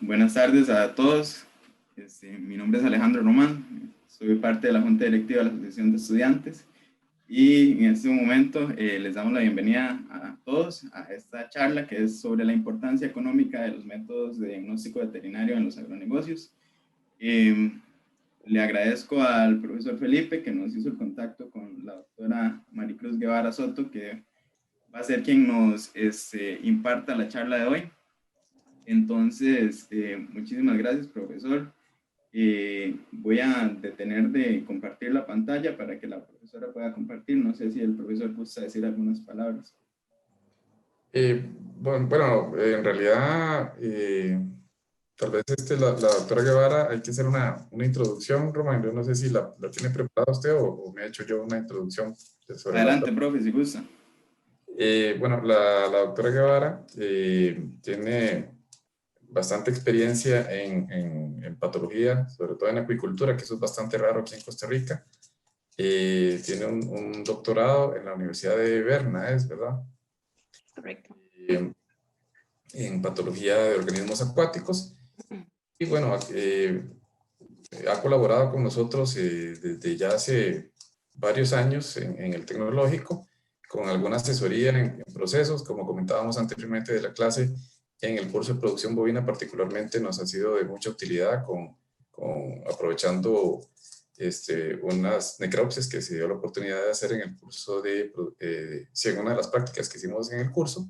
Buenas tardes a todos. Mi nombre es Alejandro Román, soy parte de la Junta Directiva de la Asociación de Estudiantes y en este momento les damos la bienvenida a todos a esta charla que es sobre la importancia económica de los métodos de diagnóstico veterinario en los agronegocios. Le agradezco al profesor Felipe que nos hizo el contacto con la doctora Maricruz Guevara Soto, que va a ser quien nos imparta la charla de hoy. Entonces, muchísimas gracias, profesor. Voy a detener de compartir la pantalla para que la profesora pueda compartir. No sé si el profesor gusta decir algunas palabras. Bueno, en realidad, tal vez la doctora Guevara, hay que hacer una introducción, Román. Yo no sé si la tiene preparada usted o me ha hecho yo una introducción sobre Adelante, profe, si gusta. Bueno, la doctora Guevara tiene bastante experiencia en patología, sobre todo en acuicultura, que eso es bastante raro aquí en Costa Rica. Tiene un doctorado en la Universidad de Berna, ¿es verdad? Correcto. En patología de organismos acuáticos. Y bueno, ha colaborado con nosotros desde ya hace varios años en el tecnológico, con alguna asesoría en procesos, como comentábamos anteriormente de la clase. En el curso de producción bovina particularmente nos ha sido de mucha utilidad aprovechando unas necropsias que se dio la oportunidad de hacer en el curso en una de las prácticas que hicimos en el curso.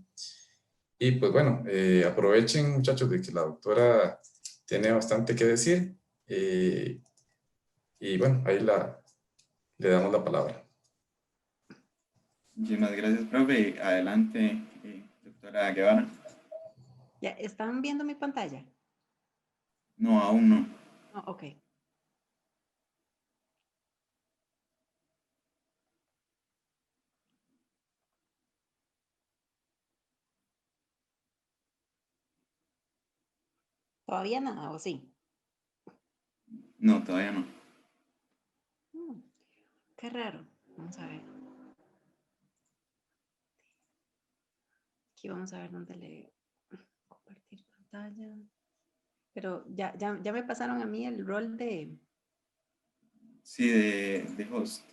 Y pues bueno, aprovechen, muchachos, de que la doctora tiene bastante que decir. Y bueno, ahí le damos la palabra. Muchísimas gracias, profe. Adelante, doctora Guevara. ¿Ya están viendo mi pantalla? No, aún no. Oh, ok. ¿Todavía nada o sí? No, todavía no. Qué raro. Vamos a ver. Aquí vamos a ver dónde le compartir pantalla. Pero ya me pasaron a mí el rol de... Sí, de host.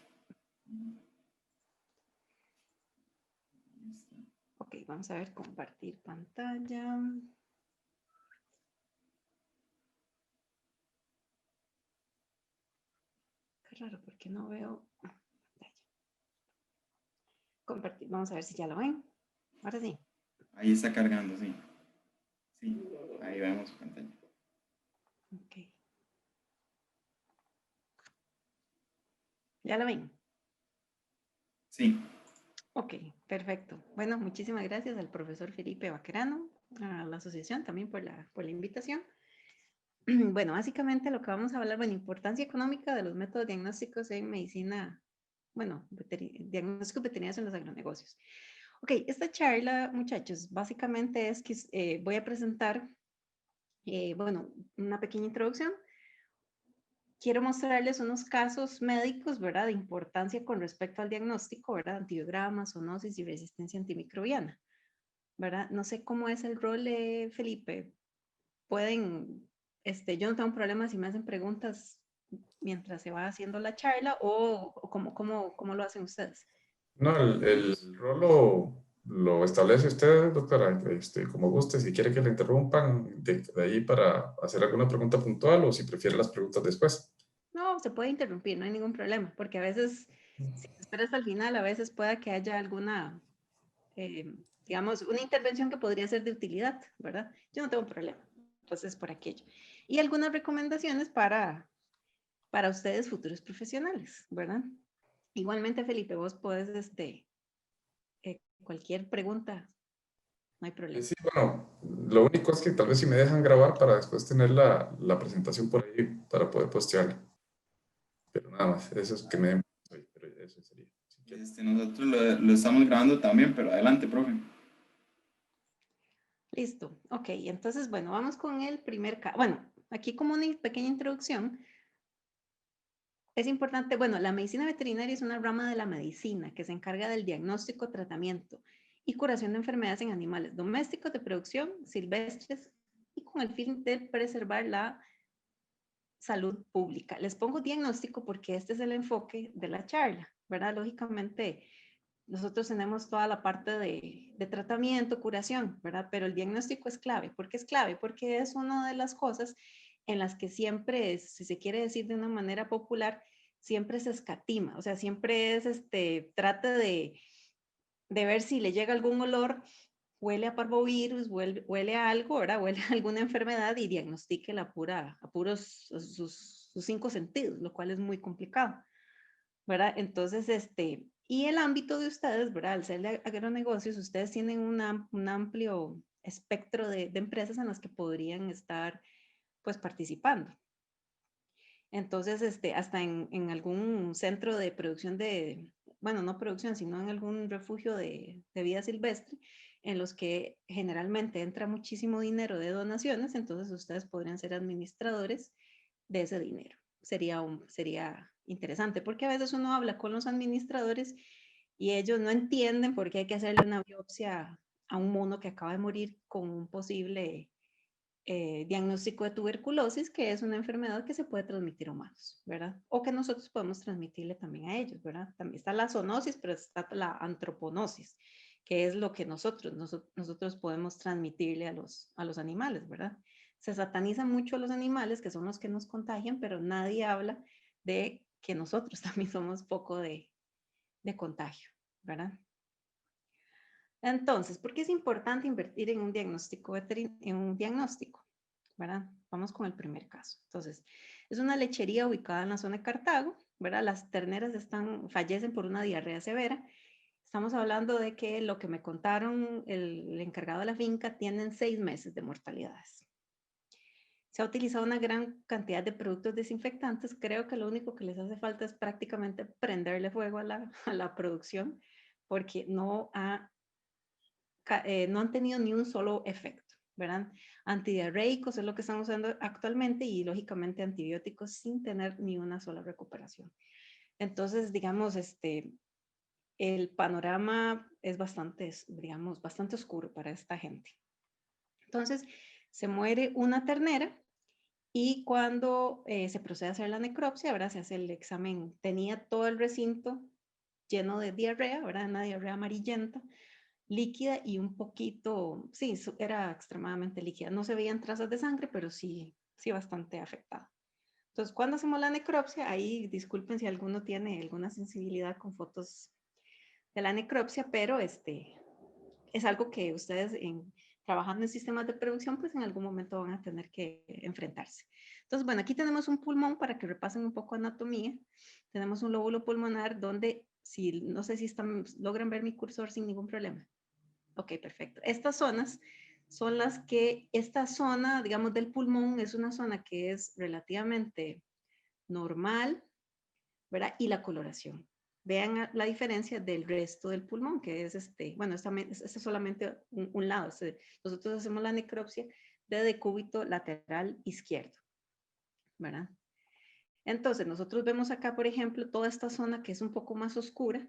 Ok, vamos a ver, compartir pantalla. Qué raro, porque no veo pantalla. Compartir, vamos a ver si ya lo ven. Ahora sí. Ahí está cargando, sí. Sí, ahí vemos pantalla. Ok. ¿Ya lo ven? Sí. Ok, perfecto. Bueno, muchísimas gracias al profesor Felipe Baquerano, a la asociación también por la invitación. Bueno, básicamente lo que vamos a hablar, bueno, importancia económica de los métodos diagnósticos en medicina, bueno, diagnósticos veterinarios en los agronegocios. Ok, esta charla, muchachos, básicamente es que voy a presentar, bueno, una pequeña introducción. Quiero mostrarles unos casos médicos, ¿verdad?, de importancia con respecto al diagnóstico, ¿verdad?, antibiogramas, zoonosis y resistencia antimicrobiana, ¿verdad? No sé cómo es el rol de Felipe. Pueden, yo no tengo problema si me hacen preguntas mientras se va haciendo la charla o cómo lo hacen ustedes. No, el rol lo establece usted, doctora, como guste, si quiere que le interrumpan de ahí para hacer alguna pregunta puntual o si prefiere las preguntas después. No, se puede interrumpir, no hay ningún problema, porque a veces, si espera hasta el final, a veces pueda que haya alguna, digamos, una intervención que podría ser de utilidad, ¿verdad? Yo no tengo problema, entonces por aquello. Y algunas recomendaciones para ustedes futuros profesionales, ¿verdad? Igualmente, Felipe, vos podés, cualquier pregunta, no hay problema. Sí, bueno, lo único es que tal vez si me dejan grabar para después tener la presentación por ahí para poder postearla. Pero nada más, eso es que me den, pero eso sería. Nosotros lo estamos grabando también, pero adelante, profe. Listo, ok, entonces, bueno, vamos con el primer caso. Bueno, aquí como una pequeña introducción, es importante, bueno, la medicina veterinaria es una rama de la medicina que se encarga del diagnóstico, tratamiento y curación de enfermedades en animales domésticos de producción, silvestres y con el fin de preservar la salud pública. Les pongo diagnóstico porque este es el enfoque de la charla, ¿verdad? Lógicamente, nosotros tenemos toda la parte de tratamiento, curación, ¿verdad? Pero el diagnóstico es clave. ¿Por qué es clave? Porque es una de las cosas en las que siempre es, si se quiere decir de una manera popular, siempre se escatima, o sea, siempre es, trata de ver si le llega algún olor, huele a parvovirus, huele a algo, ¿verdad? Huele a alguna enfermedad y diagnostique la a puros sus 5 sentidos, lo cual es muy complicado, ¿verdad? Entonces, y el ámbito de ustedes, ¿verdad? Al ser de agronegocios, ustedes tienen un amplio espectro de empresas en las que podrían estar, pues, participando. Entonces, hasta en algún centro de producción bueno, no producción, sino en algún refugio de vida silvestre, en los que generalmente entra muchísimo dinero de donaciones, entonces ustedes podrían ser administradores de ese dinero. Sería interesante, porque a veces uno habla con los administradores y ellos no entienden por qué hay que hacerle una biopsia a un mono que acaba de morir con un posible diagnóstico de tuberculosis, que es una enfermedad que se puede transmitir a humanos, ¿verdad? O que nosotros podemos transmitirle también a ellos, ¿verdad? También está la zoonosis, pero está la antroponosis, que es lo que nosotros podemos transmitirle a los animales, ¿verdad? Se satanizan mucho a los animales, que son los que nos contagian, pero nadie habla de que nosotros también somos poco de contagio, ¿verdad? Entonces, ¿por qué es importante invertir en un diagnóstico ¿verdad? Vamos con el primer caso. Entonces, es una lechería ubicada en la zona de Cartago, ¿verdad? Las terneras fallecen por una diarrea severa. Estamos hablando de que lo que me contaron el encargado de la finca tienen 6 meses de mortalidades. Se ha utilizado una gran cantidad de productos desinfectantes. Creo que lo único que les hace falta es prácticamente prenderle fuego a la producción, porque no han tenido ni un solo efecto, ¿verdad? Antidiarreicos es lo que están usando actualmente y lógicamente antibióticos sin tener ni una sola recuperación. Entonces, digamos, el panorama es bastante, digamos, bastante oscuro para esta gente. Entonces, se muere una ternera y cuando se procede a hacer la necropsia, ¿verdad? Se hace el examen, tenía todo el recinto lleno de diarrea, ¿verdad? Una diarrea amarillenta, líquida y un poquito, sí, era extremadamente líquida. No se veían trazas de sangre, pero sí bastante afectada. Entonces, cuando hacemos la necropsia, ahí disculpen si alguno tiene alguna sensibilidad con fotos de la necropsia, pero es algo que ustedes trabajando en sistemas de producción, pues en algún momento van a tener que enfrentarse. Entonces, bueno, aquí tenemos un pulmón para que repasen un poco anatomía. Tenemos un lóbulo pulmonar donde, no sé si logran ver mi cursor sin ningún problema. Ok, perfecto. Estas zonas son esta zona, digamos, del pulmón es una zona que es relativamente normal, ¿verdad? Y la coloración. Vean la diferencia del resto del pulmón, que es bueno, este es solamente un lado. Nosotros hacemos la necropsia de decúbito lateral izquierdo, ¿verdad? Entonces, nosotros vemos acá, por ejemplo, toda esta zona que es un poco más oscura.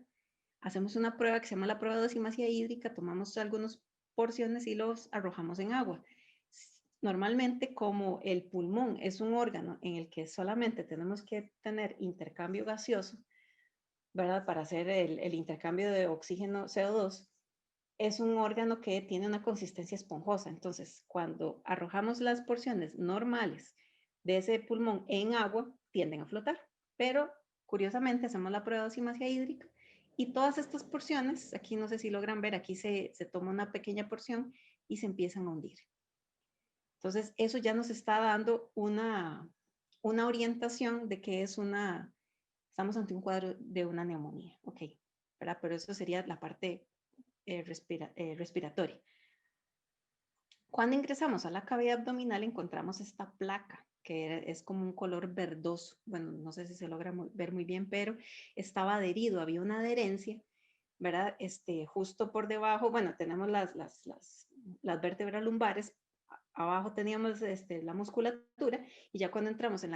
Hacemos una prueba que se llama la prueba de dosimetría hídrica, tomamos algunas porciones y los arrojamos en agua. Normalmente, como el pulmón es un órgano en el que solamente tenemos que tener intercambio gaseoso, ¿verdad? Para hacer el intercambio de oxígeno CO2, es un órgano que tiene una consistencia esponjosa. Entonces, cuando arrojamos las porciones normales de ese pulmón en agua, tienden a flotar. Pero, curiosamente, hacemos la prueba de dosimetría hídrica y todas estas porciones, aquí no sé si logran ver, aquí se toma una pequeña porción y se empiezan a hundir. Entonces, eso ya nos está dando una orientación de que estamos ante un cuadro de una neumonía, ok, ¿verdad? Pero eso sería la parte respiratoria. Cuando ingresamos a la cavidad abdominal encontramos esta placa que es como un color verdoso. Bueno, no sé si se logra ver muy bien, pero estaba adherido, había una adherencia, ¿verdad? Justo por debajo, bueno, tenemos las vértebras lumbares, abajo teníamos la musculatura y ya cuando entramos en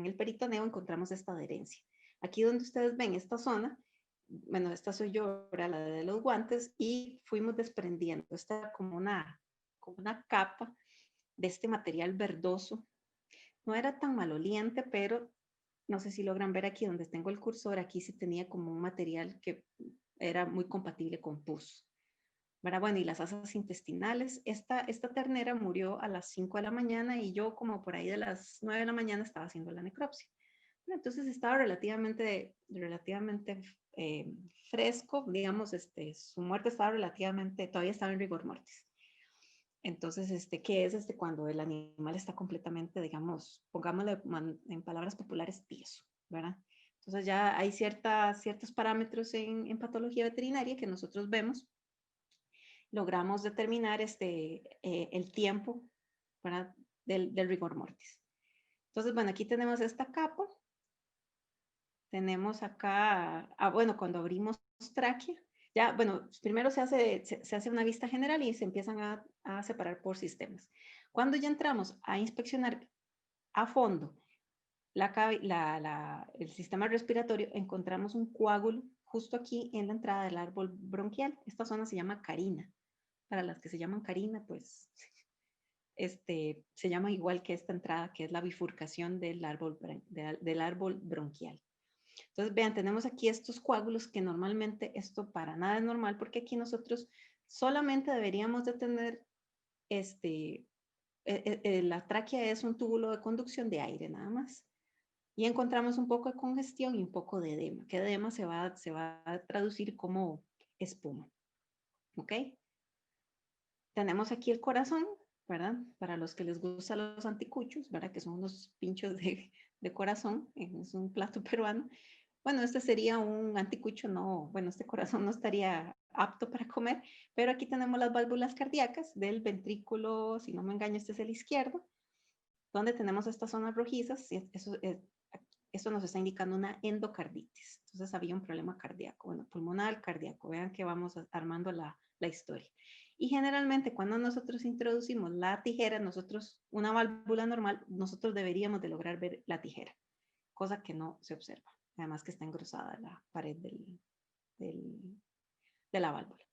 el peritoneo encontramos esta adherencia. Aquí donde ustedes ven esta zona, bueno, esta soy yo, la de los guantes, y fuimos desprendiendo. Esta como una capa de este material verdoso. No era tan maloliente, pero no sé si logran ver aquí donde tengo el cursor, aquí sí tenía como un material que era muy compatible con pus. ¿Verdad? Bueno, y las asas intestinales. Esta ternera murió a las 5 de la mañana y yo como por ahí de las 9 de la mañana estaba haciendo la necropsia. Entonces estaba relativamente fresco, digamos, su muerte estaba relativamente, todavía estaba en rigor mortis. Entonces, ¿qué es cuando el animal está completamente, digamos, pongámosle en palabras populares, tieso, ¿verdad? Entonces ya hay ciertos parámetros en patología veterinaria que nosotros vemos. Logramos determinar el tiempo, ¿verdad? del rigor mortis. Entonces, bueno, aquí tenemos esta capa. Tenemos acá, bueno, cuando abrimos tráquea, ya, bueno, primero se hace una vista general y se empiezan a separar por sistemas. Cuando ya entramos a inspeccionar a fondo el sistema respiratorio, encontramos un coágulo justo aquí en la entrada del árbol bronquial. Esta zona se llama carina. Para las que se llaman carina, pues se llama igual que esta entrada, que es la bifurcación del árbol bronquial. Entonces, vean, tenemos aquí estos coágulos que normalmente esto para nada es normal porque aquí nosotros solamente deberíamos de tener la tráquea es un túbulo de conducción de aire nada más. Y encontramos un poco de congestión y un poco de edema, que edema se va a traducir como espuma. ¿Ok? Tenemos aquí el corazón, ¿verdad? Para los que les gustan los anticuchos, ¿verdad? Que son unos pinchos de corazón, es un plato peruano. Bueno, este sería un anticucho, no, bueno, este corazón no estaría apto para comer, pero aquí tenemos las válvulas cardíacas del ventrículo, si no me engaño, este es el izquierdo, donde tenemos estas zonas rojizas, y eso nos está indicando una endocarditis. Entonces había un problema cardíaco, bueno, pulmonar, cardíaco. Vean que vamos armando la historia. Y generalmente cuando nosotros introducimos la tijera, una válvula normal, nosotros deberíamos de lograr ver la tijera, cosa que no se observa. Además que está engrosada la pared de la válvula.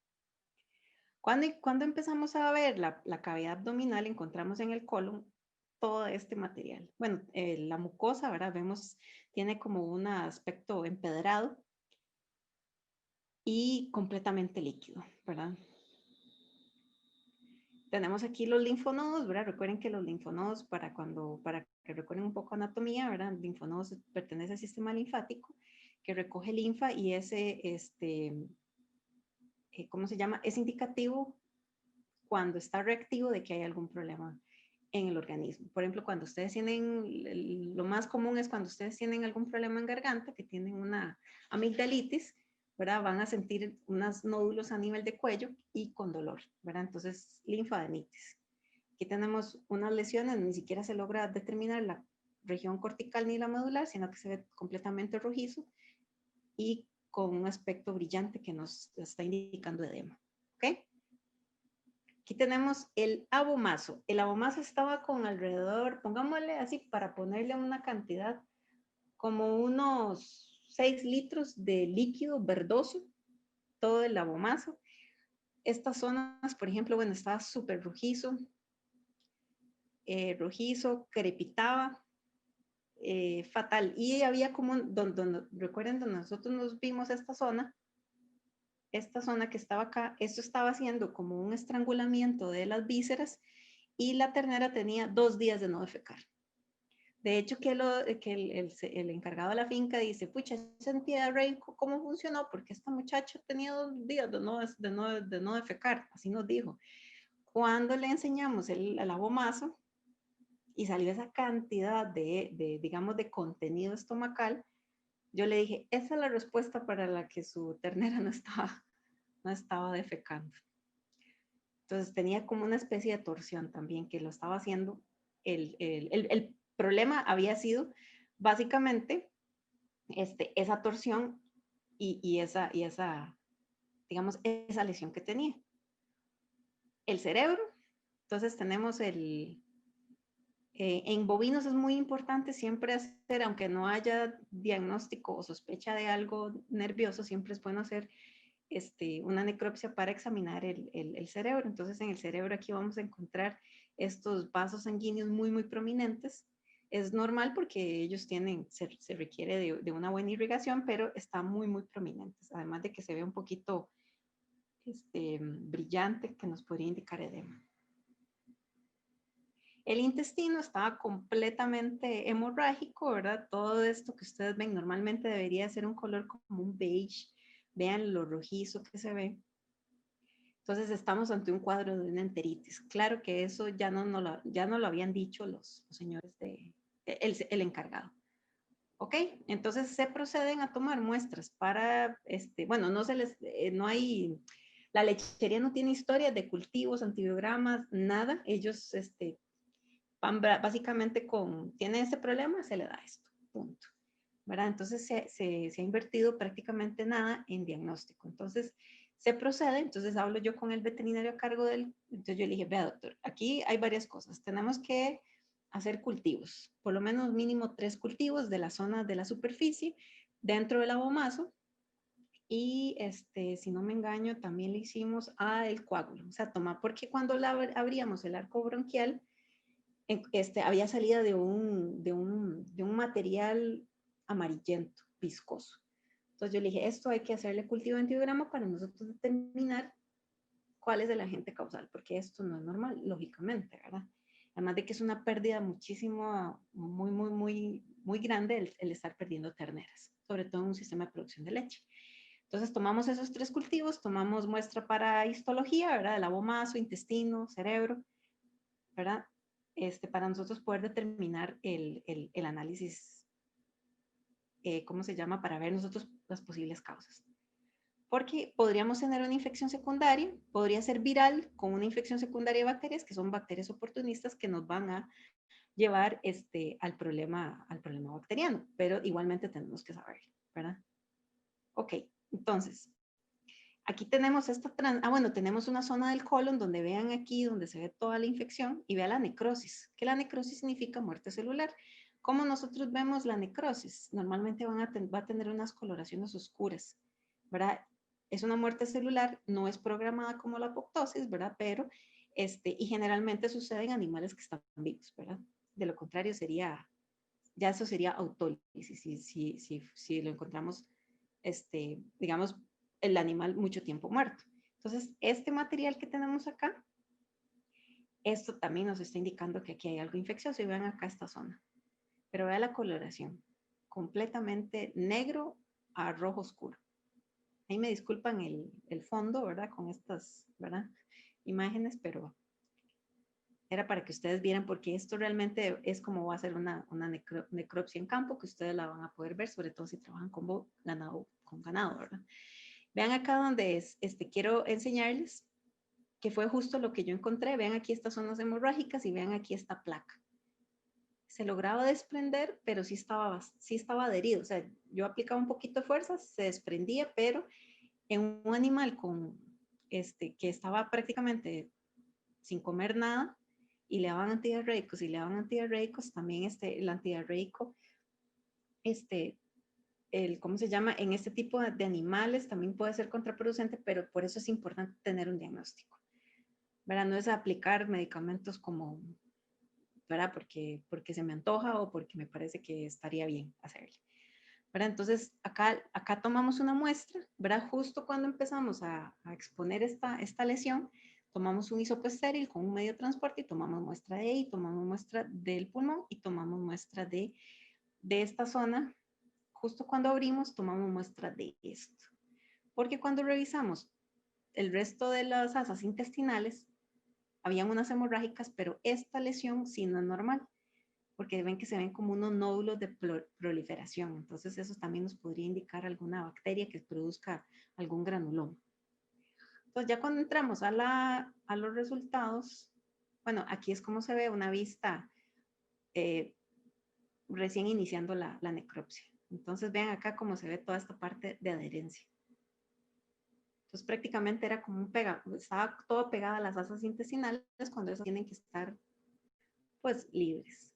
Cuando empezamos a ver la cavidad abdominal, encontramos en el colon todo este material. Bueno, la mucosa, ¿verdad? Vemos, tiene como un aspecto empedrado y completamente líquido, ¿verdad? Tenemos aquí los linfonodos, ¿verdad? Recuerden que los linfonodos, para que recuerden un poco anatomía, ¿verdad? Linfonodos pertenece al sistema linfático que recoge linfa y ¿cómo se llama? Es indicativo cuando está reactivo de que hay algún problema en el organismo. Por ejemplo, cuando ustedes tienen, lo más común es cuando ustedes tienen algún problema en garganta, que tienen una amigdalitis, ¿verdad? Van a sentir unos nódulos a nivel de cuello y con dolor, ¿verdad? Entonces, linfadenitis. Aquí tenemos unas lesiones, ni siquiera se logra determinar la región cortical ni la medular, sino que se ve completamente rojizo y con un aspecto brillante que nos está indicando edema. ¿Ok? Aquí tenemos el abomazo. El abomazo estaba con alrededor, pongámosle así para ponerle una cantidad, como unos 6 litros de líquido verdoso, todo el abomazo. Estas zonas, por ejemplo, bueno, estaba súper rojizo, crepitaba, fatal. Y había como, recuerden, donde nosotros nos vimos esta zona que estaba acá, esto estaba haciendo como un estrangulamiento de las vísceras y la ternera tenía 2 días de no defecar. De hecho, que el encargado de la finca dice, pucha, esa entidad Rey, ¿cómo funcionó? Porque esta muchacha tenía 2 días de no defecar, así nos dijo. Cuando le enseñamos el abomazo y salió esa cantidad digamos, de contenido estomacal, yo le dije, esa es la respuesta para la que su ternera no estaba defecando. Entonces tenía como una especie de torsión también que lo estaba haciendo. El problema había sido básicamente esa torsión y esa, digamos, esa lesión que tenía. El cerebro, entonces tenemos en bovinos es muy importante siempre hacer, aunque no haya diagnóstico o sospecha de algo nervioso, siempre es bueno hacer una necropsia para examinar el cerebro. Entonces, en el cerebro aquí vamos a encontrar estos vasos sanguíneos muy, muy prominentes. Es normal porque ellos tienen, se requiere de una buena irrigación, pero está muy, muy prominentes. Además de que se ve un poquito brillante, que nos podría indicar edema. El intestino estaba completamente hemorrágico, ¿verdad? Todo esto que ustedes ven normalmente debería ser un color como un beige. Vean lo rojizo que se ve. Entonces estamos ante un cuadro de una enteritis. Claro que eso ya no lo habían dicho los señores el encargado. ¿Ok? Entonces se proceden a tomar muestras para, bueno, no hay, la lechería no tiene historia de cultivos, antibiogramas, nada. Ellos, van básicamente tiene ese problema, se le da esto, punto. ¿Verdad? Entonces se ha invertido prácticamente nada en diagnóstico. Entonces se procede, entonces hablo yo con el veterinario a cargo entonces yo le dije, vea doctor, aquí hay varias cosas, tenemos que hacer cultivos, por lo menos mínimo 3 cultivos de la zona de la superficie dentro del abomazo y si no me engaño también le hicimos el coágulo, o sea, porque cuando abríamos el arco bronquial, había salida de un material amarillento, viscoso. Entonces yo le dije, esto hay que hacerle cultivo de antibiograma para nosotros determinar cuál es el agente causal, porque esto no es normal, lógicamente, ¿verdad? Además de que es una pérdida muchísimo, muy, muy, muy, muy grande el estar perdiendo terneras, sobre todo en un sistema de producción de leche. Entonces tomamos esos 3 cultivos, tomamos muestra para histología, ¿verdad? El abomazo, intestino, cerebro, ¿verdad? Para nosotros poder determinar el análisis, ¿cómo se llama? Para ver nosotros las posibles causas. Porque podríamos tener una infección secundaria, podría ser viral con una infección secundaria de bacterias, que son bacterias oportunistas que nos van a llevar al problema bacteriano, pero igualmente tenemos que saberlo, ¿verdad? Ok, entonces, aquí tenemos tenemos una zona del colon donde vean aquí, donde se ve toda la infección y vea la necrosis, que la necrosis significa muerte celular. ¿Cómo nosotros vemos la necrosis? Normalmente va a tener unas coloraciones oscuras, ¿verdad? Es una muerte celular, no es programada como la apoptosis, ¿verdad? Pero, y generalmente sucede en animales que están vivos, ¿verdad? De lo contrario ya eso sería autólisis, si lo encontramos, digamos, el animal mucho tiempo muerto. Entonces, este material que tenemos acá, esto también nos está indicando que aquí hay algo infeccioso y vean acá esta zona. Pero vean la coloración, completamente negro a rojo oscuro. Ahí me disculpan el fondo, ¿verdad? Con estas, ¿verdad? Imágenes, pero era para que ustedes vieran porque esto realmente es como va a ser una necropsia en campo que ustedes la van a poder ver, sobre todo si trabajan con ganado, ¿verdad? Vean acá donde quiero enseñarles que fue justo lo que yo encontré. Vean aquí estas zonas hemorrágicas y vean aquí esta placa. Se lograba desprender, pero sí estaba adherido. O sea, yo aplicaba un poquito de fuerza, se desprendía, pero en un animal que estaba prácticamente sin comer nada y le daban antidiarreicos, también el antidiarreico, ¿cómo se llama? En este tipo de animales también puede ser contraproducente, pero por eso es importante tener un diagnóstico, ¿verdad? No es aplicar medicamentos como, ¿verdad? Porque se me antoja o porque me parece que estaría bien hacerlo, ¿verdad? Entonces, acá tomamos una muestra, ¿verdad? Justo cuando empezamos a exponer esta lesión, tomamos un hisopo estéril con un medio de transporte y tomamos muestra de ahí, tomamos muestra del pulmón y tomamos muestra de esta zona. Justo cuando abrimos, tomamos muestra de esto. Porque cuando revisamos el resto de las asas intestinales, habían unas hemorrágicas, pero esta lesión sí no es normal, porque ven que se ven como unos nódulos de proliferación. Entonces eso también nos podría indicar alguna bacteria que produzca algún granuloma. Entonces ya cuando entramos a los resultados, bueno, aquí es como se ve una vista recién iniciando la necropsia. Entonces vean acá cómo se ve toda esta parte de adherencia. Entonces prácticamente era como estaba todo pegado a las asas intestinales cuando esas tienen que estar pues libres.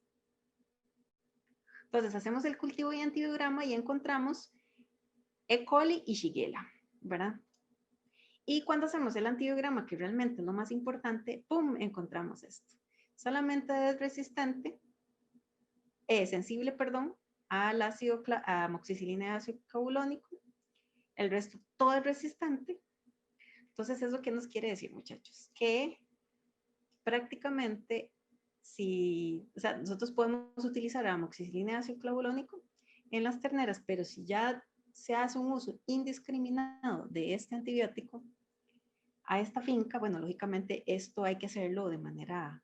Entonces hacemos el cultivo y antibiograma y encontramos E. coli y Shigella, ¿verdad? Y cuando hacemos el antibiograma, que realmente es lo más importante, ¡pum!, encontramos esto. Solamente es resistente, sensible, perdón, al ácido, a amoxicilina y ácido clavulónico. El resto todo es resistente. Entonces, ¿eso qué nos quiere decir, muchachos? Que prácticamente, o sea, nosotros podemos utilizar amoxicilina y ácido clavulónico en las terneras, pero si ya se hace un uso indiscriminado de este antibiótico a esta finca, bueno, lógicamente esto hay que hacerlo de manera,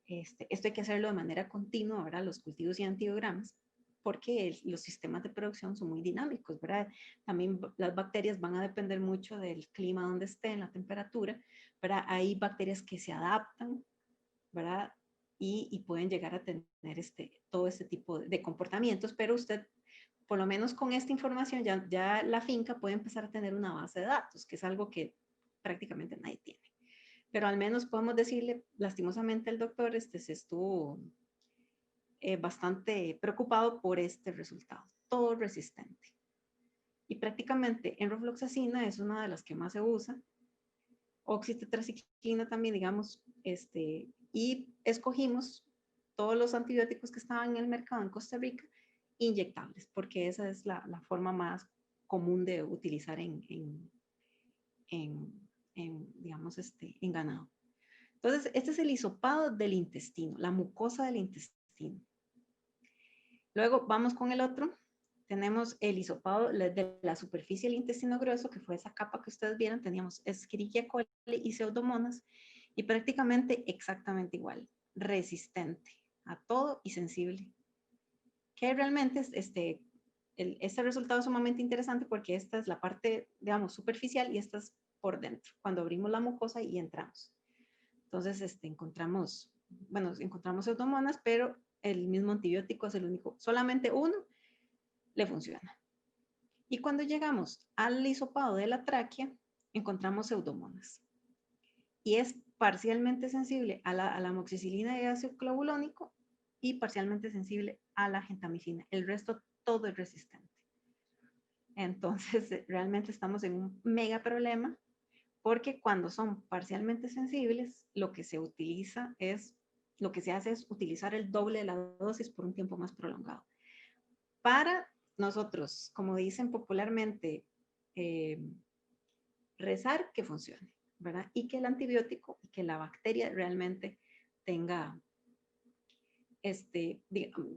esto hay que hacerlo de manera continua, ¿verdad? Los cultivos y antibiogramas, porque los sistemas de producción son muy dinámicos, ¿verdad? También las bacterias van a depender mucho del clima donde estén, la temperatura, ¿verdad? Hay bacterias que se adaptan, ¿verdad? Y pueden llegar a tener todo este tipo de comportamientos, pero usted, por lo menos con esta información, ya la finca puede empezar a tener una base de datos, que es algo que prácticamente nadie tiene. Pero al menos podemos decirle, lastimosamente el doctor se estuvo bastante preocupado por este resultado, todo resistente. Y prácticamente enrofloxacina es una de las que más se usa, oxitetracyclina también, digamos, y escogimos todos los antibióticos que estaban en el mercado en Costa Rica, inyectables, porque esa es la forma más común de utilizar digamos, en ganado. Entonces, este es el hisopado del intestino, la mucosa del intestino. Luego vamos con el otro. Tenemos el hisopado de la superficie del intestino grueso, que fue esa capa que ustedes vieron. Teníamos Escherichia coli y Pseudomonas, y prácticamente exactamente igual, resistente a todo y sensible. Que realmente este resultado es sumamente interesante porque esta es la parte, digamos, superficial y esta es por dentro, cuando abrimos la mucosa y entramos. Entonces, encontramos Pseudomonas, pero el mismo antibiótico es el único, solamente uno le funciona. Y cuando llegamos al hisopado de la tráquea, encontramos Pseudomonas. Y es parcialmente sensible a la amoxicilina y ácido clavulónico y parcialmente sensible a la gentamicina. El resto todo es resistente. Entonces, realmente estamos en un mega problema porque cuando son parcialmente sensibles, lo que se hace es utilizar el doble de la dosis por un tiempo más prolongado. Para nosotros, como dicen popularmente, rezar que funcione, ¿verdad? Y que el antibiótico y que la bacteria realmente tenga,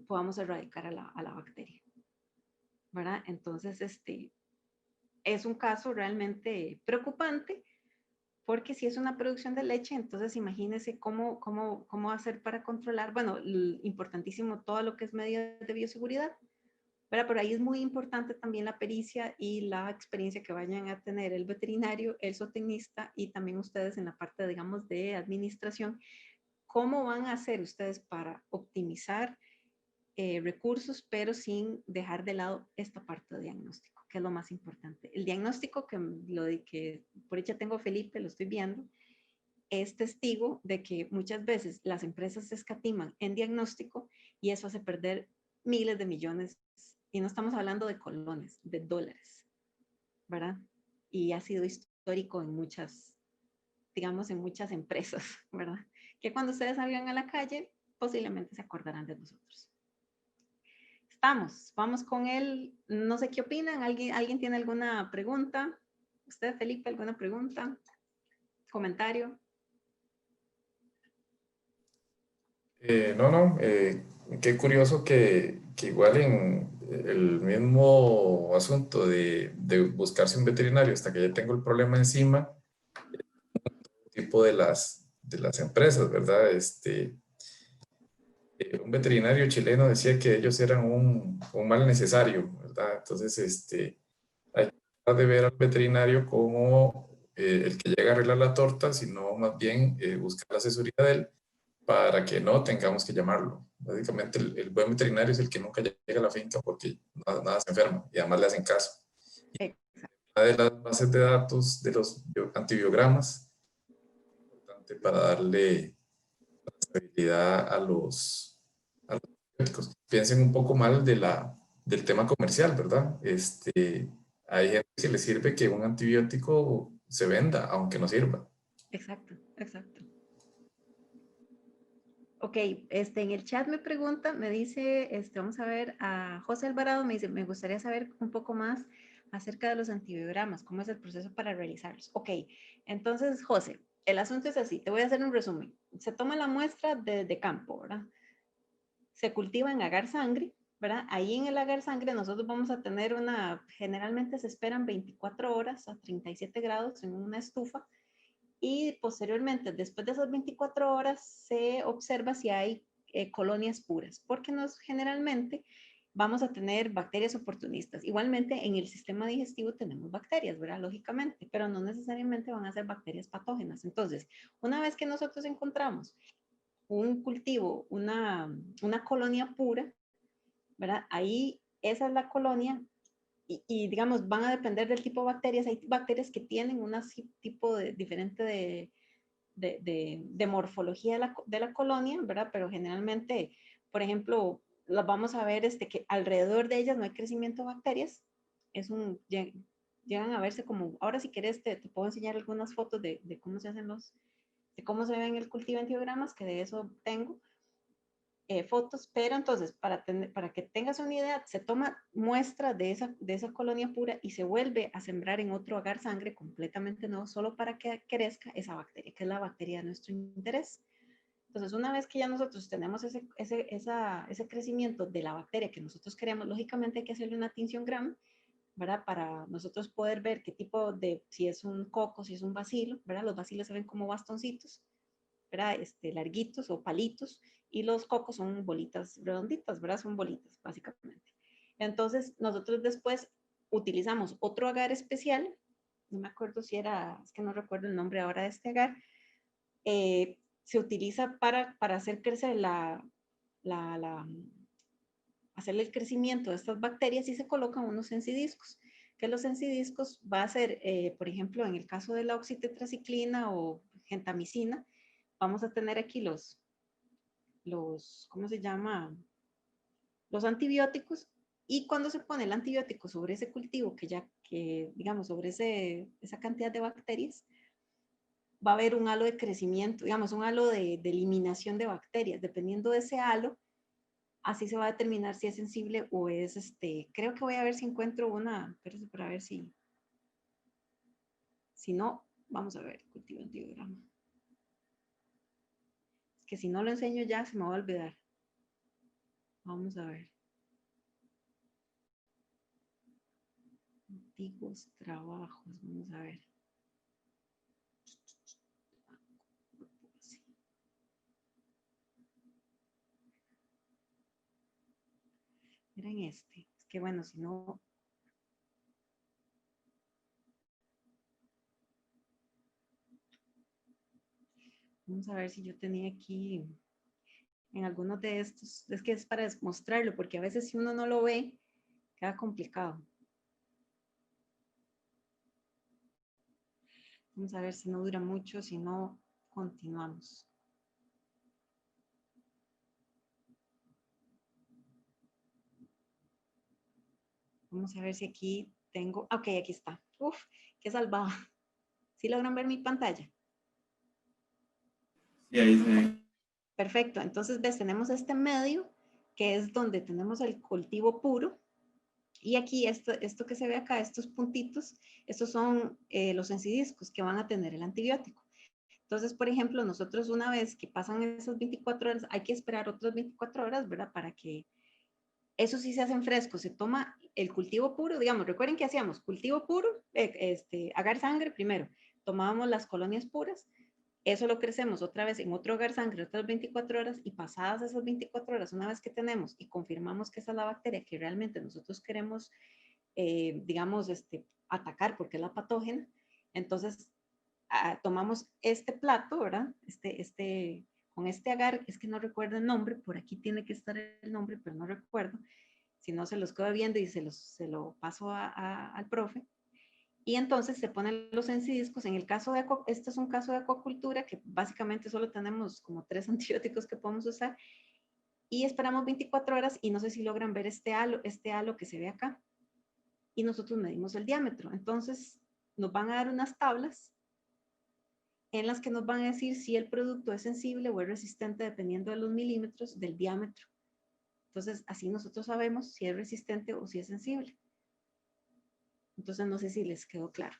podamos erradicar a la bacteria, ¿verdad? Entonces, es un caso realmente preocupante porque si es una producción de leche, entonces imagínense cómo hacer para controlar, bueno, importantísimo todo lo que es medidas de bioseguridad, pero ahí es muy importante también la pericia y la experiencia que vayan a tener el veterinario, el zootecnista y también ustedes en la parte, digamos, de administración. ¿Cómo van a hacer ustedes para optimizar recursos, pero sin dejar de lado esta parte de diagnóstico, que es lo más importante? El diagnóstico, que por hecho tengo a Felipe, lo estoy viendo, es testigo de que muchas veces las empresas se escatiman en diagnóstico y eso hace perder miles de millones, y no estamos hablando de colones, de dólares, ¿verdad? Y ha sido histórico en muchas, digamos, en muchas empresas, ¿verdad? Que cuando ustedes salgan a la calle, posiblemente se acordarán de nosotros. Vamos con él, no sé qué opinan, ¿alguien tiene alguna pregunta? ¿Usted, Felipe, alguna pregunta? ¿Comentario? No, qué curioso que igual en el mismo asunto de buscarse un veterinario hasta que ya tengo el problema encima, tipo de las empresas, ¿verdad? Un veterinario chileno decía que ellos eran un mal necesario, ¿verdad? Entonces, hay que tratar de ver al veterinario como el que llega a arreglar la torta, sino más bien buscar la asesoría de él para que no tengamos que llamarlo. Básicamente, el buen veterinario es el que nunca llega a la finca porque nada se enferma y además le hacen caso. Una de las bases de datos de los antibiogramas, importante para darle estabilidad a los antibióticos. Piensen un poco mal del tema comercial, ¿verdad? Hay gente que le sirve que un antibiótico se venda, aunque no sirva. Exacto, exacto. Ok, en el chat me pregunta, me dice, vamos a ver, a José Alvarado me dice, me gustaría saber un poco más acerca de los antibiogramas, cómo es el proceso para realizarlos. Ok, entonces, José, el asunto es así, te voy a hacer un resumen. Se toma la muestra de campo, ¿verdad? Se cultiva en agar sangre, ¿verdad? Ahí en el agar sangre nosotros vamos a tener generalmente se esperan 24 horas a 37 grados en una estufa, y posteriormente, después de esas 24 horas, se observa si hay colonias puras, porque generalmente vamos a tener bacterias oportunistas. Igualmente, en el sistema digestivo tenemos bacterias, ¿verdad? Lógicamente, pero no necesariamente van a ser bacterias patógenas. Entonces, una vez que nosotros encontramos un cultivo, una colonia pura, ¿verdad? Ahí esa es la colonia digamos, van a depender del tipo de bacterias. Hay bacterias que tienen un tipo diferente de morfología de la colonia, ¿verdad? Pero generalmente, por ejemplo, las vamos a ver que alrededor de ellas no hay crecimiento de bacterias. Llegan a verse como, ahora si quieres te puedo enseñar algunas fotos de cómo se hacen de cómo se ven el cultivo en antibiogramas, que de eso tengo. Fotos, pero entonces para que tengas una idea, se toma muestra de esa colonia pura y se vuelve a sembrar en otro agar sangre completamente nuevo, solo para que crezca esa bacteria, que es la bacteria de nuestro interés. Entonces, una vez que ya nosotros tenemos ese crecimiento de la bacteria que nosotros queremos, lógicamente hay que hacerle una tinción Gram, ¿verdad? Para nosotros poder ver qué tipo si es un coco, si es un bacilo, ¿verdad? Los bacilos se ven como bastoncitos, ¿verdad? Larguitos o palitos, y los cocos son bolitas redonditas, ¿verdad? Son bolitas, básicamente. Entonces, nosotros después utilizamos otro agar especial, no me acuerdo si era, es que no recuerdo el nombre ahora de este agar, se utiliza para hacer crecer hacerle el crecimiento de estas bacterias, y se colocan unos encidiscos, que los encidiscos va a ser, por ejemplo, en el caso de la oxitetraciclina o gentamicina, vamos a tener aquí ¿cómo se llama? Los antibióticos, y cuando se pone el antibiótico sobre ese cultivo, digamos, sobre esa cantidad de bacterias, va a haber un halo de crecimiento, digamos, un halo de eliminación de bacterias. Dependiendo de ese halo, así se va a determinar si es sensible o es, creo que voy a ver si encuentro espérate para ver si no, vamos a ver, cultivo antibiograma. Es que si no lo enseño ya se me va a olvidar. Vamos a ver. Antiguos trabajos, vamos a ver. Miren es que bueno, si no... Vamos a ver si yo tenía aquí en algunos de estos, es que es para mostrarlo, porque a veces si uno no lo ve, queda complicado. Vamos a ver si no dura mucho, si no, continuamos. Vamos a ver si aquí tengo, ok, aquí está. Uf, qué salvada. ¿Sí logran ver mi pantalla? Sí, ahí se ve. Perfecto, entonces ves, tenemos este medio, que es donde tenemos el cultivo puro, y aquí esto que se ve acá, estos puntitos, estos son los encidiscos que van a tener el antibiótico. Entonces, por ejemplo, nosotros una vez que pasan esas 24 horas, hay que esperar otras 24 horas, ¿verdad? Para que eso sí se hacen frescos. Se toma el cultivo puro, digamos, recuerden que hacíamos cultivo puro, agar sangre primero, tomábamos las colonias puras, eso lo crecemos otra vez en otro agar sangre otras 24 horas, y pasadas esas 24 horas, una vez que tenemos y confirmamos que esa es la bacteria que realmente nosotros queremos, digamos, atacar porque es la patógena, entonces tomamos este plato, ¿verdad? Con este agar, es que no recuerdo el nombre, por aquí tiene que estar el nombre, pero no recuerdo, si no se los quedo viendo y se lo paso al profe. Y entonces se ponen los encidiscos. En el caso este es un caso de acuacultura, que básicamente solo tenemos como 3 antibióticos que podemos usar, y esperamos 24 horas, y no sé si logran ver este halo que se ve acá, y nosotros medimos el diámetro. Entonces, nos van a dar unas tablas en las que nos van a decir si el producto es sensible o es resistente dependiendo de los milímetros del diámetro. Entonces, así nosotros sabemos si es resistente o si es sensible. Entonces, no sé si les quedó claro.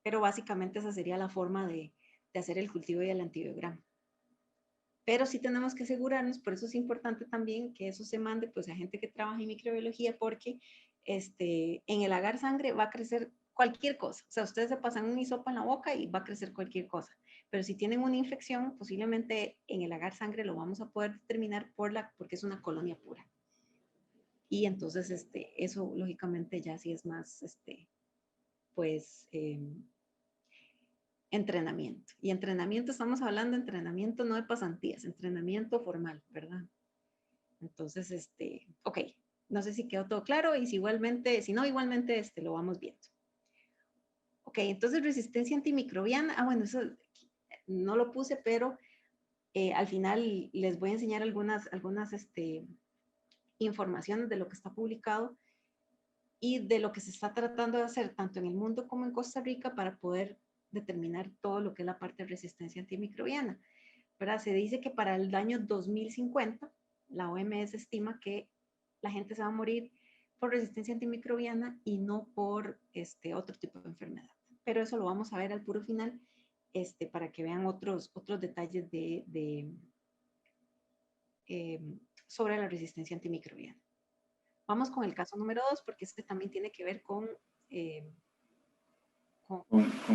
Pero básicamente esa sería la forma de hacer el cultivo y el antibiograma. Pero sí tenemos que asegurarnos, por eso es importante también que eso se mande pues a gente que trabaja en microbiología, porque en el agar sangre va a crecer cualquier cosa. O sea, ustedes se pasan un hisopo en la boca y va a crecer cualquier cosa. Pero si tienen una infección, posiblemente en el agar sangre lo vamos a poder determinar porque es una colonia pura. Y entonces eso lógicamente ya sí es más, pues, entrenamiento. Y entrenamiento, estamos hablando de entrenamiento no de pasantías, entrenamiento formal, ¿verdad? Entonces, ok, no sé si quedó todo claro y si no, igualmente lo vamos viendo. Ok, entonces resistencia antimicrobiana, bueno, eso no lo puse, pero al final les voy a enseñar algunas informaciones de lo que está publicado y de lo que se está tratando de hacer tanto en el mundo como en Costa Rica para poder determinar todo lo que es la parte de resistencia antimicrobiana. ¿Verdad? Se dice que para el año 2050, la OMS estima que la gente se va a morir por resistencia antimicrobiana y no por otro tipo de enfermedad. Pero eso lo vamos a ver al puro final para que vean otros detalles sobre la resistencia antimicrobiana. Vamos con el caso número 2, porque este también tiene que ver con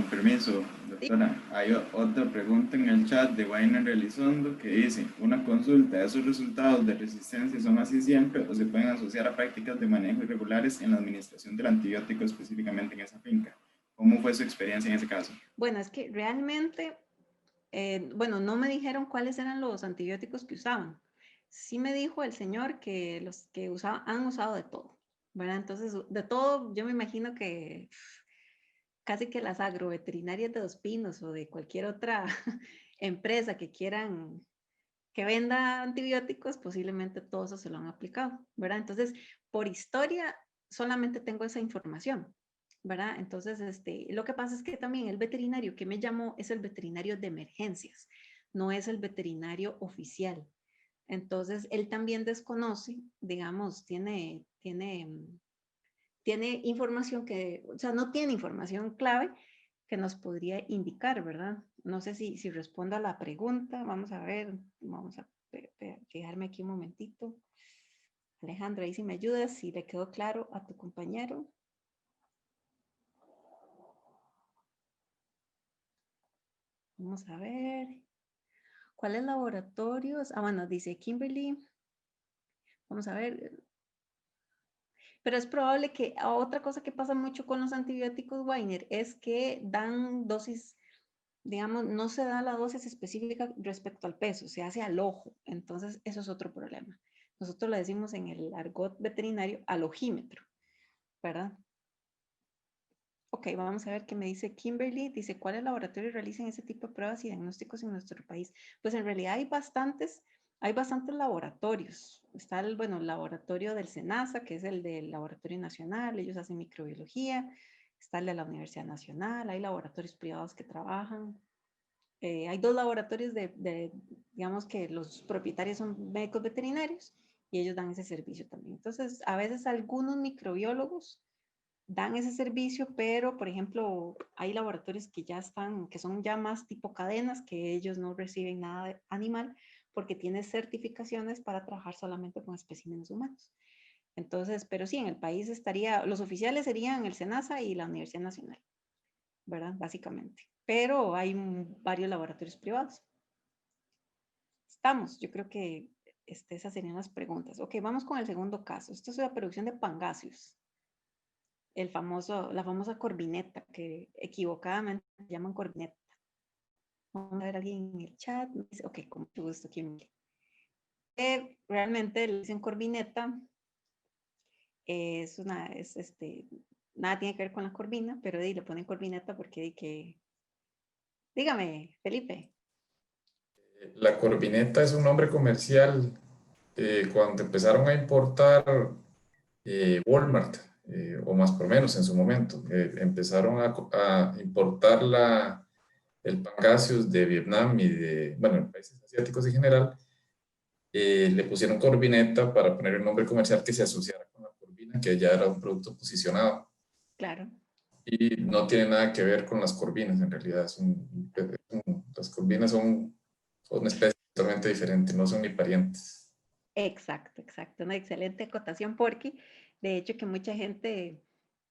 permiso, doctora. Hay otra pregunta en el chat de Wayne Elizondo que dice: una consulta, ¿esos resultados de resistencia son así siempre o se pueden asociar a prácticas de manejo irregulares en la administración del antibiótico específicamente en esa finca? ¿Cómo fue su experiencia en ese caso? Bueno, es que realmente, bueno, no me dijeron cuáles eran los antibióticos que usaban. Sí me dijo el señor que los que han usado de todo, ¿verdad? Entonces, de todo, yo me imagino que casi que las agroveterinarias de Dos Pinos o de cualquier otra empresa que venda antibióticos, posiblemente todo eso se lo han aplicado, ¿verdad? Entonces, por historia, solamente tengo esa información, ¿verdad? Entonces, lo que pasa es que también el veterinario que me llamó es el veterinario de emergencias, no es el veterinario oficial. Entonces, él también desconoce, digamos, tiene información o sea, no tiene información clave que nos podría indicar, ¿verdad? No sé si respondo a la pregunta. Vamos a ver, vamos a fijarme aquí un momentito. Alejandra, ahí si me ayudas, si le quedó claro a tu compañero. Vamos a ver. ¿Cuáles laboratorios? Ah, bueno, dice Kimberly. Vamos a ver. Pero es probable que otra cosa que pasa mucho con los antibióticos, Weiner, es que dan dosis, digamos, no se da la dosis específica respecto al peso, se hace al ojo. Entonces, eso es otro problema. Nosotros le decimos en el argot veterinario al ojímetro, ¿verdad? Ok, vamos a ver qué me dice Kimberly. Dice, ¿cuáles laboratorios realizan ese tipo de pruebas y diagnósticos en nuestro país? Pues en realidad hay bastantes laboratorios. Está el laboratorio del SENASA, que es el del Laboratorio Nacional, ellos hacen microbiología. Está el de la Universidad Nacional, hay laboratorios privados que trabajan. Hay dos laboratorios digamos que los propietarios son médicos veterinarios y ellos dan ese servicio también. Entonces, a veces algunos microbiólogos dan ese servicio, pero por ejemplo, hay laboratorios que son ya más tipo cadenas, que ellos no reciben nada de animal porque tienen certificaciones para trabajar solamente con especímenes humanos. Entonces, pero sí, en el país los oficiales serían el SENASA y la Universidad Nacional, ¿verdad? Básicamente. Pero hay varios laboratorios privados. Yo creo que esas serían las preguntas. Ok, vamos con el segundo caso. Esto es la producción de pangasius. La famosa corvineta, que equivocadamente llaman corvineta. Vamos a ver a alguien en el chat. Dice, ok, con mucho gusto, Kimberly. Realmente le dicen corvineta. Nada tiene que ver con la corvina, pero le ponen corvineta porque dígame, Felipe. La corvineta es un nombre comercial cuando empezaron a importar Walmart o más por menos en su momento. Empezaron a importar el pangasius de Vietnam y de, bueno, países asiáticos en general. Le pusieron Corvineta para poner un nombre comercial que se asociara con la corvina, que ya era un producto posicionado. Claro. Y no tiene nada que ver con las corvinas, en realidad. Las corvinas son una especie totalmente diferente, no son ni parientes. Exacto, exacto. Una excelente acotación porque de hecho que mucha gente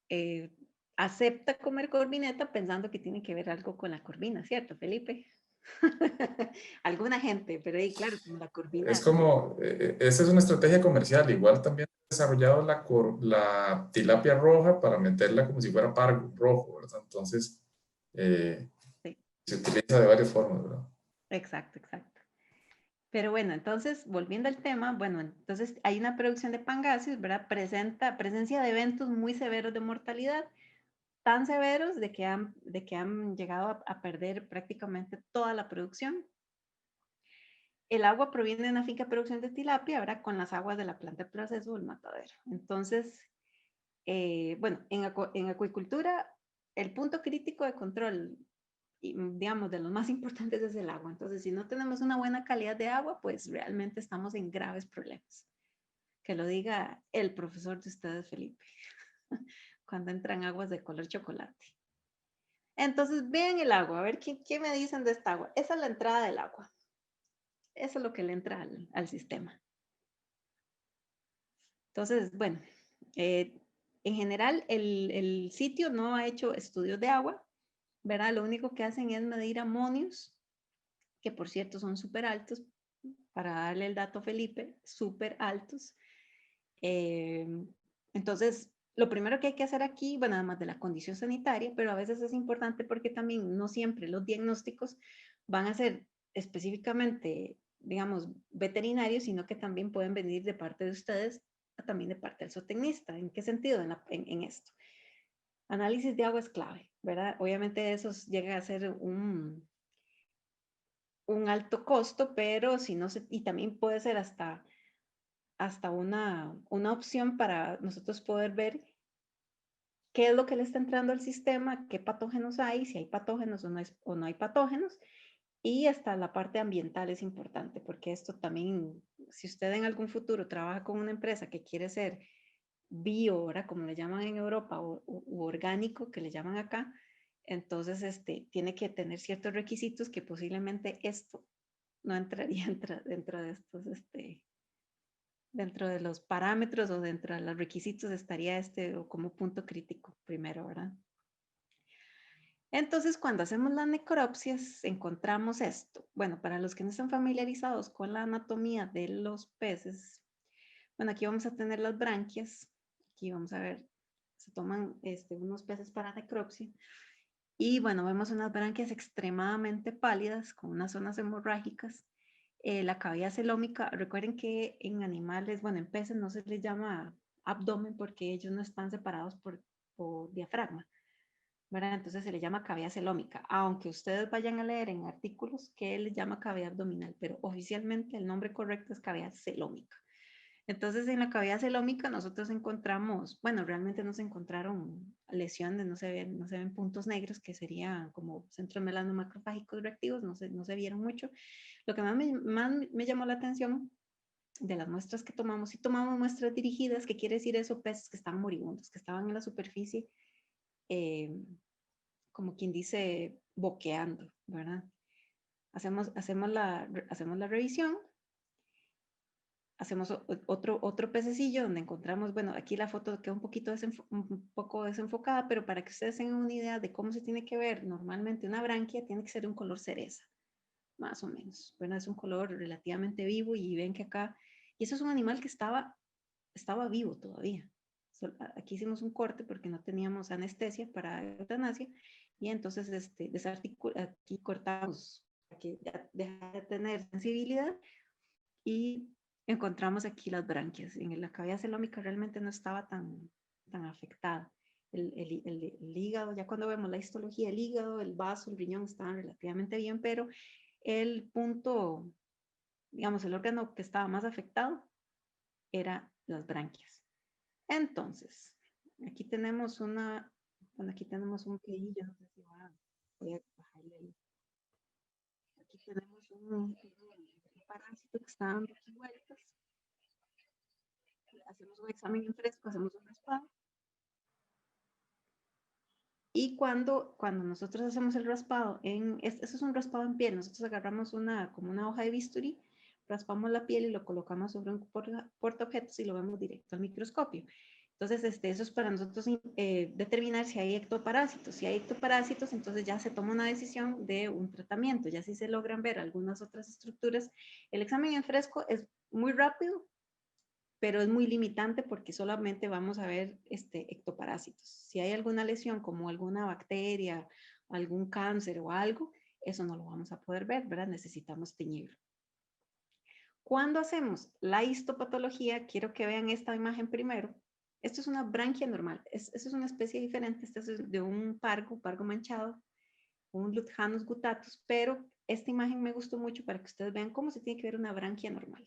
eh, acepta comer corvineta pensando que tiene que ver algo con la corvina, ¿cierto, Felipe? Alguna gente, pero ahí claro, como la Es corvina. como, esa es una estrategia comercial. Igual también han desarrollado la tilapia roja para meterla como si fuera pargo rojo, ¿verdad? Entonces, Sí, se utiliza de varias formas, ¿verdad? exacto, exacto. Pero bueno, entonces, volviendo al tema, bueno, entonces hay una producción de pangasius, ¿verdad? Presencia de eventos muy severos de mortalidad, tan severos de que han llegado a perder prácticamente toda la producción. El agua proviene de una finca de producción de tilapia, ahora con las aguas de la planta de proceso del matadero. Entonces, bueno, en acuicultura, el punto crítico de control, digamos, de los más importantes es el agua. Entonces, si no tenemos una buena calidad de agua, pues realmente estamos en graves problemas. Que lo diga el profesor de ustedes, Felipe, cuando entran aguas de color chocolate. Entonces, vean el agua, a ver qué me dicen de esta agua. Esa es la entrada del agua. Eso es lo que le entra al sistema. Entonces, bueno, en general el sitio no ha hecho estudios de agua, ¿verdad? Lo único que hacen es medir amonios, que por cierto son súper altos, para darle el dato a Felipe, súper altos. Eh, entonces, lo primero que hay que hacer aquí, bueno, además de la condición sanitaria, pero a veces es importante porque también no siempre los diagnósticos van a ser específicamente, digamos, veterinarios, sino que también pueden venir de parte de ustedes, también de parte del zootecnista. ¿En qué sentido? En esto. Análisis de agua es clave, ¿verdad? Obviamente eso llega a ser un alto costo, pero si no se, y también puede ser hasta una opción para nosotros poder ver qué es lo que le está entrando al sistema, qué patógenos hay, si hay patógenos o no hay patógenos. Y hasta la parte ambiental es importante, porque esto también, si usted en algún futuro trabaja con una empresa que quiere ser bio, ahora como le llaman en Europa, u orgánico, que le llaman acá, entonces tiene que tener ciertos requisitos que posiblemente esto no entraría dentro de estos, dentro de los parámetros o dentro de los requisitos estaría o como punto crítico primero, ¿verdad? Entonces, cuando hacemos las necropsias, encontramos esto. Bueno, para los que no están familiarizados con la anatomía de los peces, bueno, aquí vamos a tener las branquias. Aquí vamos a ver, se toman unos peces para necropsia. Y bueno, vemos unas branquias extremadamente pálidas con unas zonas hemorrágicas. La cavidad celómica, recuerden que en animales, bueno, en peces no se les llama abdomen porque ellos no están separados por diafragma, ¿verdad? Entonces se le llama cavidad celómica, aunque ustedes vayan a leer en artículos que les llama cavidad abdominal, pero oficialmente el nombre correcto es cavidad celómica. Entonces, en la cavidad celómica nosotros encontramos, bueno, realmente no se encontraron lesiones, no se ven puntos negros, que serían como centros melanomacrofágicos reactivos, no se vieron mucho. Lo que más me llamó la atención de las muestras que tomamos, si tomamos muestras dirigidas, ¿qué quiere decir eso? Peces que están moribundos, que estaban en la superficie, como quien dice, boqueando, ¿verdad? Hacemos la revisión, hacemos otro pececillo donde encontramos, bueno, aquí la foto queda un poco desenfocada, pero para que ustedes tengan una idea de cómo se tiene que ver, normalmente una branquia tiene que ser un color cereza, más o menos. Bueno, es un color relativamente vivo y ven que acá, y eso es un animal que estaba vivo todavía. Aquí hicimos un corte porque no teníamos anestesia para eutanasia y entonces aquí cortamos para que ya deja de tener sensibilidad y encontramos aquí las branquias. En la cavidad celómica realmente no estaba tan afectada. El hígado, ya cuando vemos la histología, el hígado, el vaso, el riñón estaban relativamente bien, pero el punto, digamos, el órgano que estaba más afectado era las branquias. Entonces, aquí tenemos una, bueno, aquí tenemos un PI, yo no sé si voy a bajarle ahí. Aquí tenemos un parásito que está dando aquí vueltas. Hacemos un examen en fresco, hacemos un raspado. Y cuando nosotros hacemos el raspado, eso es un raspado en piel, nosotros agarramos como una hoja de bisturí, raspamos la piel y lo colocamos sobre un portaobjetos y lo vemos directo al microscopio. Entonces, eso es para nosotros determinar si hay ectoparásitos. Si hay ectoparásitos, entonces ya se toma una decisión de un tratamiento. Ya si se logran ver algunas otras estructuras, el examen en fresco es muy rápido, pero es muy limitante porque solamente vamos a ver ectoparásitos. Si hay alguna lesión como alguna bacteria, algún cáncer o algo, eso no lo vamos a poder ver, ¿verdad? Necesitamos teñirlo. Cuando hacemos la histopatología, quiero que vean esta imagen primero. Esto es una branquia normal. Esto es una especie diferente. Este es de un pargo manchado, un Lutjanus guttatus, pero esta imagen me gustó mucho para que ustedes vean cómo se tiene que ver una branquia normal.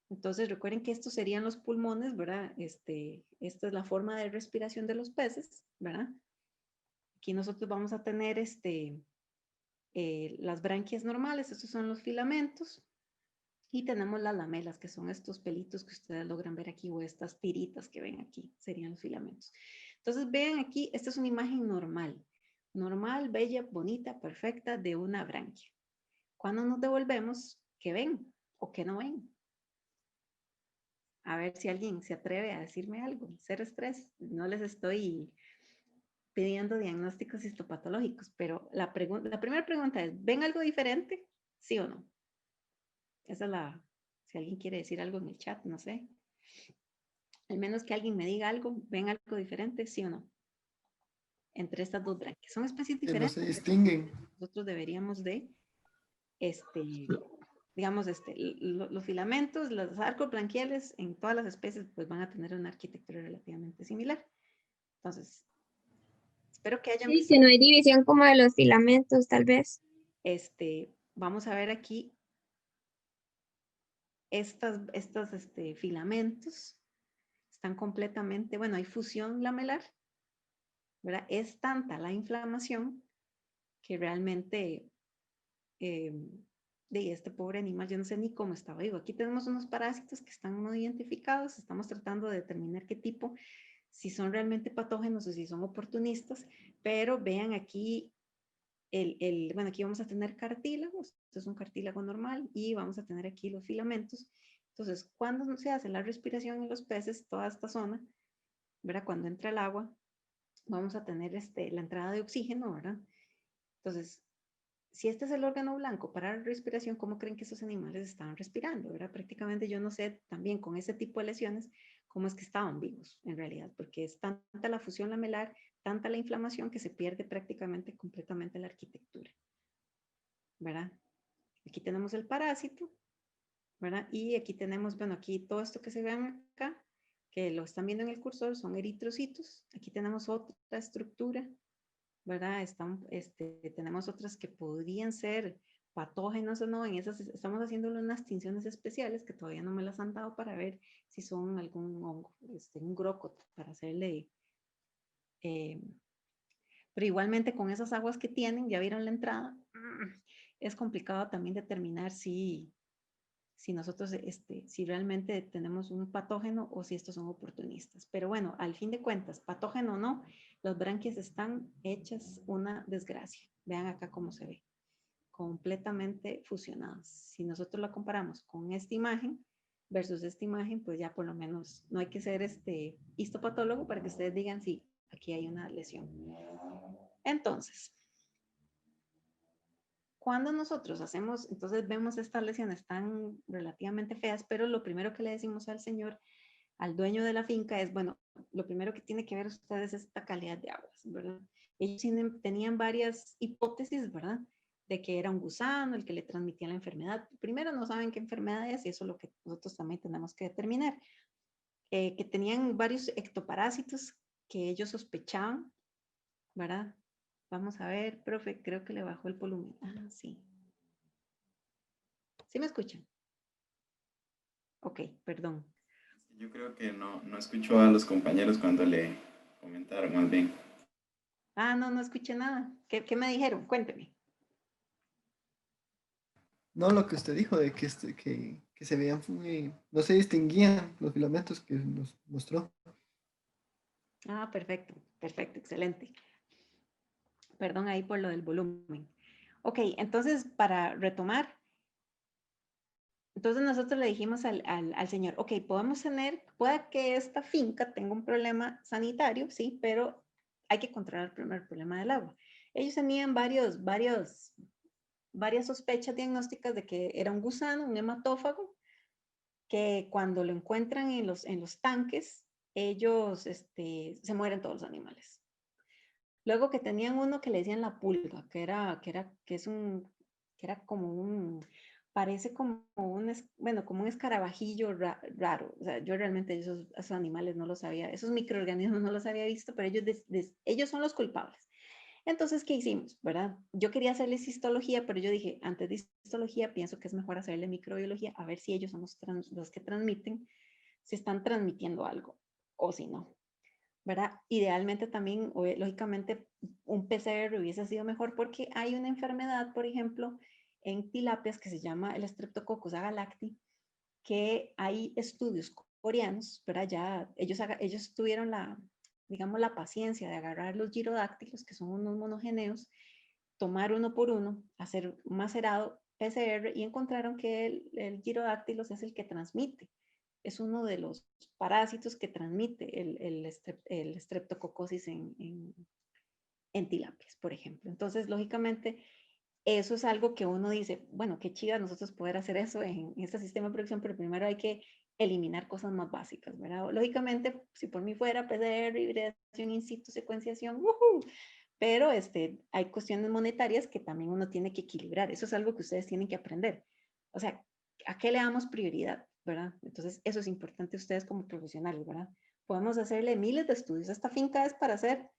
Entonces recuerden que estos serían los pulmones, ¿verdad? Esta es la forma de respiración de los peces, ¿verdad? Aquí nosotros vamos a tener las branquias normales, estos son los filamentos, y tenemos las lamelas, que son estos pelitos que ustedes logran ver aquí, o estas tiritas que ven aquí, serían los filamentos. Entonces vean aquí, esta es una imagen normal, bella, bonita, perfecta de una branquia. Cuando nos devolvemos, ¿qué ven o qué no ven? A ver si alguien se atreve a decirme algo. Cero estrés. No les estoy pidiendo diagnósticos histopatológicos, pero la primera pregunta es, ¿ven algo diferente? ¿Sí o no? Esa es si alguien quiere decir algo en el chat, no sé. Al menos que alguien me diga algo, ¿ven algo diferente? ¿Sí o no? Entre estas dos branquias. Son especies No diferentes. se distinguen. Nosotros deberíamos de, digamos, los filamentos, los arcos branquiales en todas las especies pues van a tener una arquitectura relativamente similar. Entonces, espero que hayan Sí, visto. que no hay división como de los filamentos, tal vez. Vamos a ver aquí estos filamentos. Están completamente, bueno, hay fusión lamelar, ¿verdad? Es tanta la inflamación que realmente de este pobre animal, yo no sé ni cómo estaba vivo. Aquí tenemos unos parásitos que están no identificados, estamos tratando de determinar qué tipo, si son realmente patógenos o si son oportunistas, pero vean aquí, bueno, aquí vamos a tener cartílagos, esto es un cartílago normal, y vamos a tener aquí los filamentos. Entonces, cuando se hace la respiración en los peces, toda esta zona, ¿verdad? Cuando entra el agua, vamos a tener la entrada de oxígeno, ¿verdad? Entonces, si este es el órgano blanco para la respiración, ¿cómo creen que esos animales estaban respirando? ¿Verdad? Prácticamente yo no sé también con ese tipo de lesiones cómo es que estaban vivos en realidad, porque es tanta la fusión lamelar, tanta la inflamación que se pierde prácticamente completamente la arquitectura. ¿Verdad? Aquí tenemos el parásito, ¿verdad? Y aquí tenemos, bueno, aquí todo esto que se ve acá, que lo están viendo en el cursor, son eritrocitos. Aquí tenemos otra estructura, ¿verdad? Tenemos otras que podrían ser patógenas o no. En esas estamos haciendo unas tinciones especiales que todavía no me las han dado para ver si son algún hongo, un grócot, para hacerle... pero igualmente con esas aguas que tienen, ya vieron la entrada, es complicado también determinar si nosotros, si realmente tenemos un patógeno o si estos son oportunistas. Pero bueno, al fin de cuentas, patógeno o no, las branquias están hechas una desgracia. Vean acá cómo se ve, completamente fusionadas. Si nosotros la comparamos con esta imagen versus esta imagen, pues ya por lo menos no hay que ser histopatólogo para que ustedes digan, sí, aquí hay una lesión. Entonces, cuando nosotros hacemos, entonces vemos estas lesiones tan relativamente feas, pero lo primero que le decimos al señor, al dueño de la finca es, bueno, lo primero que tiene que ver ustedes es esta calidad de aguas, ¿verdad? Ellos tenían varias hipótesis, ¿verdad? De que era un gusano el que le transmitía la enfermedad. Primero no saben qué enfermedad es y eso es lo que nosotros también tenemos que determinar. Que tenían varios ectoparásitos que ellos sospechaban, ¿verdad? Vamos a ver, profe, creo que le bajó el volumen. Ah, sí. ¿Sí me escuchan? Ok, perdón. Yo creo que no escucho a los compañeros cuando le comentaron más bien. Ah, no, no escuché nada. ¿Qué me dijeron? Cuénteme. No, lo que usted dijo de que, que se veían, no se distinguían los filamentos que nos mostró. Ah, perfecto, perfecto, excelente. Perdón ahí por lo del volumen. Ok, entonces para retomar, entonces nosotros le dijimos al señor, ok, podemos tener, puede que esta finca tenga un problema sanitario, sí, pero hay que controlar primero el problema del agua. Ellos tenían varias sospechas diagnósticas de que era un gusano, un hematófago, que cuando lo encuentran en los tanques, ellos se mueren todos los animales. Luego que tenían uno que le decían la pulga, que era como parece como bueno, como un escarabajillo raro. O sea, yo realmente esos animales no los había, esos microorganismos no los había visto, pero ellos son los culpables. Entonces, ¿qué hicimos? ¿Verdad? Yo quería hacerles histología, pero yo dije, antes de histología, pienso que es mejor hacerle microbiología, a ver si ellos son los que transmiten, si están transmitiendo algo o si no. ¿Verdad? Idealmente también, lógicamente, un PCR hubiese sido mejor porque hay una enfermedad, por ejemplo, en tilapias que se llama el Streptococcus agalacti, que hay estudios coreanos, ¿verdad? Ya ellos tuvieron digamos, la paciencia de agarrar los girodáctilos, que son unos monogeneos, tomar uno por uno, hacer un macerado PCR y encontraron que el girodáctilos es el que transmite. Es uno de los parásitos que transmite el streptococosis en tilapias, por ejemplo. Entonces, lógicamente, eso es algo que uno dice, bueno, qué chido nosotros poder hacer eso en este sistema de producción, pero primero hay que eliminar cosas más básicas, ¿verdad? Lógicamente, si por mí fuera PCR, hibridación in situ, secuenciación, pero hay cuestiones monetarias que también uno tiene que equilibrar. Eso es algo que ustedes tienen que aprender. O sea, ¿a qué le damos prioridad, verdad? Entonces, eso es importante ustedes como profesionales, ¿verdad? Podemos hacerle miles de estudios. Esta finca es para hacer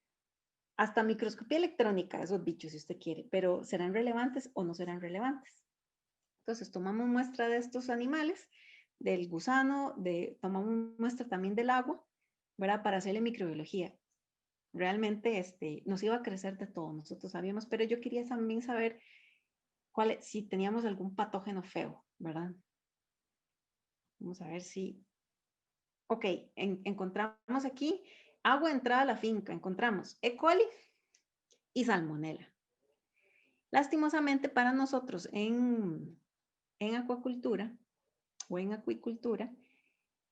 hasta microscopía electrónica, esos bichos, si usted quiere, pero ¿serán relevantes o no serán relevantes? Entonces, tomamos muestra de estos animales, del gusano, tomamos muestra también del agua, ¿verdad? Para hacerle microbiología. Realmente nos iba a crecer de todo, nosotros sabíamos, pero yo quería también saber si teníamos algún patógeno feo, ¿verdad? Vamos a ver si... Ok, encontramos aquí agua entrada a la finca, encontramos E. coli y salmonella. Lastimosamente para nosotros en acuacultura o en acuicultura,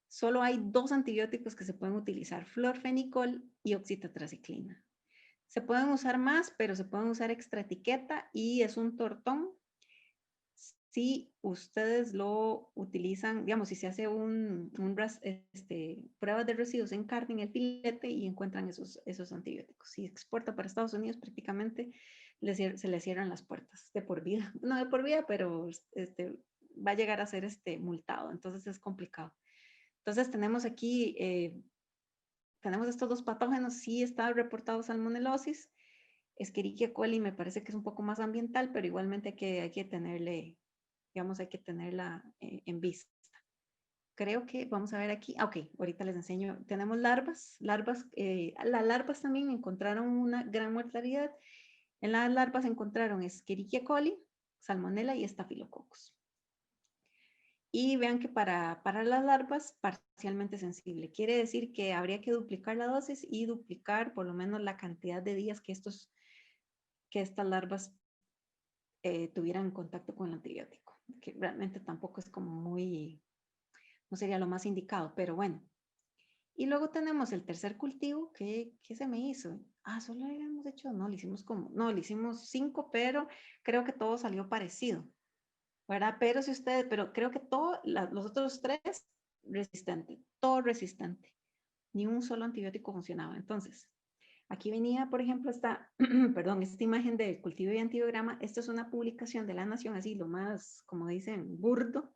solo hay 2 antibióticos que se pueden utilizar, florfenicol y oxitetraciclina. Se pueden usar más, pero se pueden usar extra etiqueta y es un tortón si ustedes lo utilizan, digamos, si se hace pruebas de residuos en carne, en el filete y encuentran esos antibióticos. Si exporta para Estados Unidos, prácticamente se le cierran las puertas de por vida. No de por vida, pero va a llegar a ser multado. Entonces es complicado. Entonces tenemos aquí, tenemos estos 2 patógenos. Sí está reportado salmonelosis. Escherichia coli me parece que es un poco más ambiental, pero igualmente hay que tenerle, digamos, hay que tenerla en vista. Creo que vamos a ver aquí. Ok, ahorita les enseño. Tenemos larvas. Las larvas también encontraron una gran mortalidad. En las larvas encontraron Escherichia coli, Salmonella y Staphylococcus. Y vean que para las larvas, parcialmente sensible. Quiere decir que habría que duplicar la dosis y duplicar por lo menos la cantidad de días que estas larvas tuvieran contacto con el antibiótico, que realmente tampoco es como no sería lo más indicado, pero bueno. Y luego tenemos el tercer cultivo, ¿qué se me hizo? Solo le hemos hecho, no, le hicimos 5, pero creo que todo salió parecido, ¿verdad? Pero creo que los otros 3, todo resistente, ni un solo antibiótico funcionaba. Entonces, aquí venía, por ejemplo, esta imagen del cultivo y antibiograma. Esto es una publicación de La Nación, así lo más, como dicen, burdo,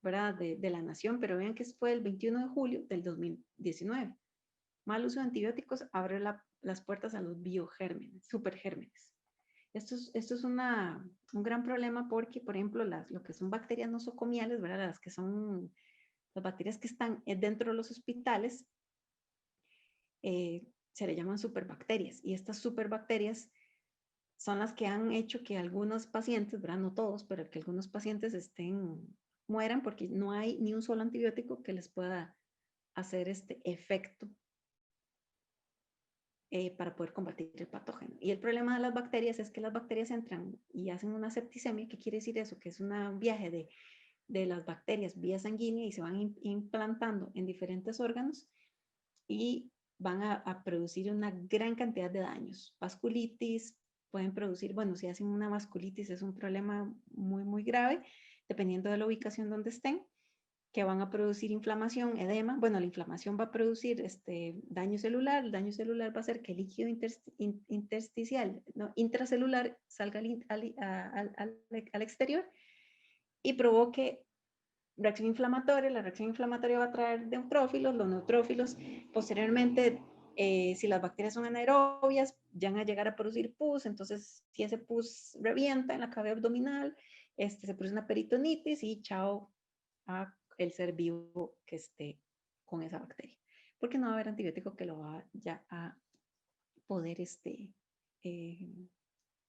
¿verdad? De La Nación, pero vean que fue el 21 de julio del 2019. Mal uso de antibióticos abre las puertas a los biogérmenes, supergérmenes. Esto es un gran problema porque, por ejemplo, lo que son bacterias nosocomiales, ¿verdad? Las que son las bacterias que están dentro de los hospitales, se le llaman superbacterias, y estas superbacterias son las que han hecho que algunos pacientes, ¿verdad? No todos, pero que algunos pacientes mueran porque no hay ni un solo antibiótico que les pueda hacer este efecto para poder combatir el patógeno. Y el problema de las bacterias es que las bacterias entran y hacen una septicemia. ¿Qué quiere decir eso? Que es un viaje de las bacterias vía sanguínea y se van implantando en diferentes órganos y van a producir una gran cantidad de daños. Vasculitis, pueden producir, bueno, si hacen una vasculitis es un problema muy, muy grave, dependiendo de la ubicación donde estén, que van a producir inflamación, edema. Bueno, la inflamación va a producir daño celular. El daño celular va a hacer que el líquido intersticial, no, intracelular salga al exterior y provoque reacción inflamatoria. La reacción inflamatoria va a traer neutrófilos. Los neutrófilos, posteriormente, si las bacterias son anaerobias, van a llegar a producir pus. Entonces, si ese pus revienta en la cavidad abdominal, se produce una peritonitis y chao a el ser vivo que esté con esa bacteria. Porque no va a haber antibiótico que lo va ya a poder,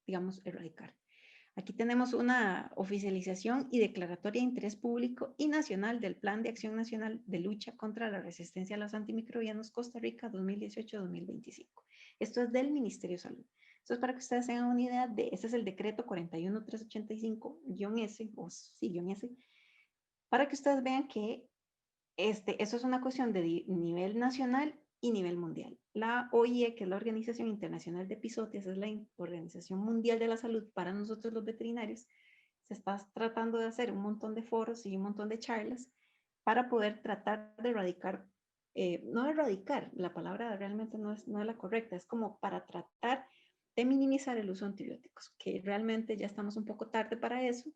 digamos, erradicar. Aquí tenemos una oficialización y declaratoria de interés público y nacional del Plan de Acción Nacional de Lucha contra la Resistencia a los Antimicrobianos Costa Rica 2018-2025. Esto es del Ministerio de Salud. Esto es para que ustedes tengan una idea de, este es el decreto 41385-S, o sí, -S, para que ustedes vean que eso es una cuestión de nivel nacional y nivel mundial. La OIE, que es la Organización Internacional de Epizootias, es la Organización Mundial de la Salud para nosotros los veterinarios. Se está tratando de hacer un montón de foros y un montón de charlas para poder tratar de erradicar, no erradicar, la palabra realmente no es la correcta, es como para tratar de minimizar el uso de antibióticos, que realmente ya estamos un poco tarde para eso,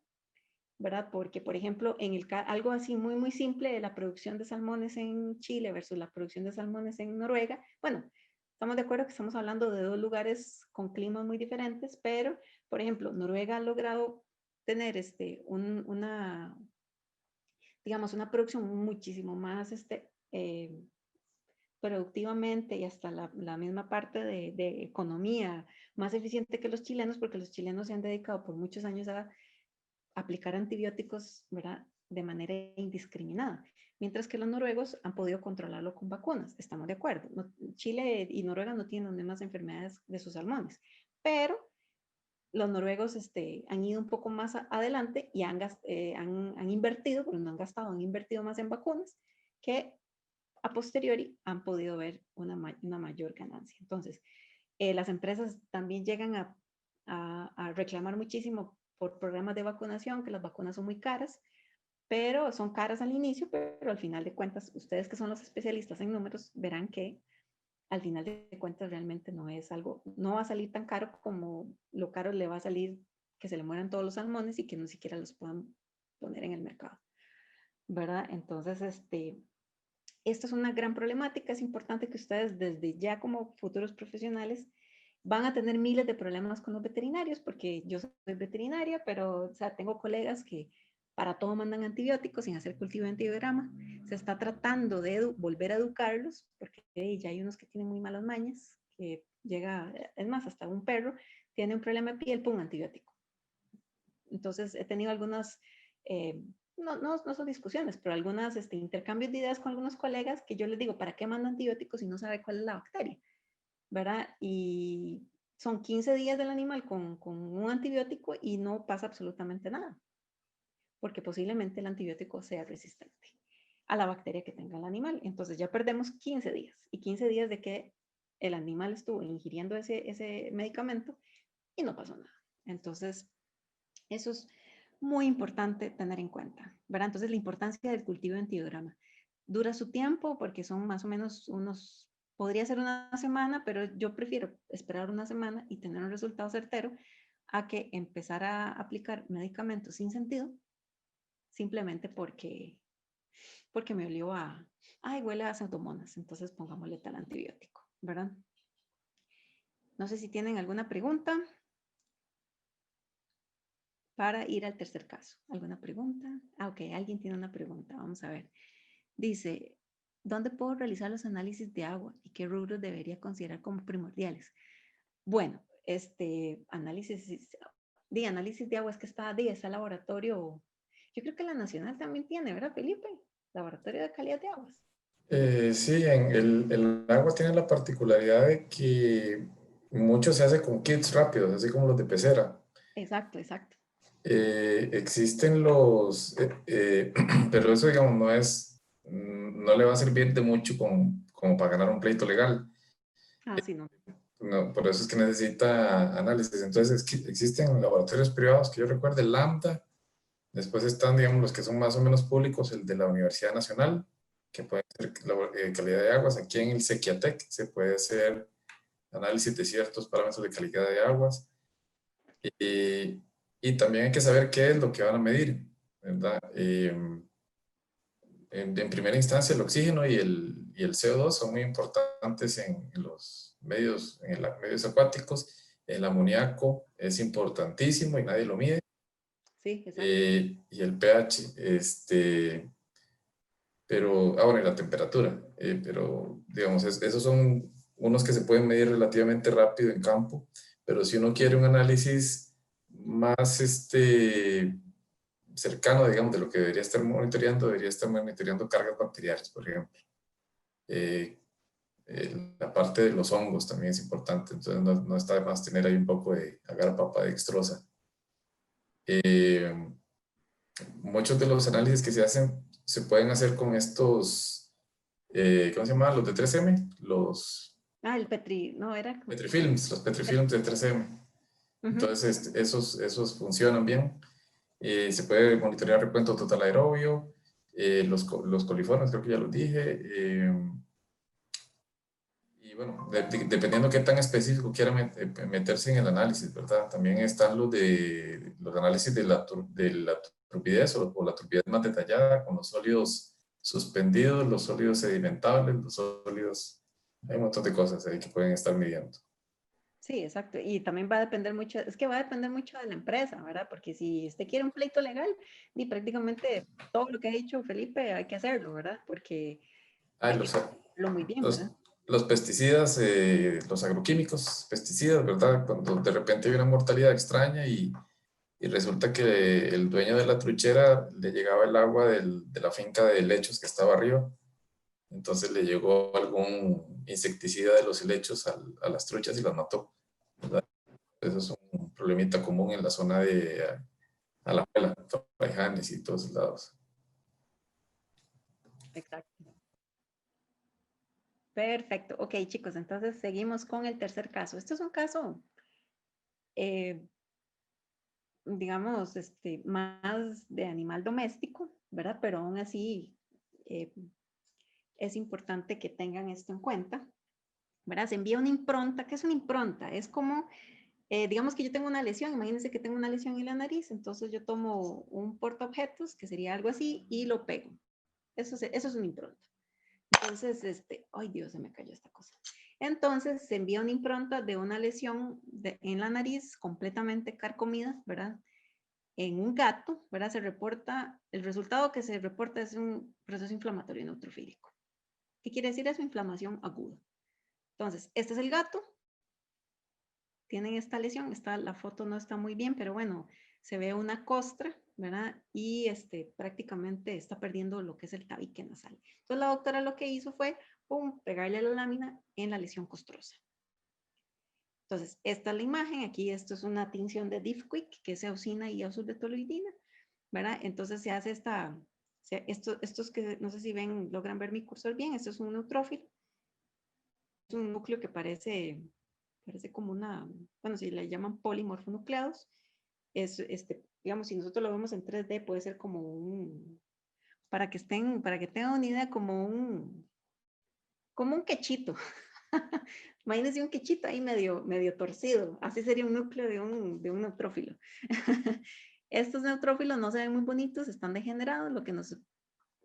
¿verdad? Porque, por ejemplo, algo así muy, muy simple de la producción de salmones en Chile versus la producción de salmones en Noruega, bueno, estamos de acuerdo que estamos hablando de dos lugares con climas muy diferentes, pero, por ejemplo, Noruega ha logrado tener digamos, una producción muchísimo más productivamente y hasta la misma parte de economía más eficiente que los chilenos, porque los chilenos se han dedicado por muchos años a aplicar antibióticos, ¿verdad?, de manera indiscriminada, mientras que los noruegos han podido controlarlo con vacunas. Estamos de acuerdo. Chile y Noruega no tienen las mismas enfermedades de sus salmones, pero los noruegos han ido un poco más adelante y han invertido, pero no han gastado, han invertido más en vacunas, que a posteriori han podido ver una mayor ganancia. Entonces, las empresas también llegan a reclamar muchísimo por programas de vacunación, que las vacunas son muy caras, pero son caras al inicio, pero al final de cuentas, ustedes que son los especialistas en números, verán que al final de cuentas realmente no es algo, no va a salir tan caro como lo caro le va a salir que se le mueran todos los salmones y que no siquiera los puedan poner en el mercado, ¿verdad? Entonces, esto es una gran problemática. Es importante que ustedes desde ya como futuros profesionales van a tener miles de problemas con los veterinarios, porque yo soy veterinaria, pero o sea, tengo colegas que para todo mandan antibióticos sin hacer cultivo de antibiograma. Se está tratando de volver a educarlos, porque ya hay unos que tienen muy malas mañas, que llega, es más, hasta un perro tiene un problema de piel, pon antibiótico. Entonces he tenido algunas, no son discusiones, pero algunas intercambios de ideas con algunos colegas que yo les digo, ¿para qué mando antibióticos si no sabe cuál es la bacteria? ¿Verdad? Y son 15 días del animal con un antibiótico y no pasa absolutamente nada, porque posiblemente el antibiótico sea resistente a la bacteria que tenga el animal. Entonces ya perdemos 15 días y 15 días de que el animal estuvo ingiriendo ese medicamento y no pasó nada. Entonces, eso es muy importante tener en cuenta, ¿verdad? Entonces, la importancia del cultivo de antibiograma. Dura su tiempo porque son más o menos podría ser una semana, pero yo prefiero esperar una semana y tener un resultado certero a que empezar a aplicar medicamentos sin sentido, simplemente porque me olió ay, huele a pseudomonas, entonces pongámosle tal antibiótico, ¿verdad? No sé si tienen alguna pregunta para ir al tercer caso. ¿Alguna pregunta? Ah, ok, alguien tiene una pregunta. Vamos a ver. Dice, ¿dónde puedo realizar los análisis de agua y qué rubros debería considerar como primordiales? Bueno, análisis de agua es que está el laboratorio. Yo creo que la Nacional también tiene, ¿verdad, Felipe? Laboratorio de calidad de aguas. Sí, el agua tiene la particularidad de que mucho se hace con kits rápidos, así como los de pecera. Exacto, exacto. Existen pero eso, digamos, no le va a servir de mucho como para ganar un pleito legal. Ah, sí, no. No, por eso es que necesita análisis. Entonces, existen laboratorios privados que yo recuerdo, el Lambda. Después están, digamos, los que son más o menos públicos, el de la Universidad Nacional, que puede ser calidad de aguas. Aquí en el Sequiatec se puede hacer análisis de ciertos parámetros de calidad de aguas. Y también hay que saber qué es lo que van a medir, ¿verdad? En primera instancia, el oxígeno y el CO2 son muy importantes en los medios, medios acuáticos. El amoníaco es importantísimo y nadie lo mide. Sí, exacto. Y el pH, bueno, y la temperatura, pero digamos, esos son unos que se pueden medir relativamente rápido en campo, pero si uno quiere un análisis más cercano, digamos, de lo que debería estar monitoreando cargas bacteriales, por ejemplo. La parte de los hongos también es importante, entonces no está de más tener ahí un poco de agar-papa dextrosa. Muchos de los análisis que se hacen se pueden hacer con estos, ¿cómo se llama? Los de 3M, los El Petri, no, era... Petrifilms, los Petrifilms de 3M. Entonces, esos funcionan bien. Se puede monitorear recuento total aerobio, los coliformes, creo que ya los dije. Y bueno, dependiendo qué tan específico quiera meterse en el análisis, ¿verdad? También están los análisis de la turbidez o la turbidez más detallada, con los sólidos suspendidos, los sólidos sedimentables, los sólidos... Hay un montón de cosas ahí que pueden estar midiendo. Sí, exacto. Y también va a depender mucho, es que va a depender mucho de la empresa, ¿verdad? Porque si usted quiere un pleito legal, y prácticamente todo lo que ha dicho Felipe hay que hacerlo, ¿verdad? Porque hay que hacerlo muy bien, los, ¿verdad? los pesticidas, los agroquímicos, pesticidas, ¿verdad? Cuando de repente hay una mortalidad extraña y resulta que el dueño de la truchera le llegaba el agua de la finca de helechos que estaba arriba. Entonces le llegó algún insecticida de los helechos a las truchas y las mató, ¿verdad? Eso es un problemita común en la zona de Alajuela, Faijanes y todos esos lados. Exacto. Perfecto. Ok, chicos, entonces seguimos con el tercer caso. Este es un caso, digamos, más de animal doméstico, ¿verdad? Pero aún así es importante que tengan esto en cuenta, ¿verdad? Se envía una impronta. ¿Qué es una impronta? Es como, digamos que yo tengo una lesión, imagínense que tengo una lesión en la nariz, entonces yo tomo un portaobjetos, que sería algo así, y lo pego. Eso es una impronta. Entonces, ay Dios, se me cayó esta cosa. Entonces se envía una impronta de una lesión en la nariz completamente carcomida, ¿verdad? En un gato, ¿verdad? El resultado que se reporta es un proceso inflamatorio neutrofílico. ¿Qué quiere decir eso? Inflamación aguda. Entonces, este es el gato, tienen esta lesión, la foto no está muy bien, pero bueno, se ve una costra, ¿verdad? Y prácticamente está perdiendo lo que es el tabique nasal. Entonces la doctora lo que hizo fue, pegarle la lámina en la lesión costrosa. Entonces, esta es la imagen, aquí esto es una tinción de Diffquick, que es eosina y eosudetoloidina, ¿verdad? Entonces se hace estos que no sé si logran ver mi cursor bien, esto es un neutrófilo, es un núcleo que parece como bueno, si le llaman polimorfonucleados, es, digamos, si nosotros lo vemos en 3D, puede ser como para que tengan una idea, como un quechito. Imagínense un quechito ahí medio torcido, así sería un núcleo de un neutrófilo. Estos neutrófilos no se ven muy bonitos, están degenerados, lo que nos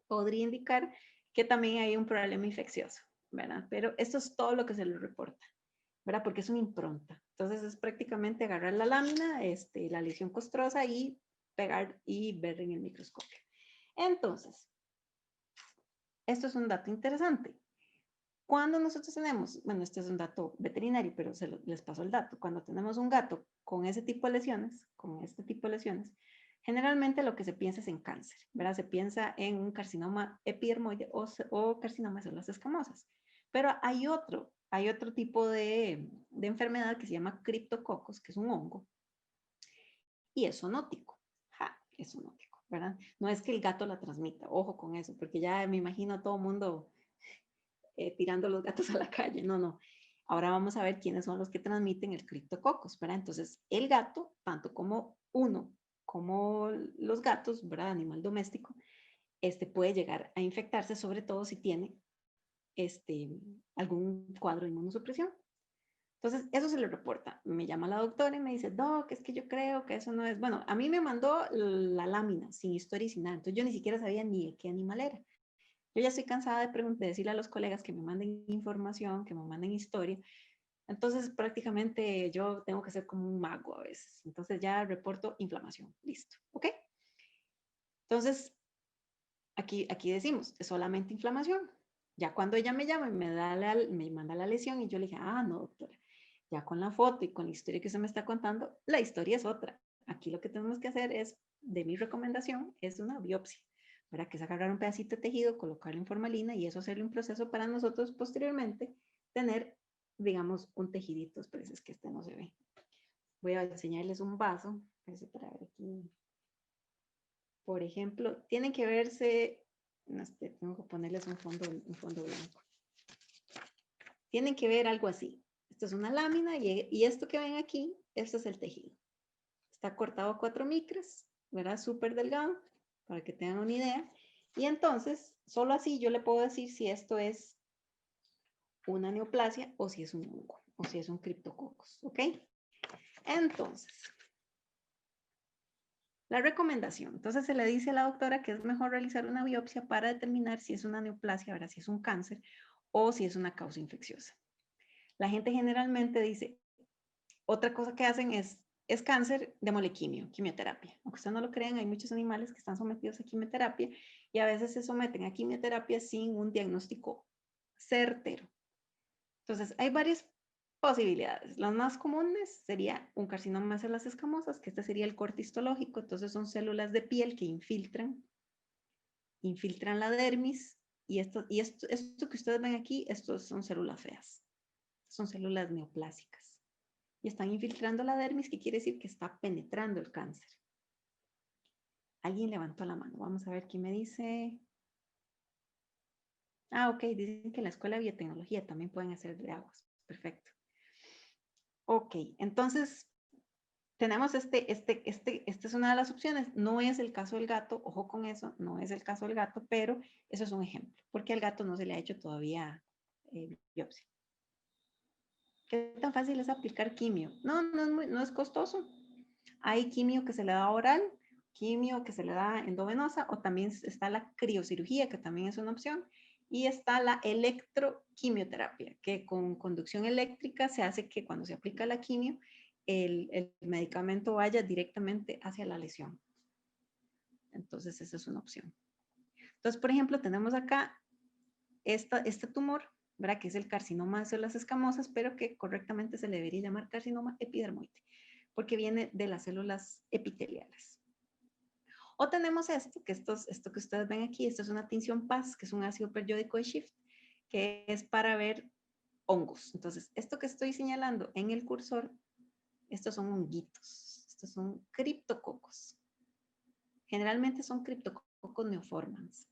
podría indicar que también hay un problema infeccioso, ¿verdad? Pero esto es todo lo que se les reporta, ¿verdad? Porque es una impronta. Entonces es prácticamente agarrar la lámina, la lesión costrosa y pegar y ver en el microscopio. Entonces, esto es un dato interesante. Cuando nosotros tenemos, bueno, este es un dato veterinario, pero les paso el dato. Cuando tenemos un gato con ese tipo de lesiones, con este tipo de lesiones, generalmente lo que se piensa es en cáncer, ¿verdad? Se piensa en un carcinoma epidermoide o carcinoma de células escamosas. Pero hay otro tipo de enfermedad que se llama criptococos, que es un hongo, y es zoonótico. Es zoonótico, ¿verdad? No es que el gato la transmita, ojo con eso, porque ya me imagino a todo mundo tirando los gatos a la calle. No, no. Ahora vamos a ver quiénes son los que transmiten el criptococos, ¿verdad? Entonces, el gato, tanto como uno, como los gatos, ¿verdad? Animal doméstico, puede llegar a infectarse, sobre todo si tiene algún cuadro de inmunosupresión. Entonces, eso se le reporta. Me llama la doctora y me dice, Doc, es que yo creo que eso no es. Bueno, a mí me mandó la lámina sin historia y sin nada. Entonces, yo ni siquiera sabía ni de qué animal era. Yo ya estoy cansada de decirle a los colegas que me manden información, que me manden historia. Entonces, prácticamente yo tengo que ser como un mago a veces. Entonces, ya reporto inflamación. Listo. ¿Ok? Entonces, aquí decimos, es solamente inflamación. Ya cuando ella me llama y me manda la lesión y yo le dije, no, doctora, ya con la foto y con la historia que usted me está contando, la historia es otra. Aquí lo que tenemos que hacer es, de mi recomendación, es una biopsia, para que es agarrar un pedacito de tejido, colocarlo en formalina y eso hacerle un proceso para nosotros posteriormente tener, digamos, un tejidito. Pero es que no se ve. Voy a enseñarles un vaso, para ver aquí. Por ejemplo, tienen que verse, tengo que ponerles un fondo blanco. Tienen que ver algo así. Esto es una lámina y esto que ven aquí, esto es el tejido. Está cortado a 4 micras, ¿verdad? Súper delgado, para que tengan una idea. Y entonces, solo así yo le puedo decir si esto es una neoplasia o si es un hongo, o si es un criptococos, ¿ok? Entonces, la recomendación. Entonces se le dice a la doctora que es mejor realizar una biopsia para determinar si es una neoplasia, ahora si es un cáncer o si es una causa infecciosa. La gente generalmente dice, otra cosa que hacen es cáncer, démosle quimioterapia. Aunque ustedes no lo crean, hay muchos animales que están sometidos a quimioterapia y a veces se someten a quimioterapia sin un diagnóstico certero. Entonces, hay varias posibilidades. Las más comunes sería un carcinoma de células escamosas, que este sería el corte histológico. Entonces, son células de piel que infiltran la dermis. Y esto que ustedes ven aquí, estos son células feas. Son células neoplásicas. Y están infiltrando la dermis, que quiere decir que está penetrando el cáncer. Alguien levantó la mano. Vamos a ver quién me dice. Ok, dicen que en la Escuela de Biotecnología también pueden hacer de aguas. Perfecto. Ok, entonces tenemos esta es una de las opciones. No es el caso del gato, ojo con eso, no es el caso del gato, pero eso es un ejemplo, porque al gato no se le ha hecho todavía biopsia. ¿Qué tan fácil es aplicar quimio? No es costoso. Hay quimio que se le da oral, quimio que se le da endovenosa, o también está la criocirugía, que también es una opción, y está la electroquimioterapia, que con conducción eléctrica se hace que cuando se aplica la quimio, el medicamento vaya directamente hacia la lesión. Entonces, esa es una opción. Entonces, por ejemplo, tenemos acá este tumor, ¿verdad? Que es el carcinoma de células escamosas, pero que correctamente se le debería llamar carcinoma epidermoide, porque viene de las células epiteliales. O tenemos esto que ustedes ven aquí, esto es una tinción PAS, que es un ácido periódico de Schiff, que es para ver hongos. Entonces, esto que estoy señalando en el cursor, estos son honguitos, estos son criptococos. Generalmente son criptococos neoformans,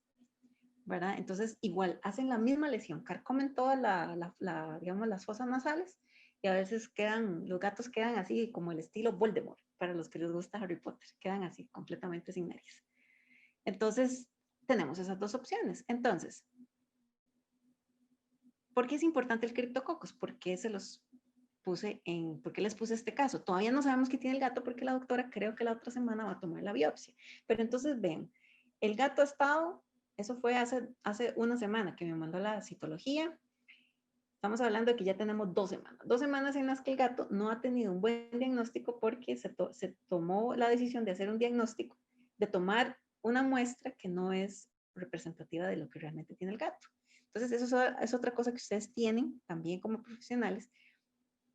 ¿verdad? Entonces, igual, hacen la misma lesión, carcomen todas digamos, las fosas nasales y a veces los gatos quedan así como el estilo Voldemort, para los que les gusta Harry Potter, quedan así completamente sin nariz. Entonces, tenemos esas dos opciones. Entonces, ¿por qué es importante el criptococos? ¿Por qué les puse este caso? Todavía no sabemos qué tiene el gato porque la doctora creo que la otra semana va a tomar la biopsia. Pero entonces ven, el gato ha estado, eso fue hace una semana que me mandó la citología. Estamos hablando de que ya tenemos 2 semanas. 2 semanas en las que el gato no ha tenido un buen diagnóstico porque se tomó la decisión de hacer un diagnóstico, de tomar una muestra que no es representativa de lo que realmente tiene el gato. Entonces, eso es otra cosa que ustedes tienen también como profesionales,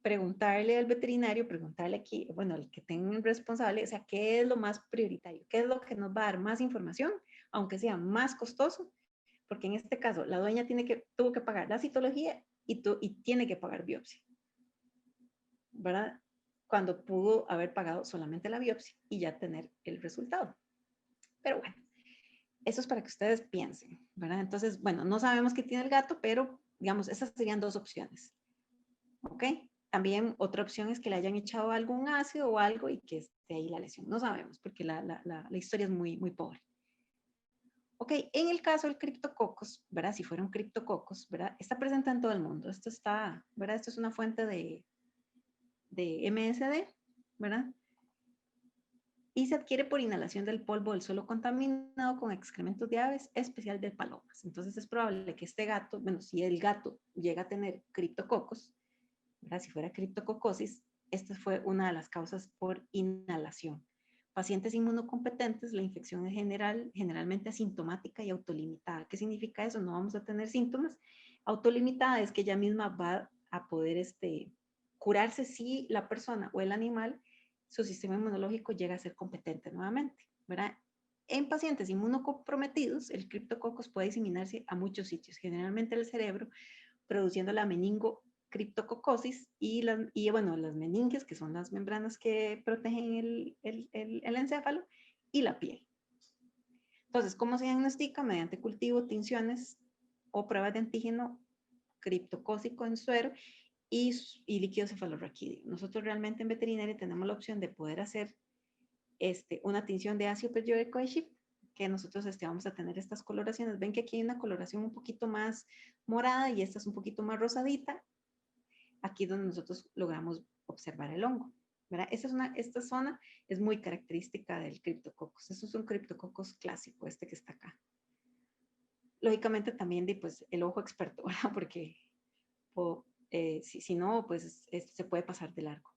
preguntarle al veterinario, preguntarle aquí, bueno, al que tenga un responsable, o sea, ¿qué es lo más prioritario? ¿Qué es lo que nos va a dar más información, aunque sea más costoso? Porque en este caso, la dueña tuvo que pagar la citología y tiene que pagar biopsia, ¿verdad? Cuando pudo haber pagado solamente la biopsia y ya tener el resultado. Pero bueno, eso es para que ustedes piensen, ¿verdad? Entonces, bueno, no sabemos qué tiene el gato, pero digamos, esas serían dos opciones. ¿Ok? También otra opción es que le hayan echado algún ácido o algo y que esté ahí la lesión. No sabemos porque la historia es muy, muy pobre. Ok, en el caso del criptococos, ¿verdad? Si fuera un criptococos, ¿verdad? Está presente en todo el mundo. Esto está, ¿verdad? Esto es una fuente de MSD, ¿verdad? Y se adquiere por inhalación del polvo del suelo contaminado con excrementos de aves, especial de palomas. Entonces es probable que este gato, bueno, si el gato llega a tener criptococos, ¿verdad? Si fuera criptococosis, esta fue una de las causas por inhalación. Pacientes inmunocompetentes, la infección es generalmente asintomática y autolimitada. ¿Qué significa eso? No vamos a tener síntomas. Autolimitada es que ella misma va a poder curarse si la persona o el animal, su sistema inmunológico llega a ser competente nuevamente, ¿verdad? En pacientes inmunocomprometidos, el criptococos puede diseminarse a muchos sitios, generalmente el cerebro, produciendo la meningocriptococosis y bueno, las meninges, que son las membranas que protegen el encéfalo, y la piel. Entonces, ¿cómo se diagnostica? Mediante cultivo, tinciones o pruebas de antígeno criptocócico en suero y líquido cefalorraquídeo. Nosotros realmente en veterinaria tenemos la opción de poder hacer una tinción de ácido periódico de Schiff, que nosotros vamos a tener estas coloraciones. Ven que aquí hay una coloración un poquito más morada y esta es un poquito más rosadita. Aquí donde nosotros logramos observar el hongo, ¿verdad? Esta zona es muy característica del criptococos. Eso es un criptococos clásico, este que está acá. Lógicamente también pues, el ojo experto, ¿verdad? Porque si no, pues se puede pasar de largo.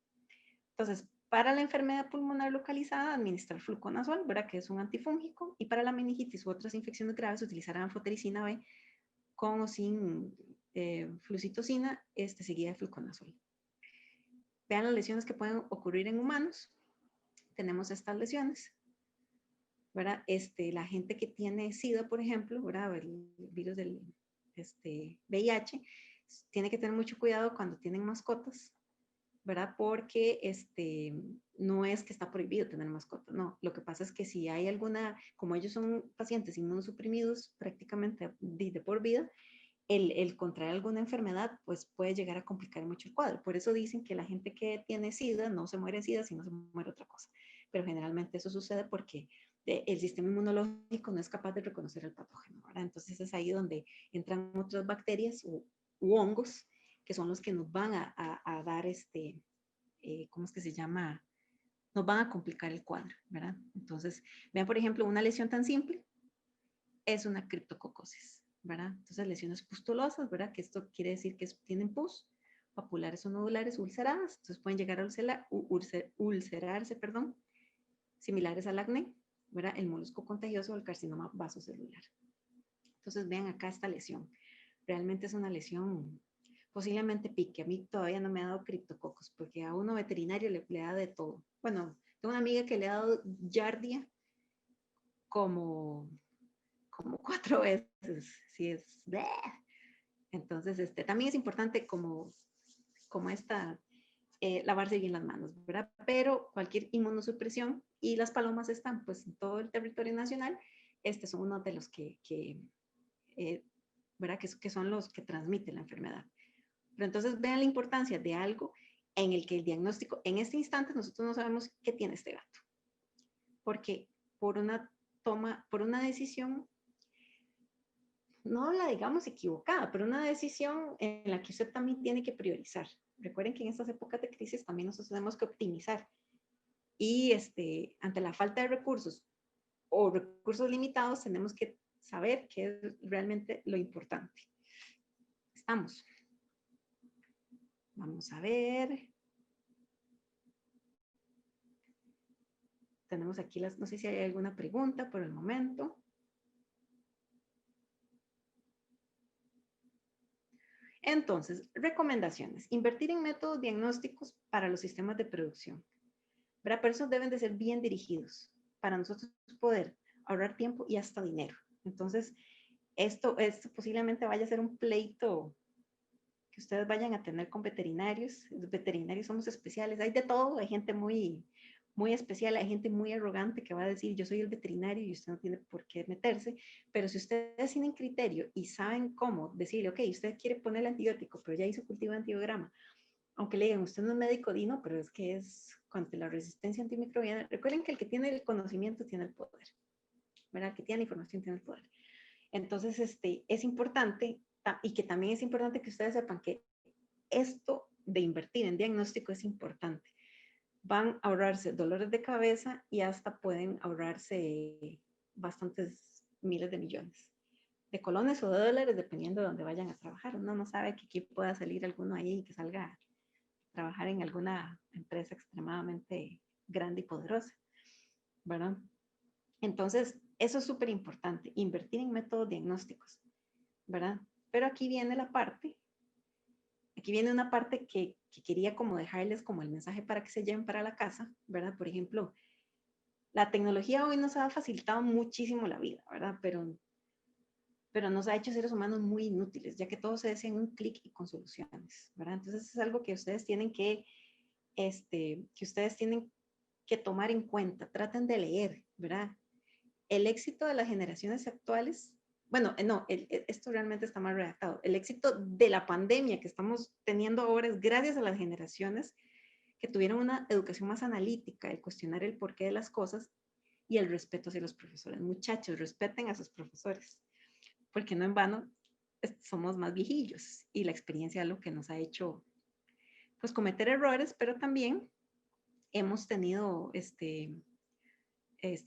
Entonces, para la enfermedad pulmonar localizada, administrar fluconazol, ¿verdad? Que es un antifúngico. Y para la meningitis u otras infecciones graves, utilizar anfotericina B con o sin flucitocina, seguida de fluconazol. Vean las lesiones que pueden ocurrir en humanos. Tenemos estas lesiones, ¿verdad? La gente que tiene SIDA, por ejemplo, ¿verdad? El virus del VIH, tiene que tener mucho cuidado cuando tienen mascotas, ¿verdad? Porque no es que está prohibido tener mascotas, no. Lo que pasa es que si hay como ellos son pacientes inmunosuprimidos prácticamente de por vida, el contraer alguna enfermedad, pues puede llegar a complicar mucho el cuadro. Por eso dicen que la gente que tiene SIDA no se muere de SIDA, sino se muere otra cosa. Pero generalmente eso sucede porque el sistema inmunológico no es capaz de reconocer el patógeno, ¿verdad? Entonces es ahí donde entran otras bacterias u hongos, que son los que nos van a dar ¿cómo es que se llama? Nos van a complicar el cuadro, ¿verdad? Entonces, vean, por ejemplo, una lesión tan simple es una criptococosis, ¿verdad? Entonces, lesiones pustulosas, ¿verdad? Que esto quiere decir que tienen pus, papulares o nodulares ulceradas, entonces pueden llegar a ulcerarse, perdón, similares al acné, ¿verdad? El molusco contagioso o el carcinoma vasocelular. Entonces, vean acá esta lesión. Realmente es una lesión posiblemente pique. A mí todavía no me ha dado criptococos, porque a uno veterinario le da de todo. Bueno, tengo una amiga que le ha dado Giardia como 4 veces. Sí, es... Entonces, también es importante como lavarse bien las manos, ¿verdad? Pero cualquier inmunosupresión, y las palomas están pues en todo el territorio nacional, son uno de los ¿verdad? Que son los que transmiten la enfermedad. Pero entonces vean la importancia de algo en el que el diagnóstico, en este instante nosotros no sabemos qué tiene este gato. Porque por una decisión, no la digamos equivocada, pero una decisión en la que usted también tiene que priorizar. Recuerden que en estas épocas de crisis también nosotros tenemos que optimizar. Y ante la falta de recursos o recursos limitados, tenemos que saber qué es realmente lo importante. Estamos. Vamos a ver. Tenemos aquí no sé si hay alguna pregunta por el momento. Entonces, recomendaciones. Invertir en métodos diagnósticos para los sistemas de producción. ¿Verdad? Pero esos deben de ser bien dirigidos para nosotros poder ahorrar tiempo y hasta dinero. Entonces, esto posiblemente vaya a ser un pleito que ustedes vayan a tener con veterinarios. Los veterinarios somos especiales. Hay de todo. Hay gente muy, muy especial. Hay gente muy arrogante que va a decir, yo soy el veterinario y usted no tiene por qué meterse. Pero si ustedes tienen criterio y saben cómo decirle, ok, usted quiere poner el antibiótico, pero ya hizo cultivo de antibiograma, aunque le digan, usted no es médico, no, pero es que es contra la resistencia antimicrobiana. Recuerden que el que tiene el conocimiento tiene el poder, ¿verdad? El que tiene la información tiene el poder. Entonces, es importante, y que también es importante que ustedes sepan que esto de invertir en diagnóstico es importante. Van a ahorrarse dolores de cabeza y hasta pueden ahorrarse bastantes miles de millones de colones o de dólares, dependiendo de dónde vayan a trabajar. Uno no sabe que aquí pueda salir alguno ahí que salga a trabajar en alguna empresa extremadamente grande y poderosa, ¿verdad? Entonces, eso es súper importante, invertir en métodos diagnósticos, ¿verdad? Pero aquí viene una parte que quería como dejarles como el mensaje para que se lleven para la casa, ¿verdad? Por ejemplo, la tecnología hoy nos ha facilitado muchísimo la vida, ¿verdad? Pero nos ha hecho seres humanos muy inútiles, ya que todo se hace en un clic y con soluciones, ¿verdad? Entonces es algo que ustedes tienen que tomar en cuenta. Traten de leer, ¿verdad? El éxito de las generaciones actuales, bueno, no, esto realmente está mal redactado. El éxito de la pandemia que estamos teniendo ahora es gracias a las generaciones que tuvieron una educación más analítica, el cuestionar el porqué de las cosas y el respeto hacia los profesores. Muchachos, respeten a sus profesores, porque no en vano somos más viejillos y la experiencia es lo que nos ha hecho pues cometer errores, pero también hemos tenido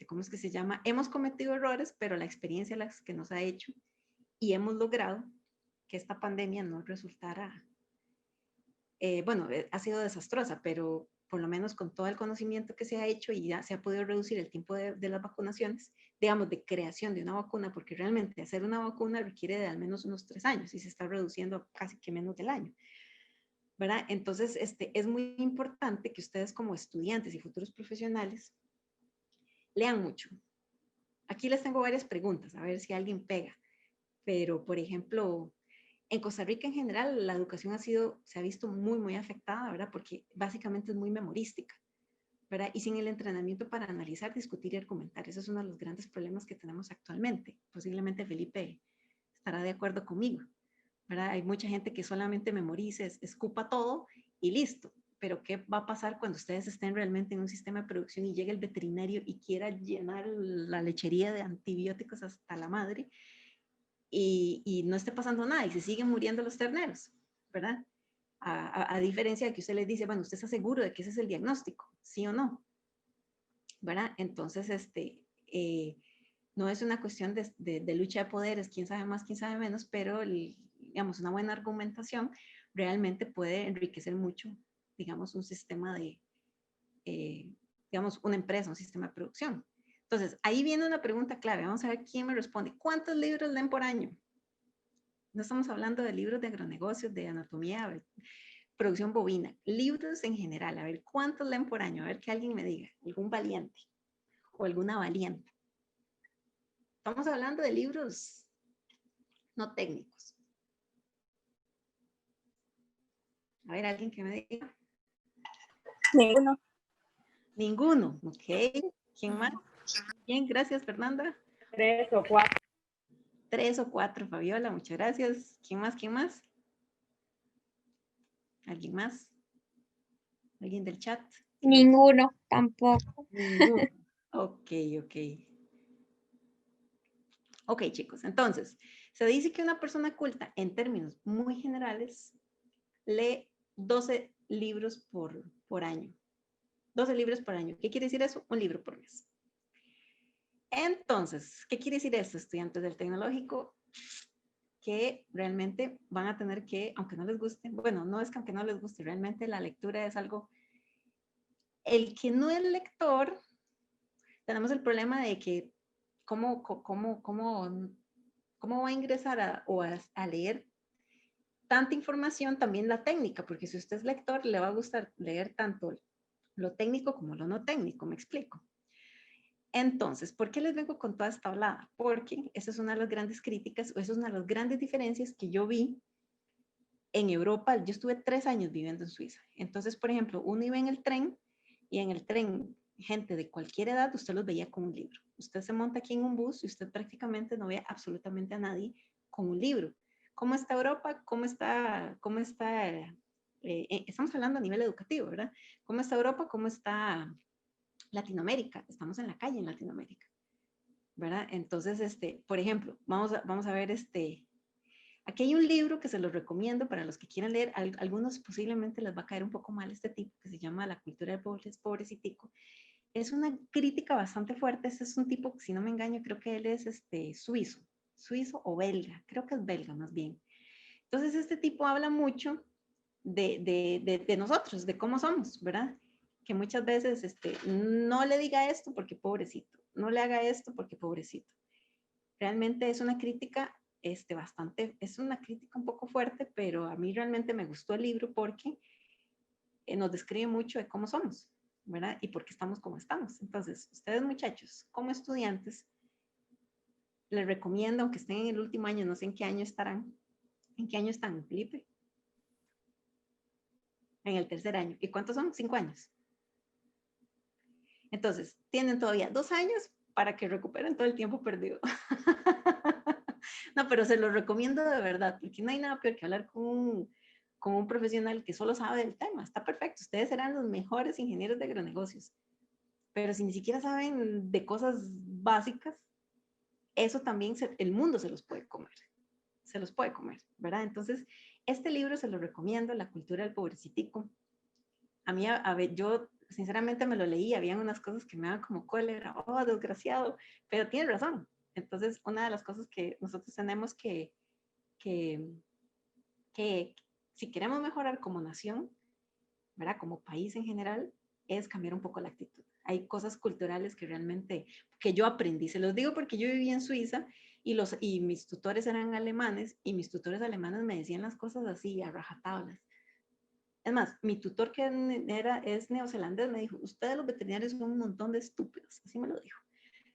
¿cómo es que se llama? Hemos cometido errores, pero la experiencia las que nos ha hecho y hemos logrado que esta pandemia no resultara, ha sido desastrosa, pero por lo menos con todo el conocimiento que se ha hecho y ya se ha podido reducir el tiempo de las vacunaciones, digamos, de creación de una vacuna, porque realmente hacer una vacuna requiere de al menos unos 3 años y se está reduciendo casi que menos del año, ¿verdad? Entonces, es muy importante que ustedes como estudiantes y futuros profesionales lean mucho. Aquí les tengo varias preguntas, a ver si alguien pega. Pero, por ejemplo, en Costa Rica en general, la educación se ha visto muy, muy afectada, ¿verdad? Porque básicamente es muy memorística, ¿verdad? Y sin el entrenamiento para analizar, discutir y argumentar. Ese es uno de los grandes problemas que tenemos actualmente. Posiblemente Felipe estará de acuerdo conmigo, ¿verdad? Hay mucha gente que solamente memoriza, escupa todo y listo. Pero ¿qué va a pasar cuando ustedes estén realmente en un sistema de producción y llegue el veterinario y quiera llenar la lechería de antibióticos hasta la madre y no esté pasando nada y se siguen muriendo los terneros, ¿verdad? A diferencia de que usted les dice, bueno, ¿usted está seguro de que ese es el diagnóstico? ¿Sí o no? ¿Verdad? Entonces, no es una cuestión de lucha de poderes, quién sabe más, quién sabe menos, pero, digamos, una buena argumentación realmente puede enriquecer mucho, digamos, un sistema digamos, una empresa, un sistema de producción. Entonces, ahí viene una pregunta clave. Vamos a ver quién me responde. ¿Cuántos libros leen por año? No estamos hablando de libros de agronegocios, de anatomía, producción bovina. Libros en general. A ver, ¿cuántos leen por año? A ver que alguien me diga. Algún valiente o alguna valiente. Estamos hablando de libros no técnicos. A ver, alguien que me diga. Ninguno. Ninguno. Ok. ¿Quién más? Bien, gracias, Fernanda. 3 o 4. 3 o 4, Fabiola, muchas gracias. ¿Quién más? ¿Quién más? ¿Alguien más? ¿Alguien del chat? Ninguno, tampoco. Ninguno. Ok, ok. Ok, chicos, entonces, se dice que una persona culta, en términos muy generales, lee 12 libros por año. 12 libros por año. ¿Qué quiere decir eso? Un libro por mes. Entonces, ¿qué quiere decir esto, estudiantes del tecnológico? Que realmente van a tener que, aunque no les guste, bueno, no es que aunque no les guste, realmente la lectura es algo, el que no es lector, tenemos el problema de que cómo va a ingresar a leer tanta información, también la técnica, porque si usted es lector, le va a gustar leer tanto lo técnico como lo no técnico, me explico. Entonces, ¿por qué les vengo con toda esta hablada? Porque esa es una de las grandes críticas, o esa es una de las grandes diferencias que yo vi en Europa. Yo estuve 3 años viviendo en Suiza. Entonces, por ejemplo, uno iba en el tren y en el tren, gente de cualquier edad, usted los veía con un libro. Usted se monta aquí en un bus y usted prácticamente no ve absolutamente a nadie con un libro. ¿Cómo está Europa? Estamos hablando a nivel educativo, ¿verdad? ¿Cómo está Europa? ¿Cómo está Latinoamérica? Estamos en la calle en Latinoamérica, ¿verdad? Entonces, por ejemplo, vamos a ver aquí hay un libro que se los recomiendo para los que quieran leer. Algunos posiblemente les va a caer un poco mal este tipo, que se llama La cultura del pobrecitico. Es una crítica bastante fuerte. Este es un tipo, si no me engaño, creo que él es suizo o belga, creo que es belga más bien. Entonces este tipo habla mucho de nosotros, de cómo somos, ¿verdad? Que muchas veces no le diga esto porque pobrecito, no le haga esto porque pobrecito. Realmente es una crítica es una crítica un poco fuerte, pero a mí realmente me gustó el libro porque nos describe mucho de cómo somos, ¿verdad? Y por qué estamos como estamos. Entonces, ustedes muchachos, como estudiantes, les recomiendo, aunque estén en el último año, no sé en qué año estarán. ¿En qué año están, Felipe? En el tercer año. ¿Y cuántos son? 5 años. Entonces, tienen todavía 2 años para que recuperen todo el tiempo perdido. No, pero se los recomiendo de verdad, porque no hay nada peor que hablar con un profesional que solo sabe del tema. Está perfecto, ustedes serán los mejores ingenieros de agronegocios, pero si ni siquiera saben de cosas básicas, eso también el mundo se los puede comer, ¿verdad? Entonces, este libro se lo recomiendo, La cultura del pobrecitico. A mí, a ver, yo sinceramente me lo leí, habían unas cosas que me daban como cólera, oh, desgraciado, pero tiene razón. Entonces, una de las cosas que nosotros tenemos que si queremos mejorar como nación, ¿verdad? Como país en general, es cambiar un poco la actitud. Hay cosas culturales que realmente, que yo aprendí, se los digo porque yo viví en Suiza y mis tutores eran alemanes y mis tutores alemanes me decían las cosas así, a rajatablas. Es más, mi tutor que es neozelandés me dijo, ustedes los veterinarios son un montón de estúpidos, así me lo dijo.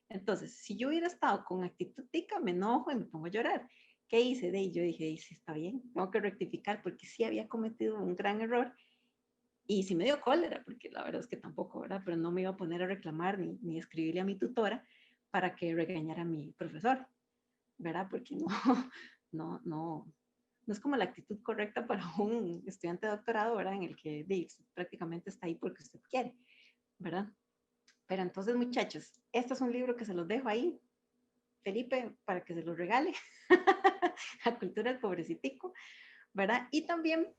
Entonces, si yo hubiera estado con actitud tica, me enojo y me pongo a llorar. ¿Qué hice? Yo dije, sí, está bien, tengo que rectificar porque sí había cometido un gran error y sí me dio cólera, porque la verdad es que tampoco, ¿verdad? Pero no me iba a poner a reclamar ni escribirle a mi tutora para que regañara a mi profesor, ¿verdad? Porque no es como la actitud correcta para un estudiante de doctorado, ¿verdad? En el que prácticamente está ahí porque usted quiere, ¿verdad? Pero entonces, muchachos, este es un libro que se los dejo ahí, Felipe, para que se los regale. La cultura del pobrecitico, ¿verdad? Y también,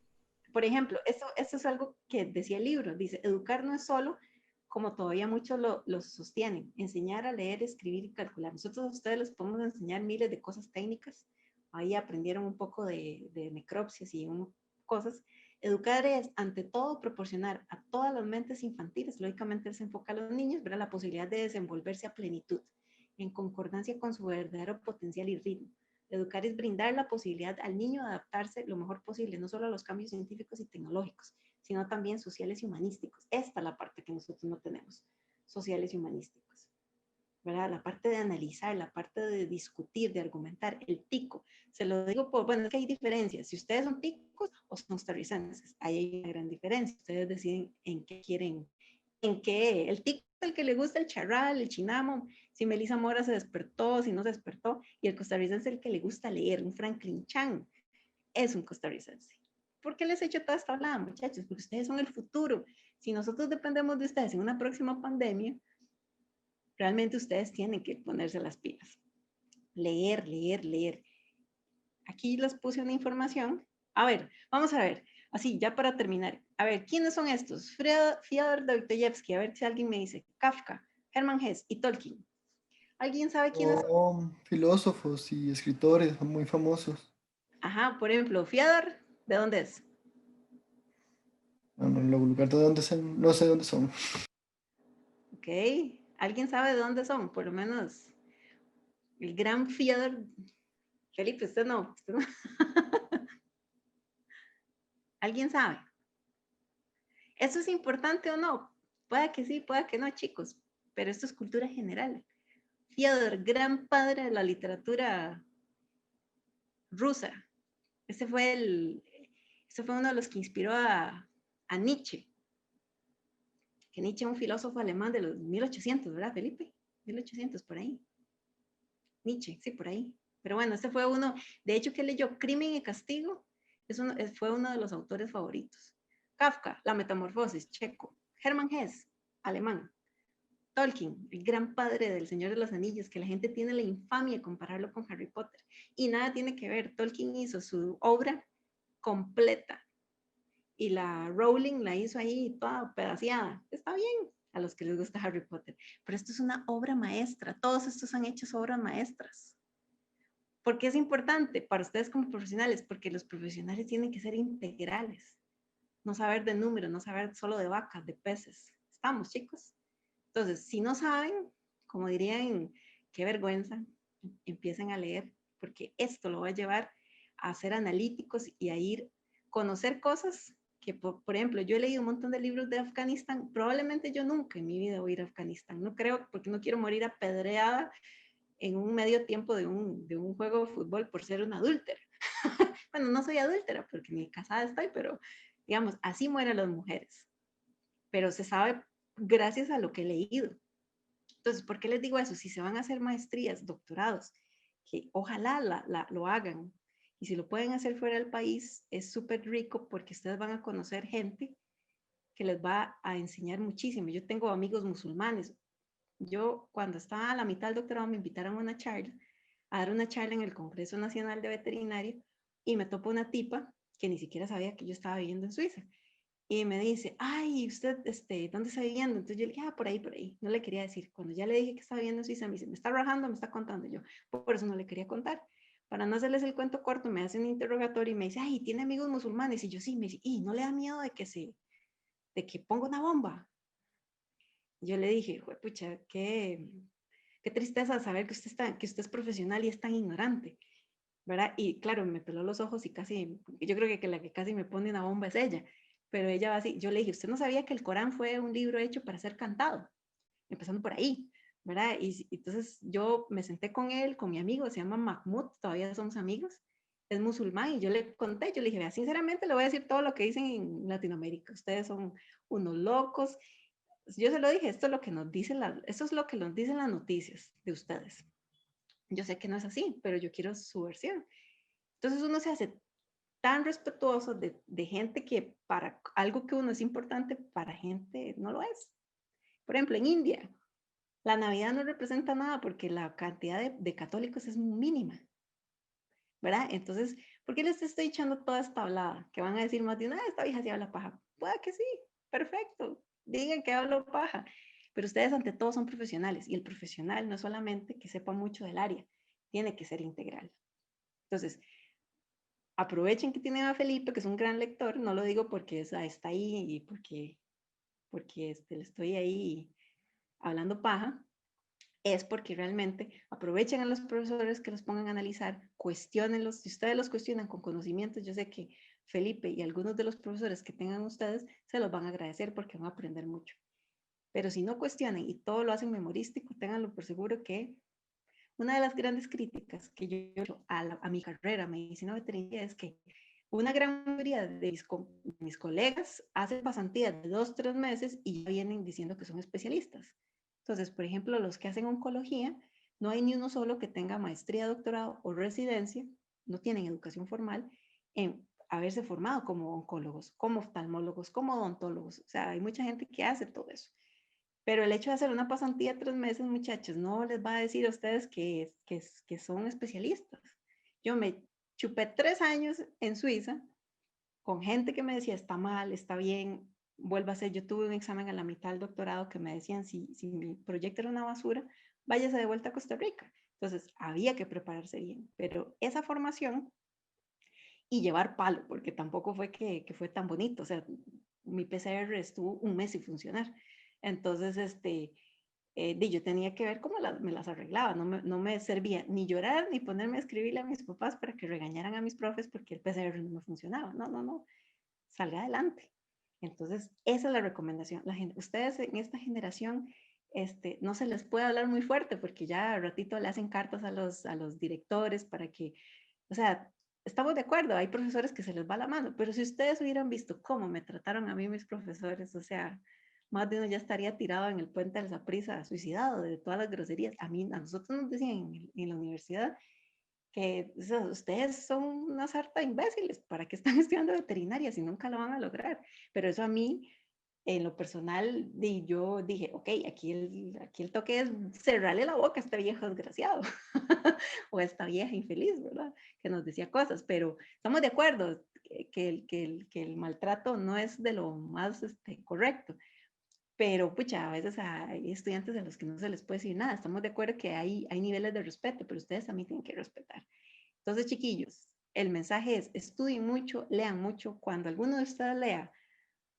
por ejemplo, esto es algo que decía el libro, dice, educar no es solo, como todavía muchos lo sostienen, enseñar a leer, escribir y calcular. Nosotros a ustedes les podemos enseñar miles de cosas técnicas, ahí aprendieron un poco de necropsias y cosas. Educar es, ante todo, proporcionar a todas las mentes infantiles, lógicamente se enfoca a los niños, ¿verdad? La posibilidad de desenvolverse a plenitud, en concordancia con su verdadero potencial y ritmo. Educar es brindar la posibilidad al niño de adaptarse lo mejor posible, no solo a los cambios científicos y tecnológicos, sino también sociales y humanísticos. Esta es la parte que nosotros no tenemos, sociales y humanísticos, ¿verdad? La parte de analizar, la parte de discutir, de argumentar, el tico. Se lo digo bueno, es que hay diferencias. Si ustedes son ticos o son costarricenses, ahí hay una gran diferencia. Ustedes deciden en qué quieren, el tico es el que le gusta el charral, el chinamo, si Melissa Mora se despertó, si no se despertó, y el costarricense es el que le gusta leer, un Franklin Chan, es un costarricense. ¿Por qué les he hecho toda esta hablada, muchachos? Porque ustedes son el futuro. Si nosotros dependemos de ustedes en una próxima pandemia, realmente ustedes tienen que ponerse las pilas. Leer, leer, leer. Aquí les puse una información. A ver, vamos a ver. Así, ya para terminar. A ver, ¿quiénes son estos? Fyodor Dostoyevsky. A ver si alguien me dice. Kafka, Hermann Hesse y Tolkien. ¿Alguien sabe quiénes son? Son filósofos y escritores muy famosos. Ajá, por ejemplo, Fyodor, ¿de dónde es? Bueno, en lugar de dónde son, no sé dónde son. Ok, ¿alguien sabe de dónde son? Por lo menos el gran Fyodor. Felipe, usted no. ¿Alguien sabe? ¿Eso es importante o no? Puede que sí, puede que no, chicos, pero esto es cultura general. Fyodor, gran padre de la literatura rusa, ese fue, ese fue uno de los que inspiró a Nietzsche, que Nietzsche es un filósofo alemán de los 1800, ¿verdad, Felipe? 1800, por ahí. Nietzsche, sí, por ahí. Pero bueno, este fue uno, de hecho, que leyó Crimen y Castigo, fue uno de los autores favoritos. Kafka, La Metamorfosis, checo. Hermann Hesse, alemán. Tolkien, el gran padre del Señor de los Anillos, que la gente tiene la infamia de compararlo con Harry Potter. Y nada tiene que ver. Tolkien hizo su obra completa y la Rowling la hizo ahí toda pedaciada. Está bien a los que les gusta Harry Potter, pero esto es una obra maestra. Todos estos han hecho obras maestras. ¿Por qué es importante para ustedes como profesionales? Porque los profesionales tienen que ser integrales. No saber de números, no saber solo de vacas, de peces. ¿Estamos, chicos? Entonces, si no saben, como dirían, qué vergüenza, empiecen a leer, porque esto lo va a llevar a ser analíticos y a ir conocer cosas que, por ejemplo, yo he leído un montón de libros de Afganistán, probablemente yo nunca en mi vida voy a ir a Afganistán, no creo, porque no quiero morir apedreada en un medio tiempo de un juego de fútbol por ser una adúltera. Bueno, no soy adúltera porque ni casada estoy, pero digamos, así mueren las mujeres. Pero se sabe gracias a lo que he leído. Entonces, ¿por qué les digo eso? Si se van a hacer maestrías, doctorados, que ojalá lo hagan. Y si lo pueden hacer fuera del país, es súper rico porque ustedes van a conocer gente que les va a enseñar muchísimo. Yo tengo amigos musulmanes. Yo, cuando estaba a la mitad del doctorado, me invitaron a dar una charla en el Congreso Nacional de Veterinario y me topó una tipa que ni siquiera sabía que yo estaba viviendo en Suiza. Y me dice, ay, usted, ¿dónde está viviendo? Entonces yo le dije, por ahí, por ahí. No le quería decir. Cuando ya le dije que estaba viviendo en Suiza, me dice, me está rajando, me está contando. Yo, por eso no le quería contar. Para no hacerles el cuento corto, me hace un interrogatorio y me dice, ay, ¿tiene amigos musulmanes? Y yo, sí, me dice, y no le da miedo de que ponga una bomba. Yo le dije, pucha, qué tristeza saber que usted es profesional y es tan ignorante, ¿verdad? Y claro, me peló los ojos y casi, yo creo que la que casi me pone una bomba es ella, pero ella va así, yo le dije, ¿usted no sabía que el Corán fue un libro hecho para ser cantado? Empezando por ahí, ¿verdad? Y entonces yo me senté con él, con mi amigo, se llama Mahmoud, todavía somos amigos, es musulmán, y yo le conté, yo le dije, vea, sinceramente le voy a decir todo lo que dicen en Latinoamérica, ustedes son unos locos. Yo se lo dije, esto es lo que nos dicen esto es lo que nos dicen las noticias de ustedes. Yo sé que no es así, pero yo quiero su versión. Entonces uno se hace tan respetuoso de gente que para algo que uno es importante, para gente no lo es. Por ejemplo, en India, la Navidad no representa nada porque la cantidad de católicos es mínima, ¿verdad? Entonces, ¿por qué les estoy echando toda esta hablada? Que van a decir más de una, esta vieja sí habla paja. Puede que sí, perfecto, digan que hablo paja. Pero ustedes ante todo son profesionales y el profesional no es solamente que sepa mucho del área, tiene que ser integral. Entonces, aprovechen que tienen a Felipe, que es un gran lector, no lo digo porque está ahí y porque le estoy ahí hablando paja, es porque realmente aprovechen a los profesores que los pongan a analizar, cuestionenlos, si ustedes los cuestionan con conocimientos, yo sé que Felipe y algunos de los profesores que tengan ustedes se los van a agradecer porque van a aprender mucho. Pero si no cuestionan y todo lo hacen memorístico, ténganlo por seguro que una de las grandes críticas que yo he hecho a mi carrera, medicina veterinaria, es que una gran mayoría de mis colegas hacen pasantías de 2, 3 meses y ya vienen diciendo que son especialistas. Entonces, por ejemplo, los que hacen oncología, no hay ni uno solo que tenga maestría, doctorado o residencia, no tienen educación formal en haberse formado como oncólogos, como oftalmólogos, como odontólogos. O sea, hay mucha gente que hace todo eso. Pero el hecho de hacer una pasantía de 3 meses, muchachos, no les va a decir a ustedes que son especialistas. Yo me chupé 3 años en Suiza con gente que me decía, está mal, está bien, vuelva a hacer. Yo tuve un examen a la mitad del doctorado que me decían, si mi proyecto era una basura, váyase de vuelta a Costa Rica. Entonces, había que prepararse bien. Pero esa formación y llevar palo, porque tampoco fue que fue tan bonito. O sea, mi PCR estuvo 1 mes sin funcionar. Entonces, yo tenía que ver cómo me las arreglaba, no me servía ni llorar ni ponerme a escribirle a mis papás para que regañaran a mis profes porque el PCR no me funcionaba, no, salga adelante. Entonces, esa es la recomendación. Ustedes en esta generación no se les puede hablar muy fuerte porque ya al ratito le hacen cartas a los directores para que, o sea, estamos de acuerdo, hay profesores que se les va la mano, pero si ustedes hubieran visto cómo me trataron a mí mis profesores, o sea, más de uno ya estaría tirado en el puente del Saprissa, suicidado de todas las groserías. A nosotros nos decían en la universidad que, o sea, ustedes son una sarta de imbéciles, ¿para qué están estudiando veterinaria si nunca lo van a lograr? Pero eso a mí, en lo personal, yo dije, ok, aquí el toque es cerrarle la boca a este viejo desgraciado o a esta vieja infeliz, ¿verdad? Que nos decía cosas, pero estamos de acuerdo que el maltrato no es de lo más correcto. Pero, pucha, a veces hay estudiantes a los que no se les puede decir nada. Estamos de acuerdo que hay niveles de respeto, pero ustedes también tienen que respetar. Entonces, chiquillos, el mensaje es, estudien mucho, lean mucho. Cuando alguno de ustedes lea,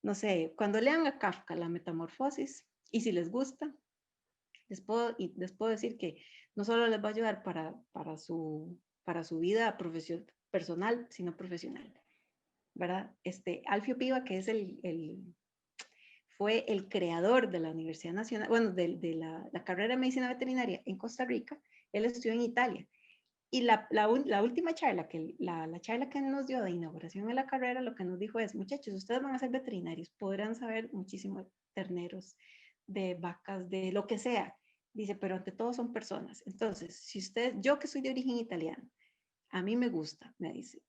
no sé, cuando lean a Kafka, La Metamorfosis, y si les gusta, les puedo decir que no solo les va a ayudar para su vida personal, sino profesional, ¿verdad? Alfio Piva, que es fue el creador de la Universidad Nacional, bueno, de la carrera de Medicina Veterinaria en Costa Rica. Él estudió en Italia. Y la última charla, la charla que nos dio de inauguración de la carrera, lo que nos dijo es, muchachos, ustedes van a ser veterinarios, podrán saber muchísimo de terneros, de vacas, de lo que sea. Dice, pero ante todo son personas. Entonces, yo que soy de origen italiano, a mí me gusta, me dice,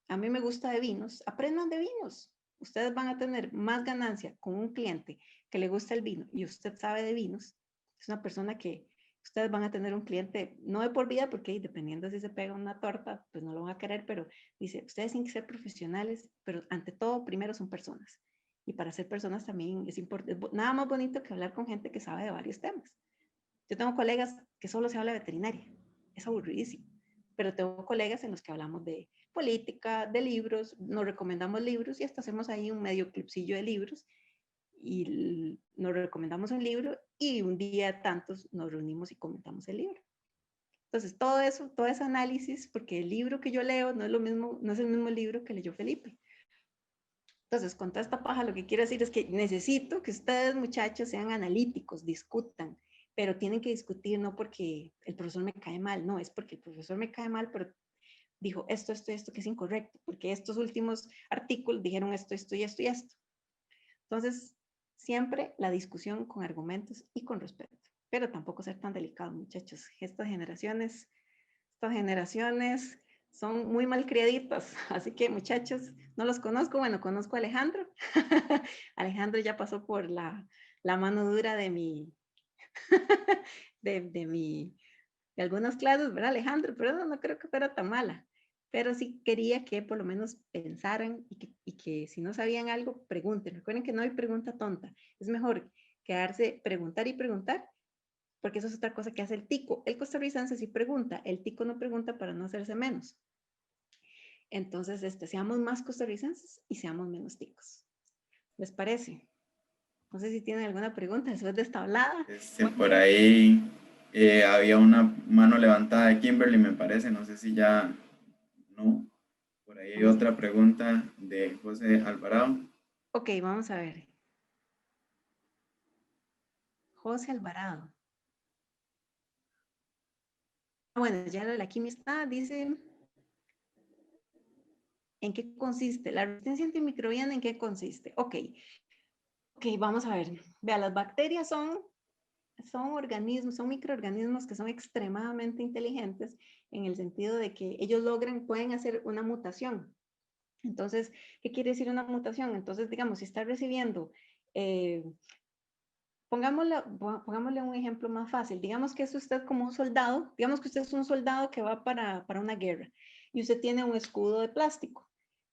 a mí me gusta de vinos, aprendan de vinos. Ustedes van a tener más ganancia con un cliente que le gusta el vino y usted sabe de vinos. Es una persona que ustedes van a tener un cliente, no de por vida, porque dependiendo si se pega una torta, pues no lo van a querer, pero dice, ustedes tienen que ser profesionales, pero ante todo, primero son personas. Y para ser personas también es importante, nada más bonito que hablar con gente que sabe de varios temas. Yo tengo colegas que solo se habla de veterinaria, es aburridísimo, pero tengo colegas en los que hablamos de política, de libros, nos recomendamos libros y hasta hacemos ahí un medio clubcillo de libros y nos recomendamos un libro y un día tantos nos reunimos y comentamos el libro. Entonces, todo eso, todo ese análisis, porque el libro que yo leo no es lo mismo, no es el mismo libro que leyó Felipe. Entonces, con toda esta paja, lo que quiero decir es que necesito que ustedes, muchachos, sean analíticos, discutan, pero tienen que discutir no porque el profesor me cae mal, no, es porque el profesor me cae mal, pero dijo esto, que es incorrecto, porque estos últimos artículos dijeron esto, esto y esto y esto. Entonces, siempre la discusión con argumentos y con respeto, pero tampoco ser tan delicado, muchachos. Estas generaciones son muy malcriaditas, así que muchachos, no los conozco, bueno, conozco a Alejandro. Alejandro ya pasó por la mano dura de de algunas clases, ¿verdad, Alejandro? Pero no creo que fuera tan mala. Pero sí quería que por lo menos pensaran y que si no sabían algo, pregunten. Recuerden que no hay pregunta tonta. Es mejor quedarse, preguntar y preguntar, porque eso es otra cosa que hace el tico. El costarricense sí pregunta, el tico no pregunta para no hacerse menos. Entonces, seamos más costarricenses y seamos menos ticos. ¿Les parece? No sé si tienen alguna pregunta después de esta hablada. Por ahí había una mano levantada de Kimberly, me parece, no sé si ya no. Por ahí hay otra pregunta de José Alvarado. Ok, vamos a ver. José Alvarado. Bueno, ya la química está, dice, ¿en qué consiste? ¿La resistencia antimicrobiana en qué consiste? Ok, vamos a ver. Vea, las bacterias son organismos, son microorganismos que son extremadamente inteligentes en el sentido de que ellos pueden hacer una mutación. Entonces, ¿qué quiere decir una mutación? Entonces, digamos, si está recibiendo, pongámosle un ejemplo más fácil. Digamos que es usted como un soldado, digamos que usted es un soldado que va para una guerra y usted tiene un escudo de plástico.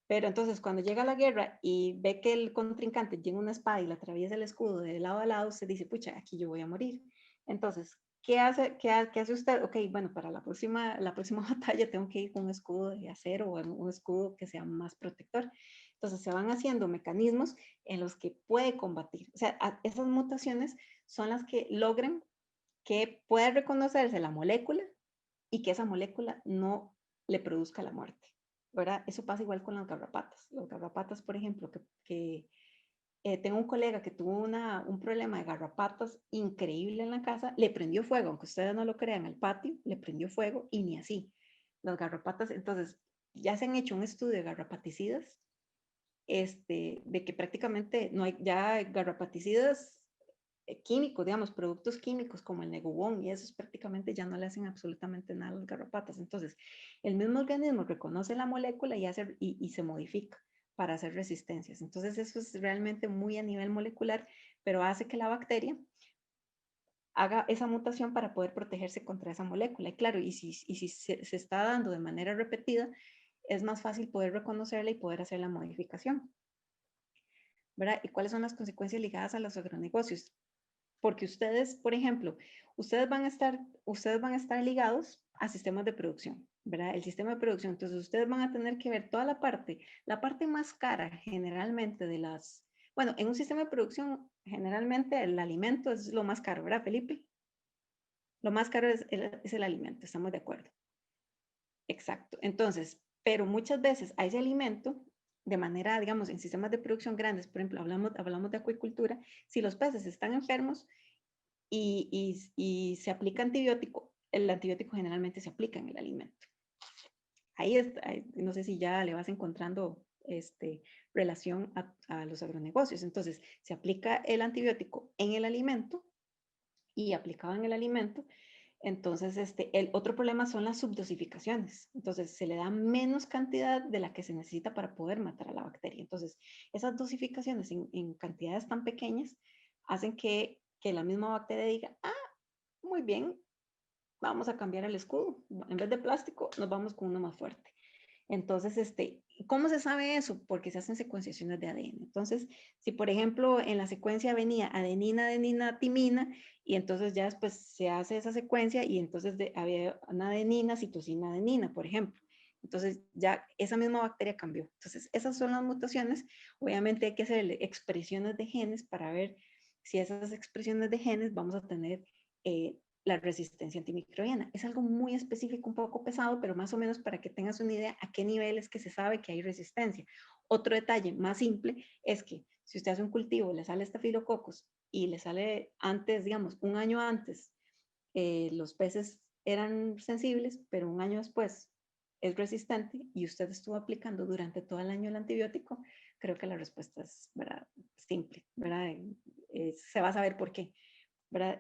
Pero entonces cuando llega a la guerra y ve que el contrincante tiene una espada y le atraviesa el escudo de lado a lado, usted dice, pucha, aquí yo voy a morir. Entonces, ¿qué hace usted? Ok, bueno, para la próxima batalla tengo que ir con un escudo de acero o un escudo que sea más protector. Entonces se van haciendo mecanismos en los que puede combatir. O sea, esas mutaciones son las que logran que pueda reconocerse la molécula y que esa molécula no le produzca la muerte. ¿verdad? Eso pasa igual con las garrapatas. Las garrapatas, por ejemplo, tengo un colega que tuvo un problema de garrapatas increíble en la casa, le prendió fuego, aunque ustedes no lo crean, al patio, le prendió fuego y ni así. Las garrapatas, entonces, ya se han hecho un estudio de garrapaticidas, de que prácticamente no hay ya garrapaticidas químicos, digamos, productos químicos como el negubón y esos prácticamente ya no le hacen absolutamente nada a las garrapatas. Entonces, el mismo organismo reconoce la molécula y se modifica para hacer resistencias. Entonces, eso es realmente muy a nivel molecular, pero hace que la bacteria haga esa mutación para poder protegerse contra esa molécula. Y claro, si se está dando de manera repetida, es más fácil poder reconocerla y poder hacer la modificación, ¿verdad? ¿Y cuáles son las consecuencias ligadas a los agronegocios? Porque ustedes, por ejemplo, ustedes van a estar ligados a sistemas de producción, ¿verdad? El sistema de producción. Entonces, ustedes van a tener que ver toda la parte más cara generalmente bueno, en un sistema de producción, generalmente el alimento es lo más caro, ¿verdad, Felipe? Lo más caro es el alimento, estamos de acuerdo. Exacto. Entonces, pero muchas veces a ese alimento, de manera, digamos, en sistemas de producción grandes, por ejemplo, hablamos de acuicultura, si los peces están enfermos, y se aplica antibiótico, el antibiótico generalmente se aplica en el alimento. No sé si ya le vas encontrando relación a los agronegocios. Entonces, se aplica el antibiótico en el alimento y aplicado en el alimento. Entonces, el otro problema son las subdosificaciones. Entonces, se le da menos cantidad de la que se necesita para poder matar a la bacteria. Entonces, esas dosificaciones en cantidades tan pequeñas hacen que la misma bacteria diga, muy bien, vamos a cambiar el escudo. En vez de plástico, nos vamos con uno más fuerte. Entonces, ¿cómo se sabe eso? Porque se hacen secuenciaciones de ADN. Entonces, si por ejemplo en la secuencia venía adenina, adenina, timina, y entonces ya después se hace esa secuencia y entonces había una adenina, citosina, adenina, por ejemplo. Entonces ya esa misma bacteria cambió. Entonces, esas son las mutaciones. Obviamente hay que hacer expresiones de genes para ver si esas expresiones de genes vamos a tener la resistencia antimicrobiana. Es algo muy específico, un poco pesado, pero más o menos para que tengas una idea a qué nivel es que se sabe que hay resistencia. Otro detalle más simple es que si usted hace un cultivo, le sale estafilococos y le sale antes, digamos, un año antes, los peces eran sensibles, pero un año después es resistente y usted estuvo aplicando durante todo el año el antibiótico, creo que la respuesta es, ¿verdad?, simple, ¿verdad? Se va a saber por qué, ¿verdad?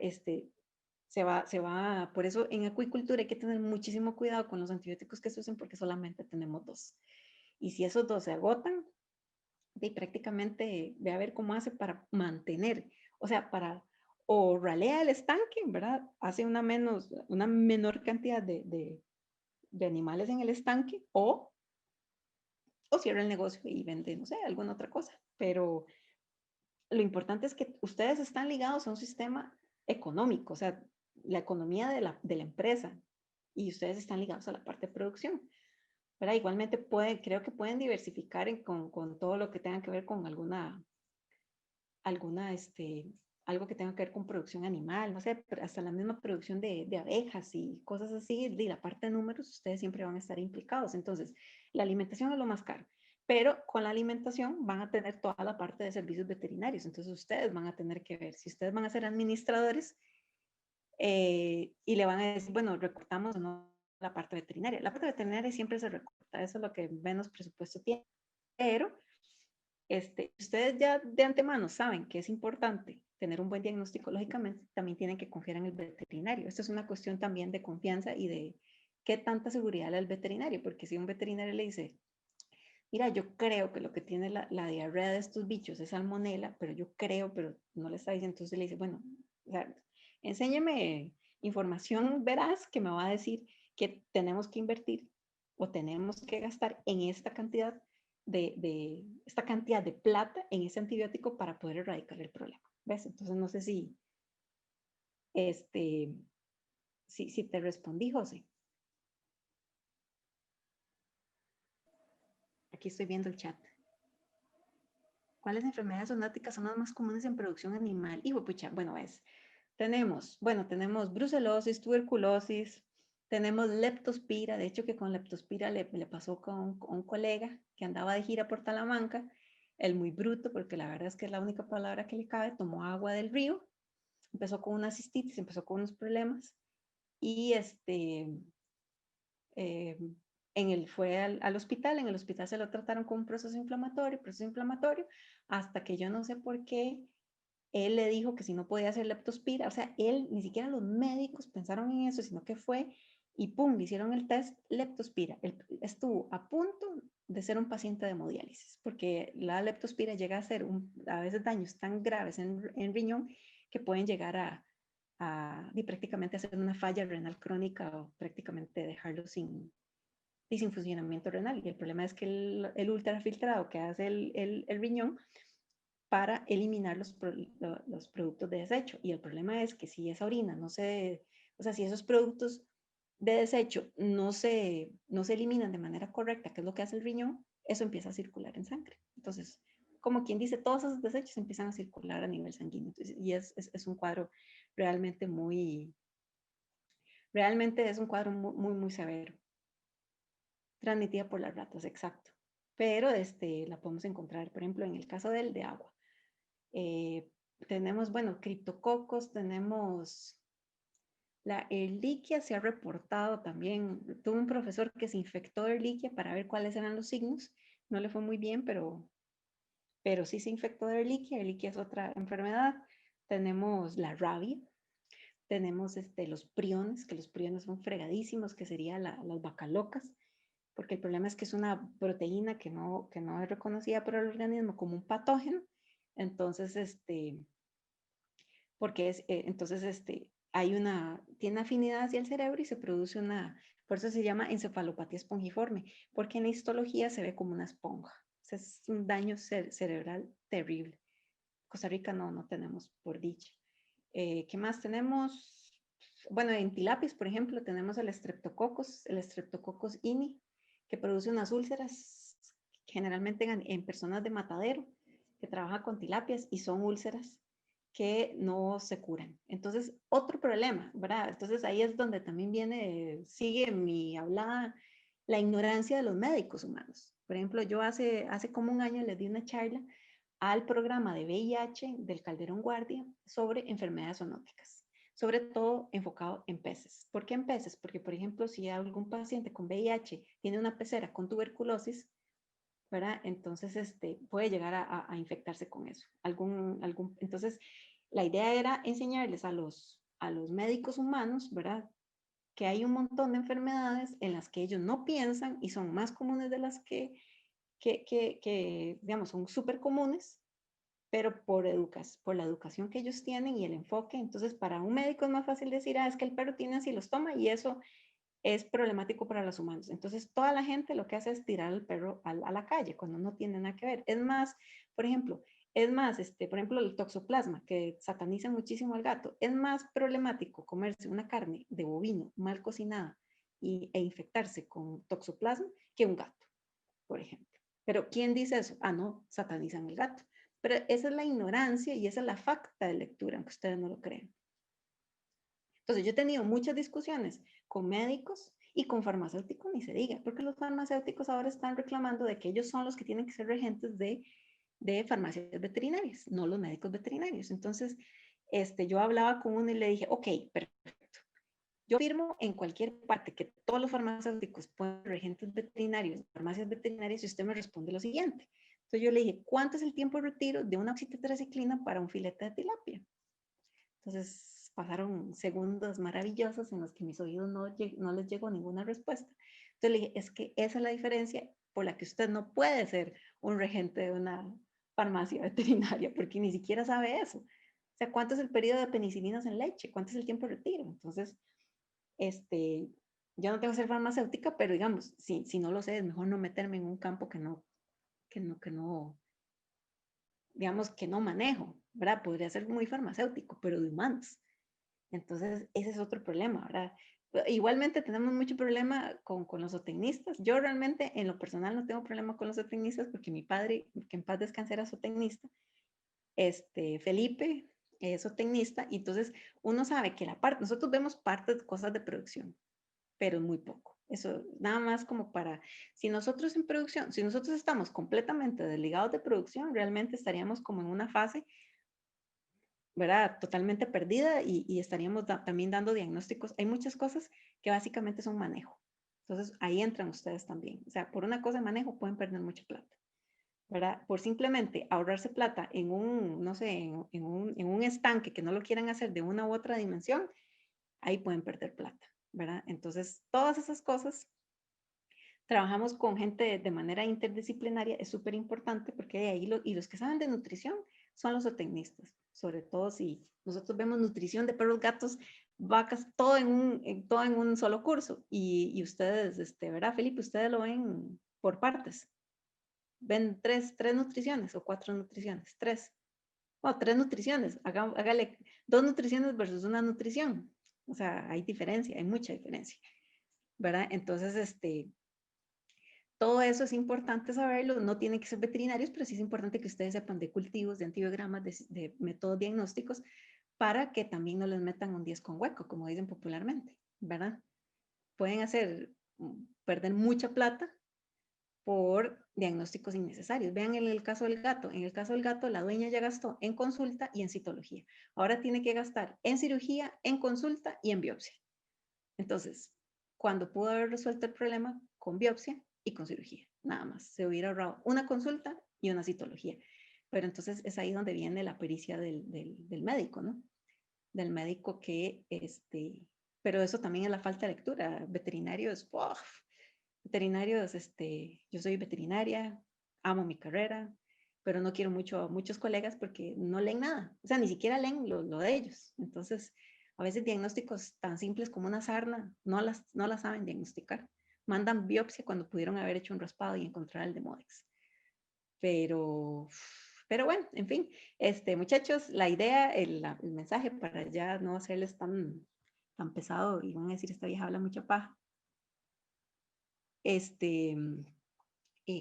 Por eso en acuicultura hay que tener muchísimo cuidado con los antibióticos que se usen porque solamente tenemos 2. Y si esos 2 se agotan, prácticamente ve a ver cómo hace para mantener, o sea, o ralea el estanque, ¿verdad? Hace una menor cantidad de animales en el estanque o cierra el negocio y vende, no sé, alguna otra cosa. Pero lo importante es que ustedes están ligados a un sistema económico, o sea, la economía de la empresa, y ustedes están ligados a la parte de producción. ¿Verdad? Igualmente creo que pueden diversificar con todo lo que tenga que ver con algo que tenga que ver con producción animal, no sé, hasta la misma producción de abejas y cosas así, de la parte de números, ustedes siempre van a estar implicados. Entonces, la alimentación es lo más caro, pero con la alimentación van a tener toda la parte de servicios veterinarios. Entonces, ustedes van a tener que ver si ustedes van a ser administradores y le van a decir, bueno, recortamos o no la parte veterinaria. La parte veterinaria siempre se recorta, eso es lo que menos presupuesto tiene, pero ustedes ya de antemano saben que es importante tener un buen diagnóstico, lógicamente también tienen que confiar en el veterinario. Esto es una cuestión también de confianza y de qué tanta seguridad le da el veterinario, porque si un veterinario le dice, mira, yo creo que lo que tiene la diarrea de estos bichos es salmonela, pero yo creo, pero no le está diciendo, entonces le dice, bueno, o sea, enséñeme información veraz que me va a decir que tenemos que invertir o tenemos que gastar en esta cantidad esta cantidad de plata en ese antibiótico para poder erradicar el problema. ¿Ves? Entonces no sé este, si te respondí, José. Aquí estoy viendo el chat. ¿Cuáles enfermedades zoonóticas son las más comunes en producción animal? Hijo, pucha, bueno, tenemos brucelosis, tuberculosis, Tenemos leptospira, de hecho que con leptospira le pasó con un colega que andaba de gira por Talamanca, el muy bruto, porque la verdad es que es la única palabra que le cabe, tomó agua del río, empezó con una cistitis, empezó con unos problemas y fue al hospital, en el hospital se lo trataron con un proceso inflamatorio, hasta que yo no sé por qué él le dijo que si no podía hacer leptospira, o sea, él, ni siquiera los médicos pensaron en eso, sino que fue y pum, le hicieron el test leptospira. Él estuvo a punto de ser un paciente de hemodiálisis, porque la leptospira llega a ser a veces daños tan graves en riñón que pueden llegar y prácticamente hacer una falla renal crónica o prácticamente dejarlo sin funcionamiento renal. Y el problema es que el ultrafiltrado que hace el riñón para eliminar los productos de desecho. Y el problema es que si esa orina no se, o sea, si esos productos de desecho no se eliminan de manera correcta, que es lo que hace el riñón, eso empieza a circular en sangre. Entonces, como quien dice, todos esos desechos empiezan a circular a nivel sanguíneo. Entonces, y es un cuadro realmente realmente es un cuadro muy severo. Transmitida por las ratas, exacto. Pero la podemos encontrar, por ejemplo, en el caso de agua. Tenemos, bueno, criptococos, tenemos la Ehrlichia, se ha reportado también. Tuve un profesor que se infectó de Ehrlichia para ver cuáles eran los signos. No le fue muy bien, pero sí se infectó de Ehrlichia. Ehrlichia es otra enfermedad. Tenemos la rabia. Tenemos los priones, que los priones son fregadísimos, que serían las vacas locas, porque el problema es que es una proteína que no es reconocida por el organismo como un patógeno. Entonces, porque entonces tiene afinidad hacia el cerebro y se produce por eso se llama encefalopatía espongiforme, porque en la histología se ve como una esponja. O sea, es un daño cerebral terrible. Costa Rica no tenemos, por dicha. ¿Qué más tenemos? Bueno, en tilapias, por ejemplo, tenemos el Streptococcus ini, que produce unas úlceras, generalmente en personas de matadero, que trabajan con tilapias y son úlceras que no se curan. Entonces, otro problema, ¿verdad? Entonces ahí es donde también sigue mi hablada, la ignorancia de los médicos humanos. Por ejemplo, yo hace como un año les di una charla al programa de VIH del Calderón Guardia sobre enfermedades zoonóticas, sobre todo enfocado en peces. ¿Por qué en peces? Porque, por ejemplo, si algún paciente con VIH tiene una pecera con tuberculosis, ¿verdad? Entonces, puede llegar a infectarse con eso. Entonces, la idea era enseñarles a los médicos humanos, ¿verdad? Que hay un montón de enfermedades en las que ellos no piensan y son más comunes de las que digamos, son súper comunes, pero por la educación que ellos tienen y el enfoque. Entonces, para un médico es más fácil decir, es que el perro tiene así, los toma y eso es problemático para los humanos. Entonces, toda la gente lo que hace es tirar al perro a la calle cuando no tiene nada que ver. Es más, por ejemplo, el toxoplasma, que sataniza muchísimo al gato, es más problemático comerse una carne de bovino mal cocinada e infectarse con toxoplasma que un gato, por ejemplo. Pero ¿quién dice eso? No, satanizan al gato. Pero esa es la ignorancia y esa es la falta de lectura, aunque ustedes no lo crean. Entonces, yo he tenido muchas discusiones con médicos y con farmacéuticos, ni se diga, porque los farmacéuticos ahora están reclamando de que ellos son los que tienen que ser regentes de farmacias veterinarias, no los médicos veterinarios. Entonces, yo hablaba con uno y le dije, ok, perfecto. Yo firmo en cualquier parte que todos los farmacéuticos pueden ser regentes veterinarios, farmacias veterinarias, y usted me responde lo siguiente. Entonces yo le dije, ¿cuánto es el tiempo de retiro de una oxitetraciclina para un filete de tilapia? Entonces pasaron segundos maravillosos en los que mis oídos no les llegó ninguna respuesta. Entonces le dije, es que esa es la diferencia por la que usted no puede ser un regente de una farmacia veterinaria, porque ni siquiera sabe eso. O sea, ¿cuánto es el periodo de penicilinas en leche? ¿Cuánto es el tiempo de retiro? Entonces, yo no tengo que ser farmacéutica, pero digamos, si no lo sé, es mejor no meterme en un campo digamos, que no manejo, ¿verdad? Podría ser muy farmacéutico, pero de humanos. Entonces, ese es otro problema, ¿verdad? Igualmente tenemos mucho problema con los zootecnistas. Yo realmente, en lo personal, no tengo problema con los zootecnistas porque mi padre, que en paz descanse, era zootecnista, Felipe es zootecnista, y entonces uno sabe que nosotros vemos partes de cosas de producción, pero muy poco. Eso nada más como para, si nosotros en producción, si nosotros estamos completamente desligados de producción, realmente estaríamos como en una fase, ¿verdad? Totalmente perdida y estaríamos también dando diagnósticos. Hay muchas cosas que básicamente son manejo. Entonces ahí entran ustedes también. O sea, por una cosa de manejo pueden perder mucha plata, ¿verdad? Por simplemente ahorrarse plata en un, no sé, en un estanque que no lo quieran hacer de una u otra dimensión, ahí pueden perder plata, ¿verdad? Entonces, todas esas cosas, trabajamos con gente de manera interdisciplinaria, es súper importante porque de ahí, y los que saben de nutrición son los zootecnistas, sobre todo si nosotros vemos nutrición de perros, gatos, vacas, todo todo en un solo curso. Y ustedes, ¿verdad, Felipe? Ustedes lo ven por partes. Ven tres nutriciones o 4 nutriciones, 3. Bueno, 3 nutriciones, hágale 2 nutriciones versus una nutrición. O sea, hay diferencia, hay mucha diferencia, ¿verdad? Entonces, todo eso es importante saberlo, no tienen que ser veterinarios, pero sí es importante que ustedes sepan de cultivos, de antibiogramas, de métodos diagnósticos, para que también no les metan un 10 con hueco, como dicen popularmente, ¿verdad? Pueden hacer, perder mucha plata por diagnósticos innecesarios. Vean en el caso del gato. En el caso del gato, la dueña ya gastó en consulta y en citología. Ahora tiene que gastar en cirugía, en consulta y en biopsia. Entonces, cuando pudo haber resuelto el problema con biopsia y con cirugía, nada más. Se hubiera ahorrado una consulta y una citología. Pero entonces es ahí donde viene la pericia del médico, ¿no? Del médico que, pero eso también es la falta de lectura. Veterinarios, veterinarios, yo soy veterinaria, amo mi carrera, pero no quiero muchos colegas porque no leen nada, o sea, ni siquiera leen lo de ellos. Entonces, a veces diagnósticos tan simples como una sarna no las saben diagnosticar. Mandan biopsia cuando pudieron haber hecho un raspado y encontrar el Demodex. Pero bueno, en fin, muchachos, la idea, el mensaje para ya no hacerles tan pesado y van a decir, esta vieja habla mucha paja.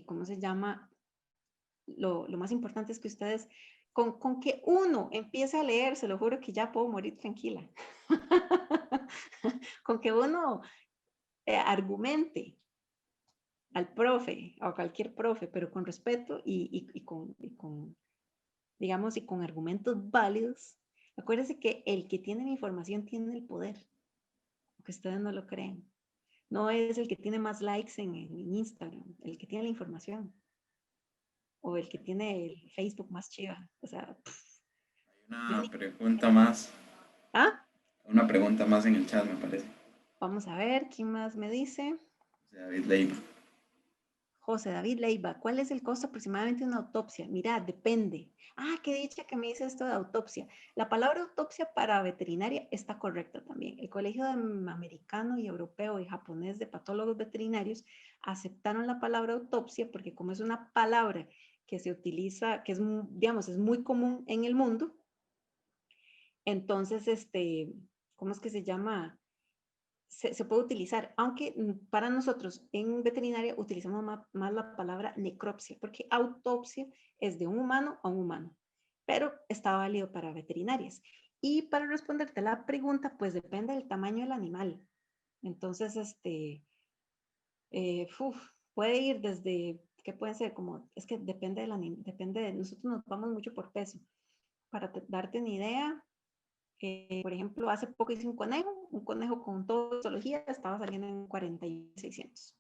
¿Cómo se llama? Lo más importante es que ustedes, con que uno empiece a leer, se lo juro que ya puedo morir tranquila. Con que uno argumente al profe o a cualquier profe, pero con respeto y con, digamos, y con argumentos válidos. Acuérdense que el que tiene la información tiene el poder, aunque ustedes no lo crean. No es el que tiene más likes en Instagram, el que tiene la información. O el que tiene el Facebook más chiva. O sea, Una pregunta más. ¿Ah? Una pregunta más en el chat, me parece. Vamos a ver, ¿quién más me dice? David Leiva. José David Leiva, ¿cuál es el costo aproximadamente de una autopsia? Mira, depende. Qué dicha que me dice esto de autopsia. La palabra autopsia para veterinaria está correcta también. El Colegio Americano y Europeo y Japonés de Patólogos Veterinarios aceptaron la palabra autopsia porque como es una palabra que se utiliza, que es, digamos, es muy común en el mundo, entonces, ¿cómo es que se llama? Se puede utilizar, aunque para nosotros en veterinaria utilizamos más la palabra necropsia, porque autopsia es de un humano a un humano, pero está válido para veterinarias. Y para responderte la pregunta, pues depende del tamaño del animal. Entonces, puede ir desde, ¿qué puede ser? Como, es que depende del animal, nosotros nos vamos mucho por peso. Para darte una idea, por ejemplo, hace poco hice un conejo con toda zoología estaba saliendo en 40.600,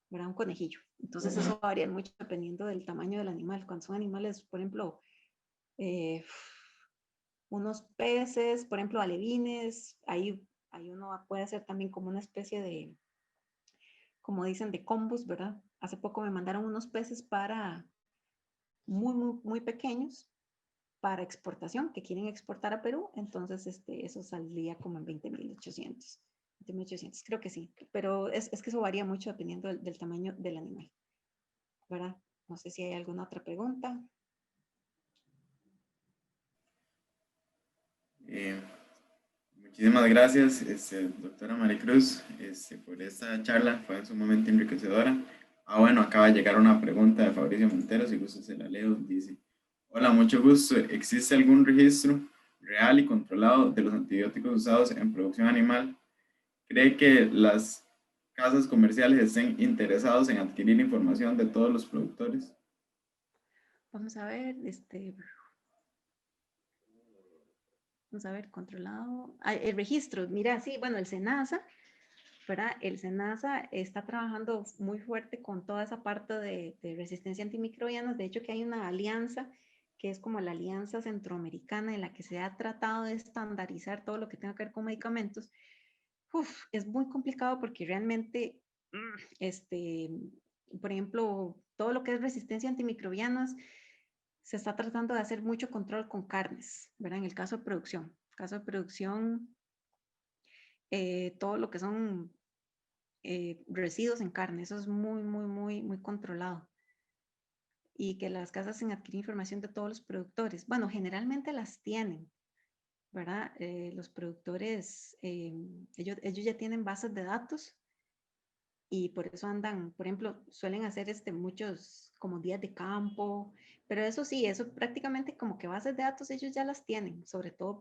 ¿verdad? Un conejillo. Entonces eso varía mucho dependiendo del tamaño del animal. Cuando son animales, por ejemplo, unos peces, por ejemplo, alevines, ahí uno puede hacer también como una especie de, como dicen, de combos, ¿verdad? Hace poco me mandaron unos peces para muy pequeños, para exportación, que quieren exportar a Perú, entonces eso saldría como en 20.800. 20.800, creo que sí, pero es que eso varía mucho dependiendo del tamaño del animal, ¿verdad? No sé si hay alguna otra pregunta. Muchísimas gracias, doctora Maricruz, por esta charla, fue sumamente enriquecedora. Bueno, acaba de llegar una pregunta de Fabricio Montero, si gusta se la leo, dice: hola, mucho gusto, ¿existe algún registro real y controlado de los antibióticos usados en producción animal? ¿Cree que las casas comerciales estén interesados en adquirir información de todos los productores? Vamos a ver, vamos a ver, controlado. Ah, el registro, mira, sí, bueno, el SENASA, ¿verdad? El SENASA está trabajando muy fuerte con toda esa parte de resistencia antimicrobiana. De hecho, que hay una alianza que es como la Alianza Centroamericana en la que se ha tratado de estandarizar todo lo que tenga que ver con medicamentos. Uf, es muy complicado porque realmente, por ejemplo, todo lo que es resistencia a antimicrobianas, se está tratando de hacer mucho control con carnes, ¿verdad? En el caso de producción. En el caso de producción, todo lo que son residuos en carne, eso es muy, muy, muy, muy controlado. Y que las casas en adquirir información de todos los productores. Bueno, generalmente las tienen, ¿verdad? Los productores, ellos ya tienen bases de datos y por eso andan, por ejemplo, suelen hacer muchos como días de campo, pero eso sí, eso prácticamente como que bases de datos ellos ya las tienen, sobre todo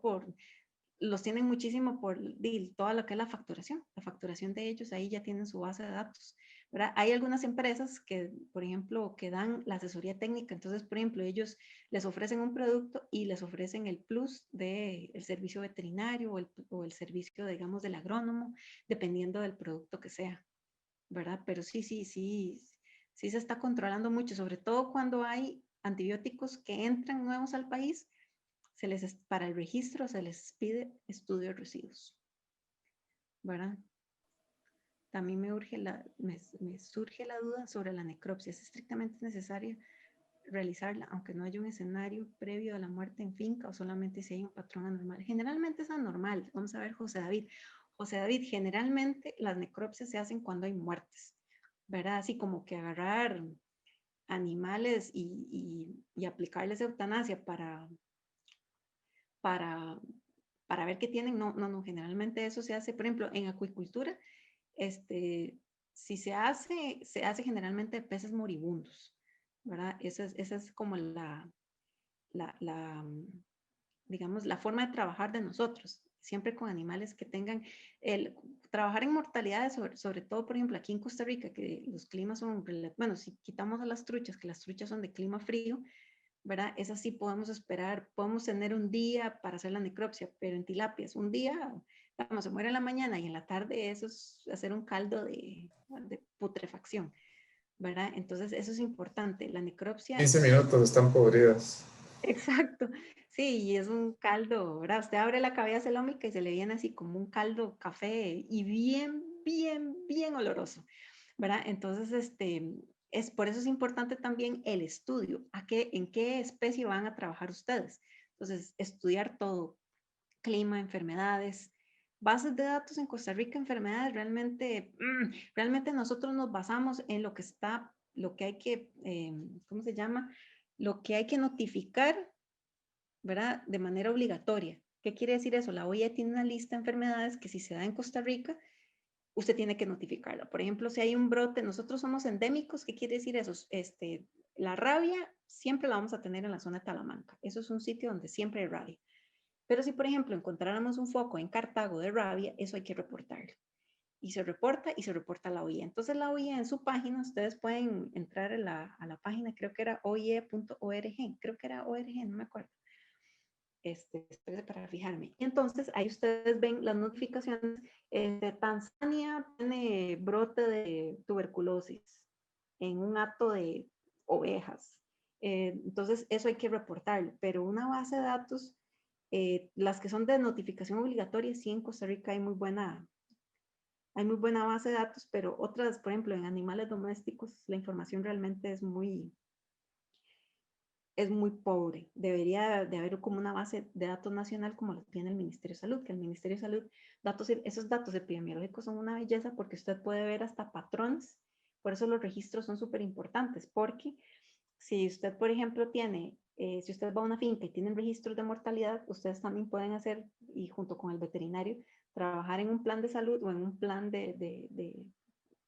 los tienen muchísimo por toda lo que es la facturación de ellos, ahí ya tienen su base de datos, ¿verdad? Hay algunas empresas que, por ejemplo, que dan la asesoría técnica, entonces, por ejemplo, ellos les ofrecen un producto y les ofrecen el plus del servicio veterinario o el servicio, digamos, del agrónomo, dependiendo del producto que sea. ¿Verdad? Pero sí se está controlando mucho, sobre todo cuando hay antibióticos que entran nuevos al país, para el registro se les pide estudio de residuos, ¿verdad? También me surge la duda sobre la necropsia. ¿Es estrictamente necesario realizarla, aunque no haya un escenario previo a la muerte en finca o solamente si hay un patrón anormal? Generalmente es anormal. Vamos a ver, José David. José David, generalmente las necropsias se hacen cuando hay muertes, ¿verdad? Así como que agarrar animales y aplicarles eutanasia para, para ver qué tienen. No, no, no, generalmente eso se hace, por ejemplo, en acuicultura, si se hace generalmente de peces moribundos, ¿verdad? Esa es como la, la, digamos, la forma de trabajar de nosotros, siempre con animales que tengan trabajar en mortalidades, sobre todo, por ejemplo, aquí en Costa Rica, que los climas son, bueno, si quitamos a las truchas, que las truchas son de clima frío, ¿verdad? Es así, podemos esperar, podemos tener un día para hacer la necropsia, pero en tilapias, un día, vamos, se muere en la mañana y en la tarde eso es hacer un caldo de putrefacción, ¿verdad? Entonces, eso es importante. La necropsia 15 minutos están podridas. exacto, sí, y es un caldo, ¿verdad? Usted abre la cavidad celómica y se le viene así como un caldo café y bien, bien, bien oloroso, ¿verdad? Entonces, por eso es importante también el estudio, en qué especie van a trabajar ustedes. Entonces, estudiar todo, clima, enfermedades, bases de datos en Costa Rica, enfermedades, realmente nosotros nos basamos en lo que hay que, ¿cómo se llama? Lo que hay que notificar, ¿verdad? De manera obligatoria. ¿Qué quiere decir eso? La OIE tiene una lista de enfermedades que si se da en Costa Rica, usted tiene que notificarla. Por ejemplo, si hay un brote, nosotros somos endémicos, ¿qué quiere decir eso? La rabia siempre la vamos a tener en la zona de Talamanca. Eso es un sitio donde siempre hay rabia. Pero si, por ejemplo, encontráramos un foco en Cartago de rabia, eso hay que reportarlo. Y se reporta a la OIE. Entonces la OIE en su página, ustedes pueden entrar a la página, creo que era oie.org, creo que era ORG, no me acuerdo. Para fijarme. Y entonces ahí ustedes ven las notificaciones. Tanzania tiene brote de tuberculosis en un hato de ovejas. Entonces eso hay que reportarlo, pero una base de datos, las que son de notificación obligatoria, sí en Costa Rica hay muy buena base de datos, pero otras, por ejemplo, en animales domésticos, la información realmente es muy pobre. Debería de haber como una base de datos nacional como lo tiene el Ministerio de Salud, que el Ministerio de Salud, esos datos epidemiológicos son una belleza porque usted puede ver hasta patrones. Por eso los registros son súper importantes, porque si usted, por ejemplo, si usted va a una finca y tienen registros de mortalidad, ustedes también pueden hacer, y junto con el veterinario, trabajar en un plan de salud o en un plan de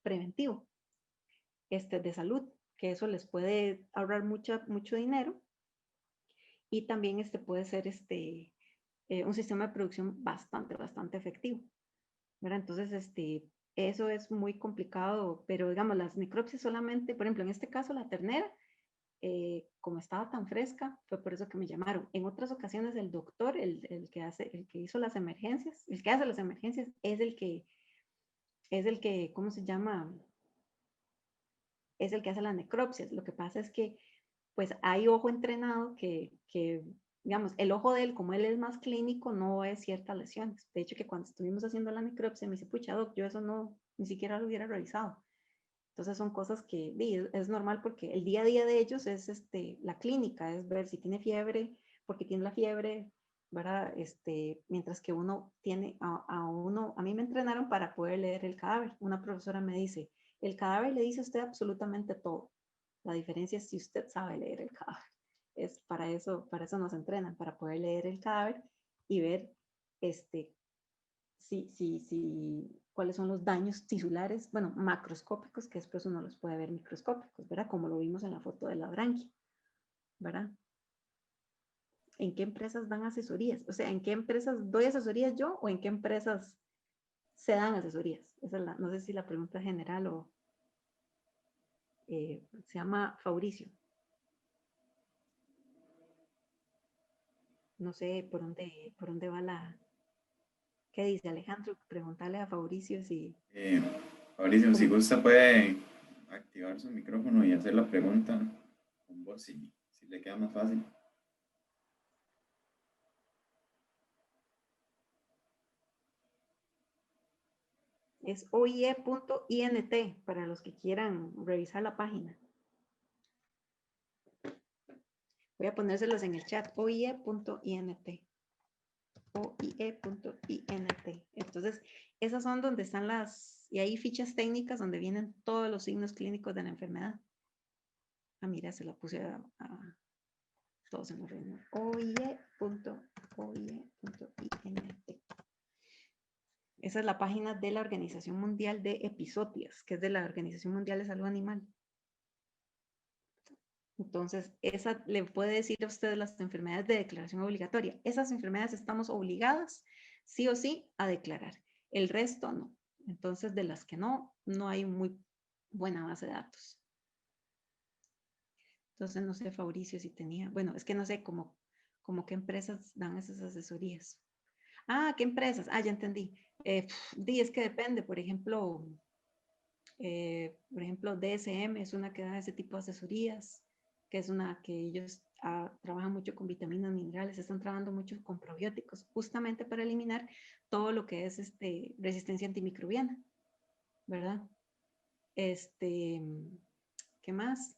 preventivo de salud, que eso les puede ahorrar mucho dinero y también puede ser un sistema de producción bastante efectivo, ¿verdad? Entonces, eso es muy complicado, pero digamos, las necropsias solamente, por ejemplo, en este caso la ternera, como estaba tan fresca, fue por eso que me llamaron. En otras ocasiones el doctor, el que hizo las emergencias, el que hace las emergencias, es el que, ¿cómo se llama? Es el que hace las necropsias. Lo que pasa es que, pues, hay ojo entrenado digamos, el ojo de él, como él es más clínico, no ve ciertas lesiones. De hecho, que cuando estuvimos haciendo la necropsia, me dice, pucha, doc, yo eso no, ni siquiera lo hubiera revisado. Entonces son cosas que es normal porque el día a día de ellos es la clínica, es ver si tiene fiebre, porque tiene la fiebre, ¿verdad? Mientras que uno tiene a mí me entrenaron para poder leer el cadáver. Una profesora me dice, el cadáver le dice a usted absolutamente todo. La diferencia es si usted sabe leer el cadáver. Es para eso nos entrenan, para poder leer el cadáver y ver cuáles son los daños tisulares, bueno, macroscópicos, que después uno los puede ver microscópicos, ¿verdad? Como lo vimos en la foto de la branquia, ¿verdad? ¿En qué empresas dan asesorías? O sea, ¿en qué empresas doy asesorías yo o en qué empresas se dan asesorías? Esa es no sé si la pregunta general o se llama Fabricio. No sé por dónde va ¿qué dice Alejandro? Preguntarle a Fabricio si... Fabricio, si gusta puede activar su micrófono y hacer la pregunta con voz si le queda más fácil. Es oie.int para los que quieran revisar la página. Voy a ponérselos en el chat, oie.int. oie.int. Entonces, esas son donde están y hay fichas técnicas donde vienen todos los signos clínicos de la enfermedad. Ah, mira, se la puse a todos en la reunión. oie.int. Esa es la página de la Organización Mundial de Episodias, que es de la Organización Mundial de Salud Animal. Entonces, esa le puede decir a ustedes las enfermedades de declaración obligatoria. Esas enfermedades estamos obligadas, sí o sí, a declarar. El resto no. Entonces, de las que no hay muy buena base de datos. Entonces, no sé, Fabricio, si tenía... Bueno, es que no sé cómo qué empresas dan esas asesorías. Ah, ¿qué empresas? Ah, ya entendí. Es que depende. Por ejemplo, DSM es una que da ese tipo de asesorías, que es una que ellos trabajan mucho con vitaminas, minerales, están trabajando mucho con probióticos, justamente para eliminar todo lo que es resistencia antimicrobiana, ¿verdad? ¿Qué más?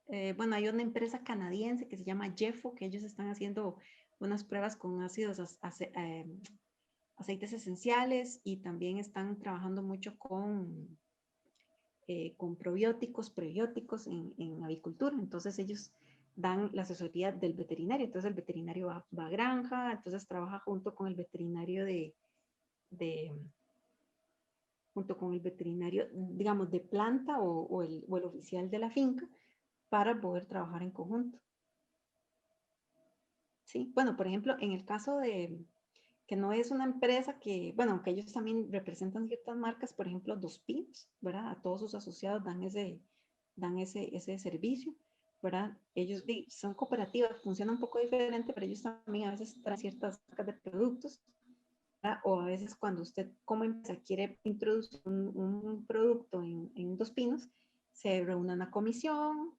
Bueno, hay una empresa canadiense que se llama Jeffo, que ellos están haciendo unas pruebas con ácidos, aceites esenciales y también están trabajando mucho con probióticos, prebióticos en avicultura. Entonces ellos dan la asesoría del veterinario. Entonces el veterinario va a granja, entonces trabaja junto con el veterinario junto con el veterinario, digamos, de planta o el oficial de la finca para poder trabajar en conjunto. Sí, bueno, por ejemplo, en el caso de que no es una empresa que, bueno, aunque ellos también representan ciertas marcas, por ejemplo, Dos Pinos, ¿verdad? A todos sus asociados dan ese servicio, ¿verdad? Ellos son cooperativas, funcionan un poco diferente, pero ellos también a veces traen ciertas marcas de productos, ¿verdad? O a veces cuando usted como empresa quiere introducir un producto en Dos Pinos, se reúne una comisión,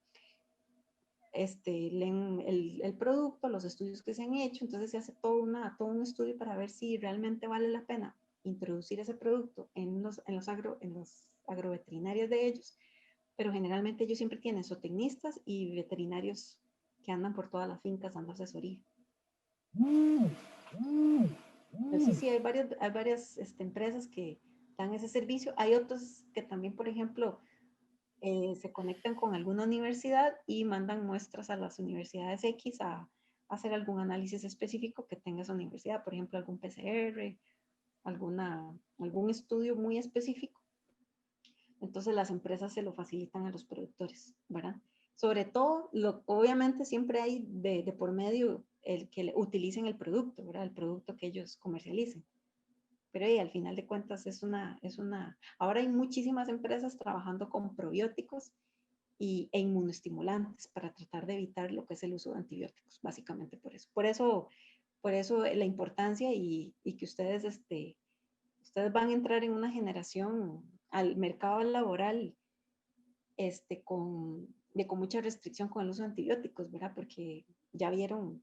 leen el producto, los estudios que se han hecho, entonces se hace todo un estudio para ver si realmente vale la pena introducir ese producto en los agroveterinarios de ellos, pero generalmente ellos siempre tienen zootecnistas y veterinarios que andan por todas las fincas dando asesoría. Entonces sí, hay varias empresas que dan ese servicio. Hay otros que también, por ejemplo, se conectan con alguna universidad y mandan muestras a las universidades X a hacer algún análisis específico que tenga esa universidad, por ejemplo, algún PCR, algún estudio muy específico. Entonces las empresas se lo facilitan a los productores, ¿verdad? Sobre todo, obviamente siempre hay de por medio el que utilicen el producto, ¿verdad? El producto que ellos comercialicen. pero al final de cuentas ahora hay muchísimas empresas trabajando con probióticos e inmunoestimulantes para tratar de evitar lo que es el uso de antibióticos, básicamente por eso. Por eso la importancia y que ustedes van a entrar en una generación al mercado laboral con mucha restricción con el uso de antibióticos, ¿verdad? Porque ya vieron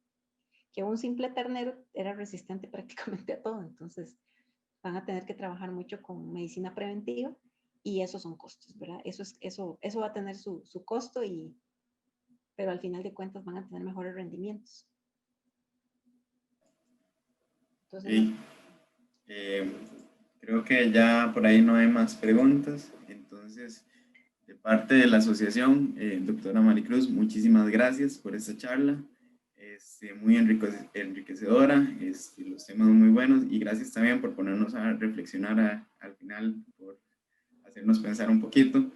que un simple ternero era resistente prácticamente a todo, entonces van a tener que trabajar mucho con medicina preventiva y esos son costos, ¿verdad? Eso va a tener su costo, pero al final de cuentas van a tener mejores rendimientos. Entonces, Sí. Creo que ya por ahí no hay más preguntas, entonces de parte de la asociación, doctora Maricruz, muchísimas gracias por esta charla, muy enriquecedora, los temas muy buenos, y gracias también por ponernos a reflexionar al final, por hacernos pensar un poquito.